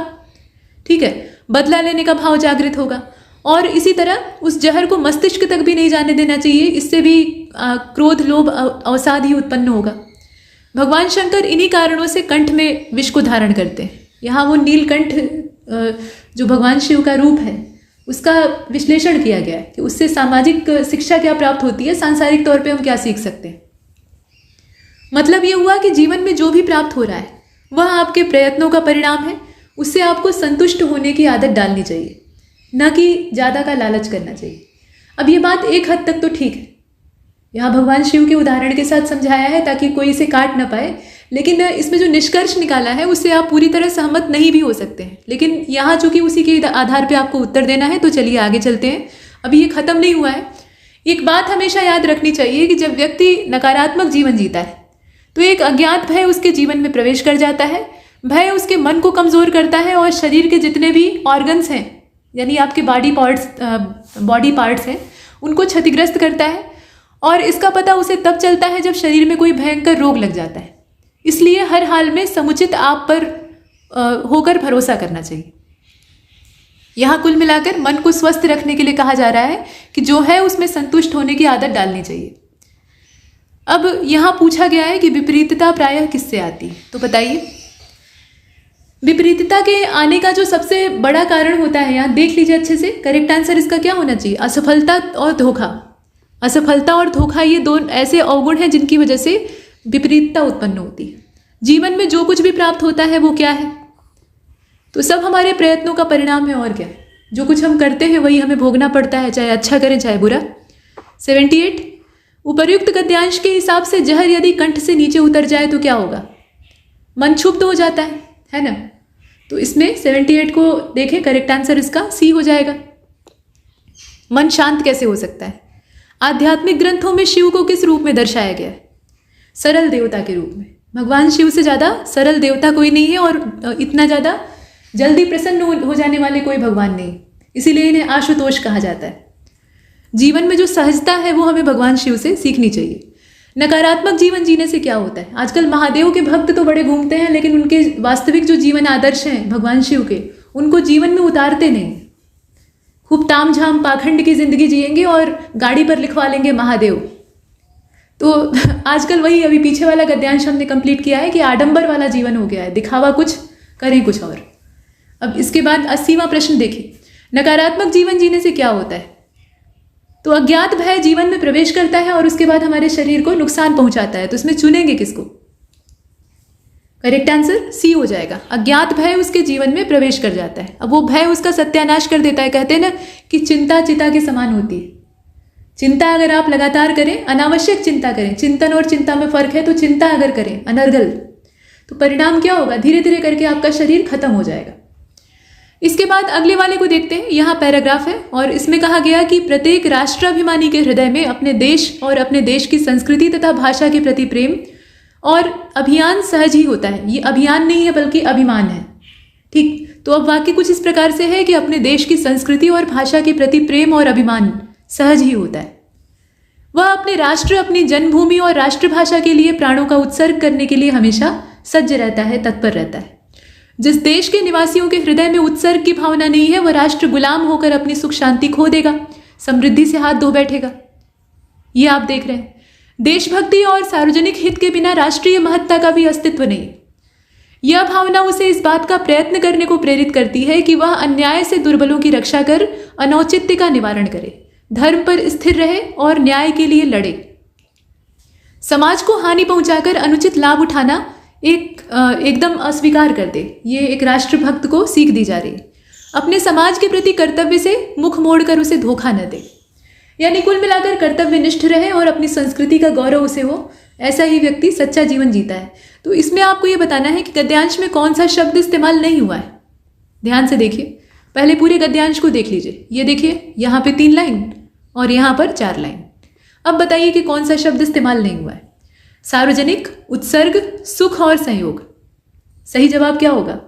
ठीक है, बदला लेने का भाव जागृत होगा, और इसी तरह उस जहर को मस्तिष्क तक भी नहीं जाने देना चाहिए, इससे भी क्रोध, लोभ, अवसाद ही उत्पन्न होगा। भगवान शंकर इन्हीं कारणों से कंठ में विष को धारण करते हैं। यहाँ वो नीलकंठ जो भगवान शिव का रूप है उसका विश्लेषण किया गया है कि उससे सामाजिक शिक्षा क्या प्राप्त होती है, सांसारिक तौर पे हम क्या सीख सकते हैं। मतलब ये हुआ कि जीवन में जो भी प्राप्त हो रहा है वह आपके प्रयत्नों का परिणाम है, उससे आपको संतुष्ट होने की आदत डालनी चाहिए, न कि ज़्यादा का लालच करना चाहिए। अब ये बात एक हद तक तो ठीक है, यहाँ भगवान शिव के उदाहरण के साथ समझाया है ताकि कोई इसे काट ना पाए, लेकिन इसमें जो निष्कर्ष निकाला है उससे आप पूरी तरह सहमत नहीं भी हो सकते हैं। लेकिन यहाँ चूंकि उसी के आधार पे आपको उत्तर देना है तो चलिए आगे चलते हैं। अभी ये खत्म नहीं हुआ है। एक बात हमेशा याद रखनी चाहिए कि जब व्यक्ति नकारात्मक जीवन जीता है तो एक अज्ञात भय उसके जीवन में प्रवेश कर जाता है। भय उसके मन को कमजोर करता है और शरीर के जितने भी ऑर्गन्स हैं यानी आपके बॉडी पार्ट्स हैं उनको क्षतिग्रस्त करता है, और इसका पता उसे तब चलता है जब शरीर में कोई भयंकर रोग लग जाता है। इसलिए हर हाल में समुचित आप पर होकर भरोसा करना चाहिए। यहाँ कुल मिलाकर मन को स्वस्थ रखने के लिए कहा जा रहा है कि जो है उसमें संतुष्ट होने की आदत डालनी चाहिए। अब यहाँ पूछा गया है कि विपरीतता प्रायः किससे आती है, तो बताइए। विपरीतता के आने का जो सबसे बड़ा कारण होता है, यहाँ देख लीजिए अच्छे से, करेक्ट आंसर इसका क्या होना चाहिए? असफलता और धोखा। असफलता और धोखा ये दो ऐसे अवगुण हैं जिनकी वजह से विपरीतता उत्पन्न होती है। जीवन में जो कुछ भी प्राप्त होता है वो क्या है? तो सब हमारे प्रयत्नों का परिणाम है, और क्या। जो कुछ हम करते हैं वही हमें भोगना पड़ता है, चाहे अच्छा करें चाहे बुरा। 78, उपर्युक्त गद्यांश के हिसाब से जहर यदि कंठ से नीचे उतर जाए तो क्या होगा? मन क्षुब्ध हो जाता है ना। तो इसमें 78 को देखें, करेक्ट आंसर इसका सी हो जाएगा। मन शांत कैसे हो सकता है? आध्यात्मिक ग्रंथों में शिव को किस रूप में दर्शाया गया है? सरल देवता के रूप में। भगवान शिव से ज़्यादा सरल देवता कोई नहीं है, और इतना ज़्यादा जल्दी प्रसन्न हो जाने वाले कोई भगवान नहीं, इसीलिए इन्हें आशुतोष कहा जाता है। जीवन में जो सहजता है वो हमें भगवान शिव से सीखनी चाहिए। नकारात्मक जीवन जीने से क्या होता है? आजकल महादेव के भक्त तो बड़े घूमते हैं, लेकिन उनके वास्तविक जो जीवन आदर्श हैं भगवान शिव के, उनको जीवन में उतारते नहीं। खूब ताम झाम पाखंड की जिंदगी जिएंगे और गाड़ी पर लिखवा लेंगे महादेव। तो आजकल वही अभी पीछे वाला गद्यांश हमने कंप्लीट किया है कि आडंबर वाला जीवन हो गया है, दिखावा कुछ करें कुछ और। अब इसके बाद 80वां प्रश्न देखिए, नकारात्मक जीवन जीने से क्या होता है? तो अज्ञात भय जीवन में प्रवेश करता है और उसके बाद हमारे शरीर को नुकसान पहुंचाता है। तो इसमें चुनेंगे किसको? करेक्ट आंसर सी हो जाएगा। अज्ञात भय उसके जीवन में प्रवेश कर जाता है। अब वो भय उसका सत्यानाश कर देता है। कहते हैं ना कि चिंता चिता के समान होती है। चिंता अगर आप लगातार करें, अनावश्यक चिंता करें, चिंतन और चिंता में फर्क है, तो चिंता अगर करें अनर्गल, तो परिणाम क्या होगा? धीरे धीरे करके आपका शरीर खत्म हो जाएगा। इसके बाद अगले वाले को देखते हैं। यहाँ पैराग्राफ है और इसमें कहा गया कि प्रत्येक राष्ट्राभिमानी के हृदय में अपने देश और अपने देश की संस्कृति तथा भाषा के प्रति प्रेम और अभियान सहज ही होता है। ये अभियान नहीं है बल्कि अभिमान है। ठीक, तो अब वाक्य कुछ इस प्रकार से है कि अपने देश की संस्कृति और भाषा के प्रति प्रेम और अभिमान सहज ही होता है। वह अपने राष्ट्र, अपनी जन्मभूमि और राष्ट्रभाषा के लिए प्राणों का उत्सर्ग करने के लिए हमेशा सज्ज रहता है, तत्पर रहता है। जिस देश के निवासियों के हृदय में उत्सर्ग की भावना नहीं है, वह राष्ट्र गुलाम होकर अपनी सुख शांति खो देगा, समृद्धि से हाथ धो बैठेगा। ये आप देख रहे हैं। देशभक्ति और सार्वजनिक हित के बिना राष्ट्रीय महत्ता का भी अस्तित्व नहीं। यह भावना उसे इस बात का प्रयत्न करने को प्रेरित करती है कि वह अन्याय से दुर्बलों की रक्षा कर अनौचित्य का निवारण करे, धर्म पर स्थिर रहे और न्याय के लिए लड़े। समाज को हानि पहुंचाकर अनुचित लाभ उठाना एकदम अस्वीकार कर दे। ये एक राष्ट्रभक्त को सीख दी जा रही है। अपने समाज के प्रति कर्तव्य से मुख मोड़कर उसे धोखा न दे, यानी कुल मिलाकर कर्तव्यनिष्ठ रहे और अपनी संस्कृति का गौरव उसे हो। ऐसा ही व्यक्ति सच्चा जीवन जीता है। तो इसमें आपको ये बताना है कि गद्यांश में कौन सा शब्द इस्तेमाल नहीं हुआ है। ध्यान से देखिए, पहले पूरे गद्यांश को देख लीजिए। ये देखिए, यहाँ पे 3 लाइन और यहाँ पर 4 लाइन। अब बताइए कि कौन सा शब्द इस्तेमाल नहीं हुआ है। सार्वजनिक, उत्सर्ग, सुख और संयोग। सही जवाब क्या होगा?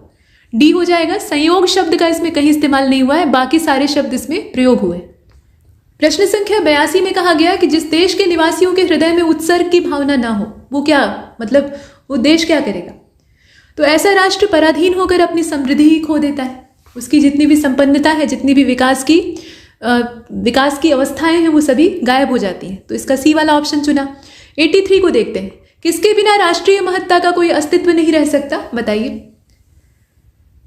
डी हो जाएगा। संयोग शब्द का इसमें कहीं इस्तेमाल नहीं हुआ है, बाकी सारे शब्द इसमें प्रयोग हुए। प्रश्न संख्या 82 में कहा गया कि जिस देश के निवासियों के हृदय में उत्सर्ग की भावना ना हो, वो क्या मतलब वो देश क्या करेगा? तो ऐसा राष्ट्र पराधीन होकर अपनी समृद्धि ही खो देता है। उसकी जितनी भी संपन्नता है, जितनी भी विकास की अवस्थाएं हैं, वो सभी गायब हो जाती हैं। तो इसका सी वाला ऑप्शन चुना। 83 को देखते हैं। किसके बिना राष्ट्रीय महत्ता का कोई अस्तित्व नहीं रह सकता? बताइए।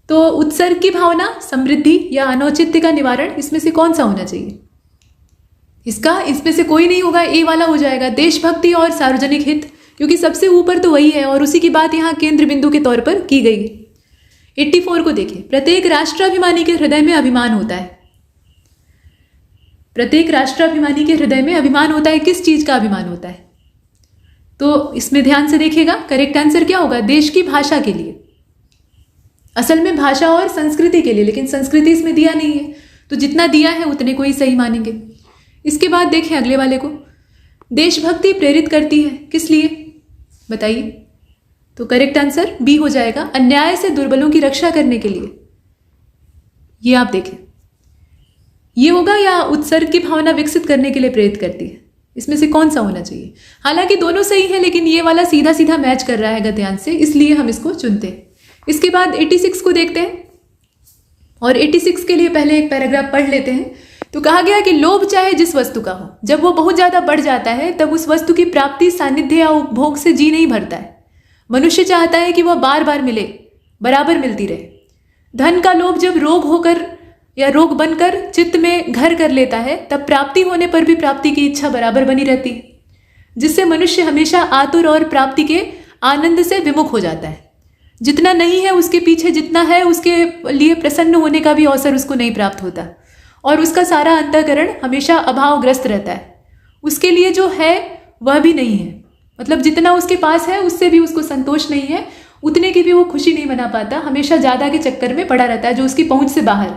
तो उत्सर्ग की भावना, समृद्धि या अनौचित्य का निवारण, इसमें से कौन सा होना चाहिए? इसमें से कोई नहीं होगा। ए वाला हो जाएगा, देशभक्ति और सार्वजनिक हित, क्योंकि सबसे ऊपर तो वही है और उसी की बात यहाँ केंद्र बिंदु के तौर पर की गई है। 84 को देखिए। प्रत्येक राष्ट्राभिमानी के हृदय में अभिमान होता है। प्रत्येक राष्ट्राभिमानी के हृदय में अभिमान होता है। किस चीज का अभिमान होता है? तो इसमें ध्यान से देखिएगा, करेक्ट आंसर क्या होगा? देश की भाषा के लिए। असल में भाषा और संस्कृति के लिए, लेकिन संस्कृति इसमें दिया नहीं है, तो जितना दिया है उतने को ही सही मानेंगे। इसके बाद देखें अगले वाले को। देशभक्ति प्रेरित करती है, किस लिए? बताइए। तो करेक्ट आंसर बी हो जाएगा, अन्याय से दुर्बलों की रक्षा करने के लिए। ये आप देखें। ये होगा या उत्सर्ग की भावना विकसित करने के लिए प्रेरित करती है? इसमें से कौन सा होना चाहिए? हालांकि दोनों सही है, लेकिन ये वाला सीधा सीधा मैच कर रहा है गद्यांश से, इसलिए हम इसको चुनते हैं। इसके बाद 86 को देखते हैं, और 86 के लिए पहले एक पैराग्राफ पढ़ लेते हैं। तो कहा गया कि लोभ चाहे जिस वस्तु का हो, जब वो बहुत ज्यादा बढ़ जाता है तब उस वस्तु की प्राप्ति, सानिध्य या उपभोग से जी नहीं भरता है। मनुष्य चाहता है कि वह बार बार मिले, बराबर मिलती रहे। धन का लोभ जब रोग होकर या रोग बनकर चित्त में घर कर लेता है, तब प्राप्ति होने पर भी प्राप्ति की इच्छा बराबर बनी रहती है, जिससे मनुष्य हमेशा आतुर और प्राप्ति के आनंद से विमुख हो जाता है। जितना नहीं है उसके पीछे जितना है उसके लिए प्रसन्न होने का भी अवसर उसको नहीं प्राप्त होता, और उसका सारा अंतःकरण हमेशा अभावग्रस्त रहता है। उसके लिए जो है वह भी नहीं है, मतलब जितना उसके पास है उससे भी उसको संतोष नहीं है, उतने की भी वो खुशी नहीं मना पाता, हमेशा ज्यादा के चक्कर में पड़ा रहता है जो उसकी पहुंच से बाहर।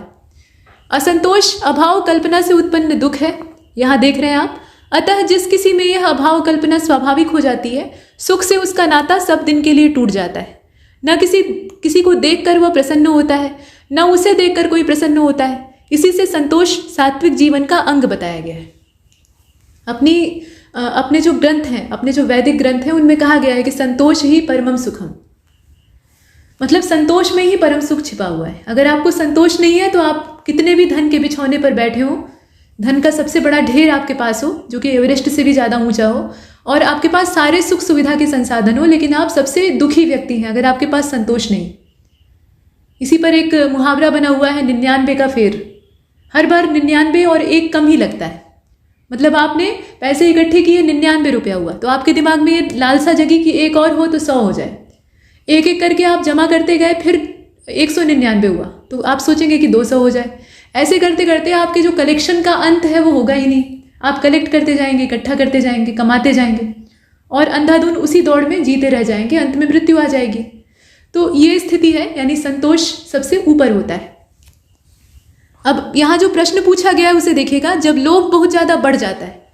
असंतोष अभाव कल्पना से उत्पन्न दुख है, यहाँ देख रहे हैं आप। अतः जिस किसी में यह अभाव कल्पना स्वाभाविक हो जाती है, सुख से उसका नाता सब दिन के लिए टूट जाता है। न किसी को देखकर वह प्रसन्न होता है, न उसे देखकर कोई प्रसन्न होता है। इसी से संतोष सात्विक जीवन का अंग बताया गया है। अपने जो ग्रंथ हैं, अपने जो वैदिक ग्रंथ हैं, उनमें कहा गया है कि संतोष ही परमम सुखम, मतलब संतोष में ही परम सुख छिपा हुआ है। अगर आपको संतोष नहीं है तो आप कितने भी धन के बिछौने पर बैठे हो, धन का सबसे बड़ा ढेर आपके पास हो जो कि एवरेस्ट से भी ज़्यादा ऊंचा हो, और आपके पास सारे सुख सुविधा के संसाधन हो, लेकिन आप सबसे दुखी व्यक्ति हैं अगर आपके पास संतोष नहीं। इसी पर एक मुहावरा बना हुआ है, 99 का फेर। हर बार 99 और एक कम ही लगता है। मतलब आपने पैसे इकट्ठे किए, 99 रुपया हुआ, तो आपके दिमाग में ये लालसा जगी कि एक और हो तो 100 हो जाए। एक एक करके आप जमा करते गए, फिर 199 हुआ तो आप सोचेंगे कि 200 हो जाए। ऐसे करते करते आपके जो कलेक्शन का अंत है वो होगा ही नहीं। आप कलेक्ट करते जाएंगे, इकट्ठा करते जाएंगे, कमाते जाएंगे, और अंधाधुन उसी दौड़ में जीते रह जाएंगे, अंत में मृत्यु आ जाएगी। तो ये स्थिति है, यानी संतोष सबसे ऊपर होता है। अब यहाँ जो प्रश्न पूछा गया है उसे देखिएगा, जब लोभ बहुत ज्यादा बढ़ जाता है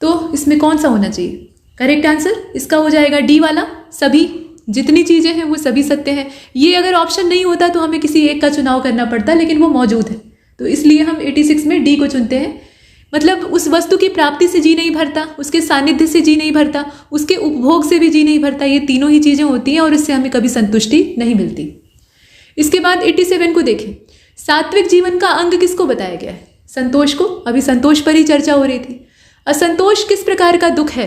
तो इसमें कौन सा होना चाहिए? करेक्ट आंसर इसका हो जाएगा डी वाला, सभी। जितनी चीजें हैं वो सभी सत्य हैं। ये अगर ऑप्शन नहीं होता तो हमें किसी एक का चुनाव करना पड़ता, लेकिन वो मौजूद है, तो इसलिए हम 86 में डी को चुनते हैं। मतलब उस वस्तु की प्राप्ति से जी नहीं भरता, उसके सानिध्य से जी नहीं भरता, उसके उपभोग से भी जी नहीं भरता। ये तीनों ही चीजें होती हैं और इससे हमें कभी संतुष्टि नहीं मिलती। इसके बाद 87 को देखें। सात्विक जीवन का अंग किसको बताया गया है? संतोष को। अभी संतोष पर ही चर्चा हो रही थी। असंतोष किस प्रकार का दुख है?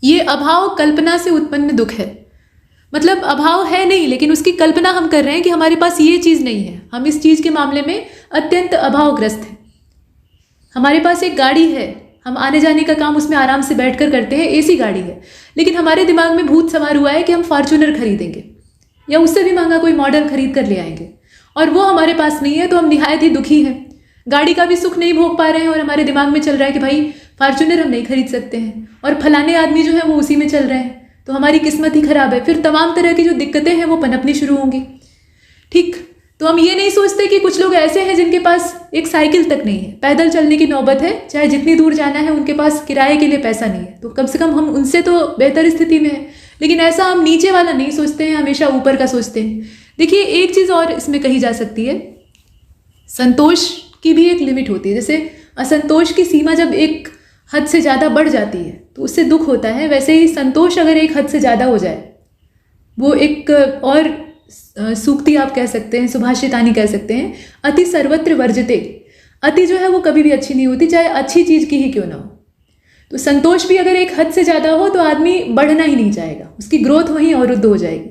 ये अभाव कल्पना से उत्पन्न दुख है। मतलब अभाव है नहीं, लेकिन उसकी कल्पना हम कर रहे हैं कि हमारे पास ये चीज नहीं है। हम इस चीज के मामले में अत्यंत अभावग्रस्त हैं। हमारे पास एक गाड़ी है, हम आने जाने का काम उसमें आराम से बैठकर करते हैं, एसी गाड़ी है, लेकिन हमारे दिमाग में भूत सवार हुआ है कि हम फॉर्च्यूनर खरीदेंगे या उससे भी महंगा कोई मॉडल खरीद कर ले आएंगे, और वो हमारे पास नहीं है, तो हम निहायत ही दुखी हैं। गाड़ी का भी सुख नहीं भोग पा रहे हैं और हमारे दिमाग में चल रहा है कि भाई फॉर्च्यूनर हम नहीं खरीद सकते हैं, और फलाने आदमी जो है वो उसी में चल रहे हैं, तो हमारी किस्मत ही खराब है। फिर तमाम तरह की जो दिक्कतें हैं वो पनपनी शुरू होंगी। ठीक, तो हम ये नहीं सोचते कि कुछ लोग ऐसे हैं जिनके पास एक साइकिल तक नहीं है, पैदल चलने की नौबत है, चाहे जितनी दूर जाना है उनके पास किराए के लिए पैसा नहीं है, तो कम से कम हम उनसे तो बेहतर स्थिति में है। लेकिन ऐसा हम नीचे वाला नहीं सोचते हैं, हमेशा ऊपर का सोचते हैं। देखिए एक चीज और इसमें कही जा सकती है, संतोष की भी एक लिमिट होती है। जैसे असंतोष की सीमा जब एक हद से ज़्यादा बढ़ जाती है तो उससे दुख होता है, वैसे ही संतोष अगर एक हद से ज़्यादा हो जाए, वो एक और सूक्ति आप कह सकते हैं, सुभाषितानी कह सकते हैं, अति सर्वत्र वर्जते। अति जो है वो कभी भी अच्छी नहीं होती, चाहे अच्छी चीज़ की ही क्यों ना हो। तो संतोष भी अगर एक हद से ज़्यादा हो तो आदमी बढ़ना ही नहीं चाहेगा, उसकी ग्रोथ वहीं अवरुद्ध हो जाएगी।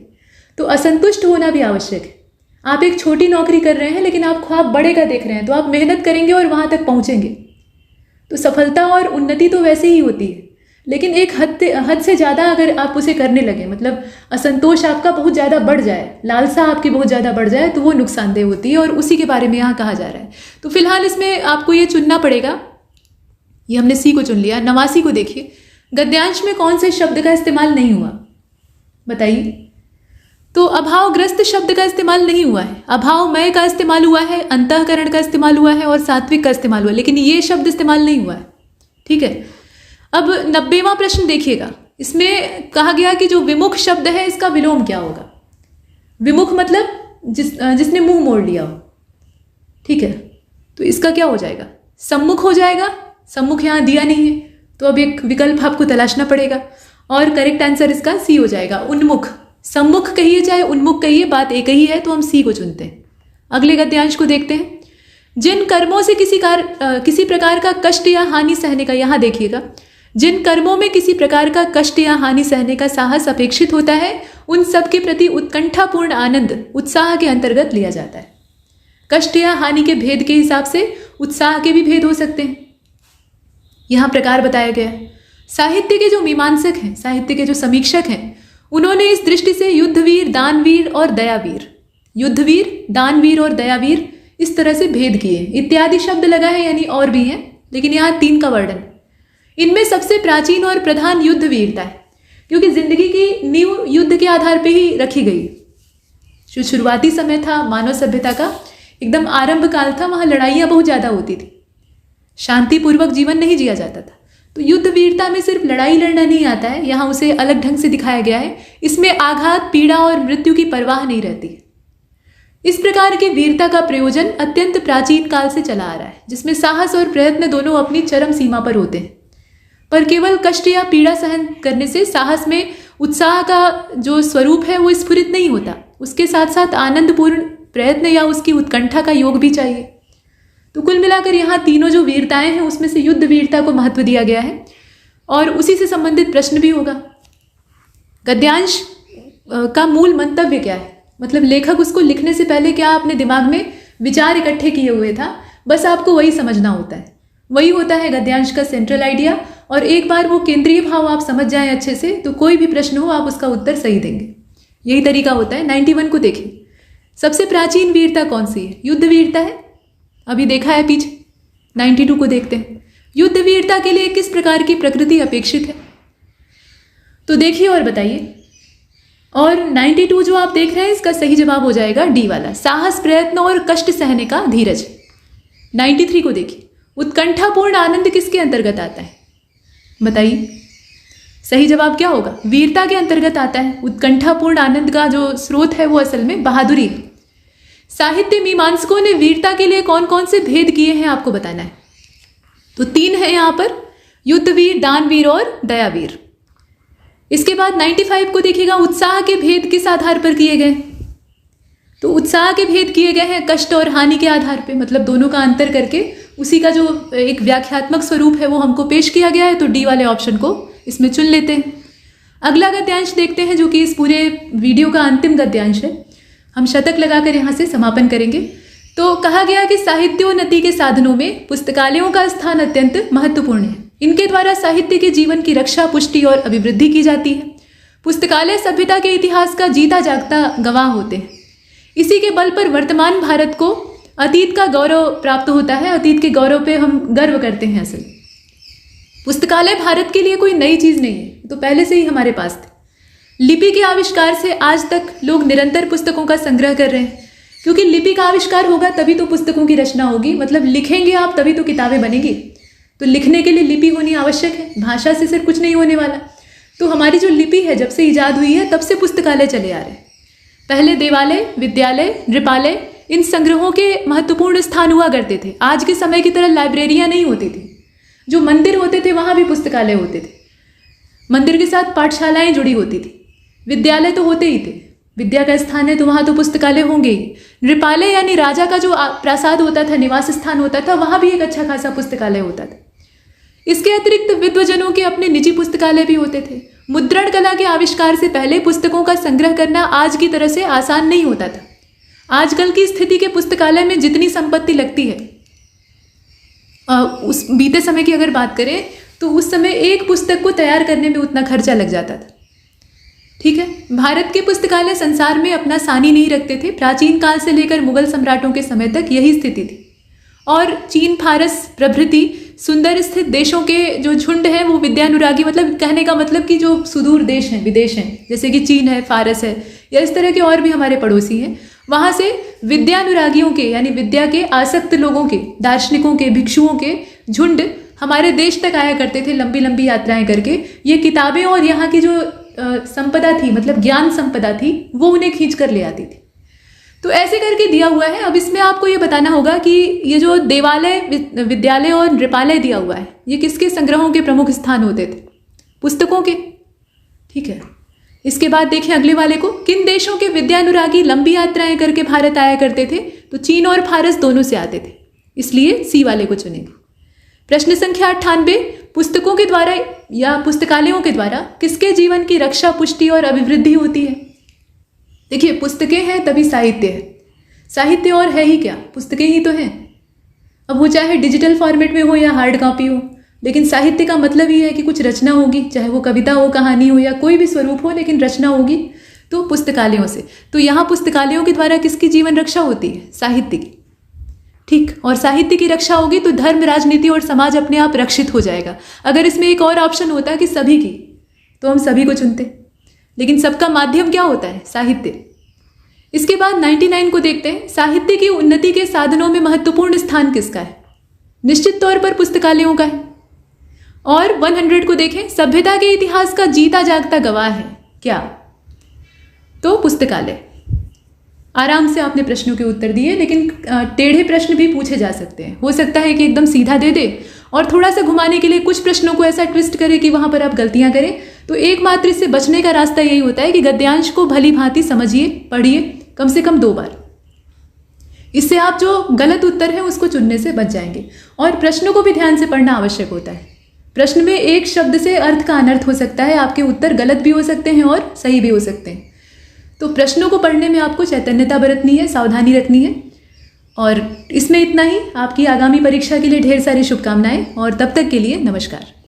तो असंतुष्ट होना भी आवश्यक है। आप एक छोटी नौकरी कर रहे हैं लेकिन आप ख्वाब बड़े का देख रहे हैं, तो आप मेहनत करेंगे और वहां तक पहुंचेंगे। तो सफलता और उन्नति तो वैसे ही होती है, लेकिन एक हद से ज़्यादा अगर आप उसे करने लगे, मतलब असंतोष आपका बहुत ज़्यादा बढ़ जाए, लालसा आपकी बहुत ज़्यादा बढ़ जाए, तो वो नुकसानदेह होती है, और उसी के बारे में यहाँ कहा जा रहा है। तो फिलहाल इसमें आपको ये चुनना पड़ेगा। ये हमने सी को चुन लिया। 89 को देखिए, गद्यांश में कौन से शब्द का इस्तेमाल नहीं हुआ बताइए? तो अभावग्रस्त शब्द का इस्तेमाल नहीं हुआ है, अभावमय का इस्तेमाल हुआ है, अंतःकरण का इस्तेमाल हुआ है, और सात्विक का इस्तेमाल हुआ है, लेकिन ये शब्द इस्तेमाल नहीं हुआ है। ठीक है, अब 90वां प्रश्न देखिएगा। इसमें कहा गया कि जो विमुख शब्द है इसका विलोम क्या होगा? विमुख मतलब जिसने मुंह मोड़ लिया हो। ठीक है, तो इसका क्या हो जाएगा? सम्मुख हो जाएगा। सम्मुख यहाँ दिया नहीं है, तो अब एक विकल्प आपको तलाशना पड़ेगा और करेक्ट आंसर इसका सी हो जाएगा, उन्मुख। सम्मुख कहिए चाहे उन्मुख कहिए, बात एक ही है, तो हम सी को चुनते हैं। अगले गद्यांश को देखते हैं। जिन कर्मों से किसी प्रकार का कष्ट या हानि सहने का, यहाँ देखिएगा, जिन कर्मों में किसी प्रकार का कष्ट या हानि सहने का साहस अपेक्षित होता है, उन सब के प्रति उत्कंठापूर्ण आनंद उत्साह के अंतर्गत लिया जाता है। कष्ट या हानि के भेद के हिसाब से उत्साह के भी भेद हो सकते हैं। यहाँ प्रकार बताया गया है। साहित्य के जो मीमांसक हैं, साहित्य के जो समीक्षक हैं, उन्होंने इस दृष्टि से युद्धवीर, दानवीर और दयावीर, युद्धवीर, दानवीर और दयावीर इस तरह से भेद किए। इत्यादि शब्द लगा है, यानी और भी हैं, लेकिन यहाँ 3 का वर्णन। इनमें सबसे प्राचीन और प्रधान युद्ध वीरता है, क्योंकि जिंदगी की नींव युद्ध के आधार पर ही रखी गई। जो शुरुआती समय था मानव सभ्यता का, एकदम आरंभ काल था, वहाँ लड़ाइयाँ बहुत ज़्यादा होती थी, शांतिपूर्वक जीवन नहीं जिया जाता था। तो युद्ध वीरता में सिर्फ लड़ाई लड़ना नहीं आता है, यहाँ उसे अलग ढंग से दिखाया गया है। इसमें आघात, पीड़ा और मृत्यु की परवाह नहीं रहती। इस प्रकार की वीरता का प्रयोजन अत्यंत प्राचीन काल से चला आ रहा है, जिसमें साहस और प्रयत्न दोनों अपनी चरम सीमा पर होते हैं। पर केवल कष्ट या पीड़ा सहन करने से साहस में उत्साह का जो स्वरूप है वो स्फुरित नहीं होता। उसके साथ साथ आनंदपूर्ण प्रयत्न या उसकी उत्कंठा का योग भी चाहिए। तो कुल मिलाकर यहाँ तीनों जो वीरताएं हैं उसमें से युद्ध वीरता को महत्व दिया गया है और उसी से संबंधित प्रश्न भी होगा। गद्यांश का मूल मंतव्य क्या है, मतलब लेखक उसको लिखने से पहले क्या अपने दिमाग में विचार इकट्ठे किए हुए था, बस आपको वही समझना होता है। वही होता है गद्यांश का सेंट्रल आइडिया। और एक बार वो केंद्रीय भाव आप समझ जाएं अच्छे से, तो कोई भी प्रश्न हो आप उसका उत्तर सही देंगे। यही तरीका होता है। 91 को देखिए, सबसे प्राचीन वीरता कौन सी है? युद्ध वीरता है, अभी देखा है पीछे। 92 को देखते हैं, युद्ध वीरता के लिए किस प्रकार की प्रकृति अपेक्षित है, तो देखिए और बताइए। और 92 जो आप देख रहे हैं इसका सही जवाब हो जाएगा डी वाला, साहस, प्रयत्न और कष्ट सहने का धीरज। 93 को देखिए, उत्कंठापूर्ण आनंद किसके अंतर्गत आता है, बताइए। सही जवाब क्या होगा? वीरता के अंतर्गत आता है। उत्कंठापूर्ण आनंद का जो स्रोत है वो असल में बहादुरी है। साहित्य मीमांसकों ने वीरता के लिए कौन कौन से भेद किए हैं आपको बताना है। तो 3 है यहाँ पर, युद्धवीर, दानवीर और दयावीर। इसके बाद 95 को देखिएगा, उत्साह के भेद किस आधार पर किए गए? तो उत्साह के भेद किए गए हैं कष्ट और हानि के आधार पे, मतलब दोनों का अंतर करके उसी का जो एक व्याख्यात्मक स्वरूप है वो हमको पेश किया गया है। तो डी वाले ऑप्शन को इसमें चुन लेते हैं। अगला गद्यांश देखते हैं जो कि इस पूरे वीडियो का अंतिम गद्यांश है। हम शतक लगाकर यहाँ से समापन करेंगे। तो कहा गया कि साहित्योन्नति के साधनों में पुस्तकालयों का स्थान अत्यंत महत्वपूर्ण है। इनके द्वारा साहित्य के जीवन की रक्षा, पुष्टि और अभिवृद्धि की जाती है। पुस्तकालय सभ्यता के इतिहास का जीता जागता गवाह होते हैं। इसी के बल पर वर्तमान भारत को अतीत का गौरव प्राप्त होता है। अतीत के गौरव पे हम गर्व करते हैं। असल पुस्तकालय भारत के लिए कोई नई चीज नहीं है, तो पहले से ही हमारे पास थे। लिपि के आविष्कार से आज तक लोग निरंतर पुस्तकों का संग्रह कर रहे हैं, क्योंकि लिपि का आविष्कार होगा तभी तो पुस्तकों की रचना होगी। मतलब लिखेंगे आप तभी तो किताबें बनेंगी। तो लिखने के लिए लिपि होनी आवश्यक है, भाषा से सिर्फ कुछ नहीं होने वाला। तो हमारी जो लिपि है जब से इजाद हुई है तब से पुस्तकालय चले आ रहे हैं। पहले देवालय, विद्यालय, नृपालय, इन संग्रहों के महत्वपूर्ण स्थान हुआ करते थे। आज के समय की तरह लाइब्रेरियां नहीं होती थी। जो मंदिर होते थे वहां भी पुस्तकालय होते थे। मंदिर के साथ पाठशालाएं जुड़ी होती थी। विद्यालय तो होते ही थे, विद्या का स्थान है तो वहां तो पुस्तकालय होंगे ही। नृपालय यानी राजा का जो प्रासाद होता था, निवास स्थान होता था, वहां भी एक अच्छा खासा पुस्तकालय होता था। इसके अतिरिक्त विद्वजनों के अपने निजी पुस्तकालय भी होते थे। मुद्रण कला के आविष्कार से पहले पुस्तकों का संग्रह करना आज की तरह से आसान नहीं होता था। आजकल की स्थिति के पुस्तकालय में जितनी संपत्ति लगती है, उस बीते समय की अगर बात करें तो उस समय एक पुस्तक को तैयार करने में उतना खर्चा लग जाता था। ठीक है, भारत के पुस्तकालय संसार में अपना सानी नहीं रखते थे। प्राचीन काल से लेकर मुगल सम्राटों के समय तक यही स्थिति थी। और चीन, फारस प्रभृति सुंदर स्थित देशों के जो झुंड हैं वो विद्यानुरागी, मतलब कहने का मतलब कि जो सुदूर देश हैं, विदेश हैं, जैसे कि चीन है, फारस है, या इस तरह के और भी हमारे पड़ोसी हैं, वहाँ से विद्यानुरागियों के यानी विद्या के आसक्त लोगों के, दार्शनिकों के, भिक्षुओं के झुंड हमारे देश तक आया करते थे लंबी लंबी यात्राएं करके। ये किताबें और यहाँ की जो संपदा थी, मतलब ज्ञान संपदा थी, वो उन्हें खींच कर ले आती थी। तो ऐसे करके दिया हुआ है। अब इसमें आपको ये बताना होगा कि ये जो देवालय, विद्यालय और नृपालय दिया हुआ है, ये किसके संग्रहों के प्रमुख स्थान होते थे? पुस्तकों के। ठीक है, इसके बाद देखें अगले वाले को, किन देशों के विद्यानुरागी लंबी यात्राएं करके भारत आया करते थे? तो चीन और फारस दोनों से आते थे, इसलिए सी वाले को चुनेंगे। प्रश्न संख्या 98, पुस्तकों के द्वारा या पुस्तकालयों के द्वारा किसके जीवन की रक्षा, पुष्टि और अभिवृद्धि होती है? देखिए, पुस्तकें हैं तभी साहित्य है। साहित्य और है ही क्या? पुस्तकें ही तो हैं। अब वो चाहे डिजिटल फॉर्मेट में हो या हार्ड कॉपी हो, लेकिन साहित्य का मतलब ही है कि कुछ रचना होगी, चाहे वो कविता हो, कहानी हो या कोई भी स्वरूप हो, लेकिन रचना होगी तो पुस्तकालयों से। तो यहाँ पुस्तकालयों के द्वारा किसकी जीवन रक्षा होती है? साहित्य की। ठीक, और साहित्य की रक्षा होगी तो धर्म, राजनीति और समाज अपने आप रक्षित हो जाएगा। अगर इसमें एक और ऑप्शन होता कि सभी की, तो हम सभी को चुनते, लेकिन सबका माध्यम क्या होता है? साहित्य। इसके बाद 99 को देखते हैं, साहित्य की उन्नति के साधनों में महत्वपूर्ण स्थान किसका है? निश्चित तौर पर पुस्तकालयों का है। और 100 को देखें, सभ्यता के इतिहास का जीता जागता गवाह है क्या? तो पुस्तकालय। आराम से आपने प्रश्नों के उत्तर दिए, लेकिन टेढ़े प्रश्न भी पूछे जा सकते हैं। हो सकता है कि एकदम सीधा दे दे और थोड़ा सा घुमाने के लिए कुछ प्रश्नों को ऐसा ट्विस्ट करे कि वहां पर आप गलतियां करें। तो एकमात्र इससे बचने का रास्ता यही होता है कि गद्यांश को भली भांति समझिए, पढ़िए कम से कम 2 बार। इससे आप जो गलत उत्तर है उसको चुनने से बच जाएंगे। और प्रश्नों को भी ध्यान से पढ़ना आवश्यक होता है। प्रश्न में एक शब्द से अर्थ का अनर्थ हो सकता है, आपके उत्तर गलत भी हो सकते हैं और सही भी हो सकते हैं। तो प्रश्नों को पढ़ने में आपको चैतन्यता बरतनी है, सावधानी रखनी है। और इसमें इतना ही। आपकी आगामी परीक्षा के लिए ढेर सारी शुभकामनाएं और तब तक के लिए नमस्कार।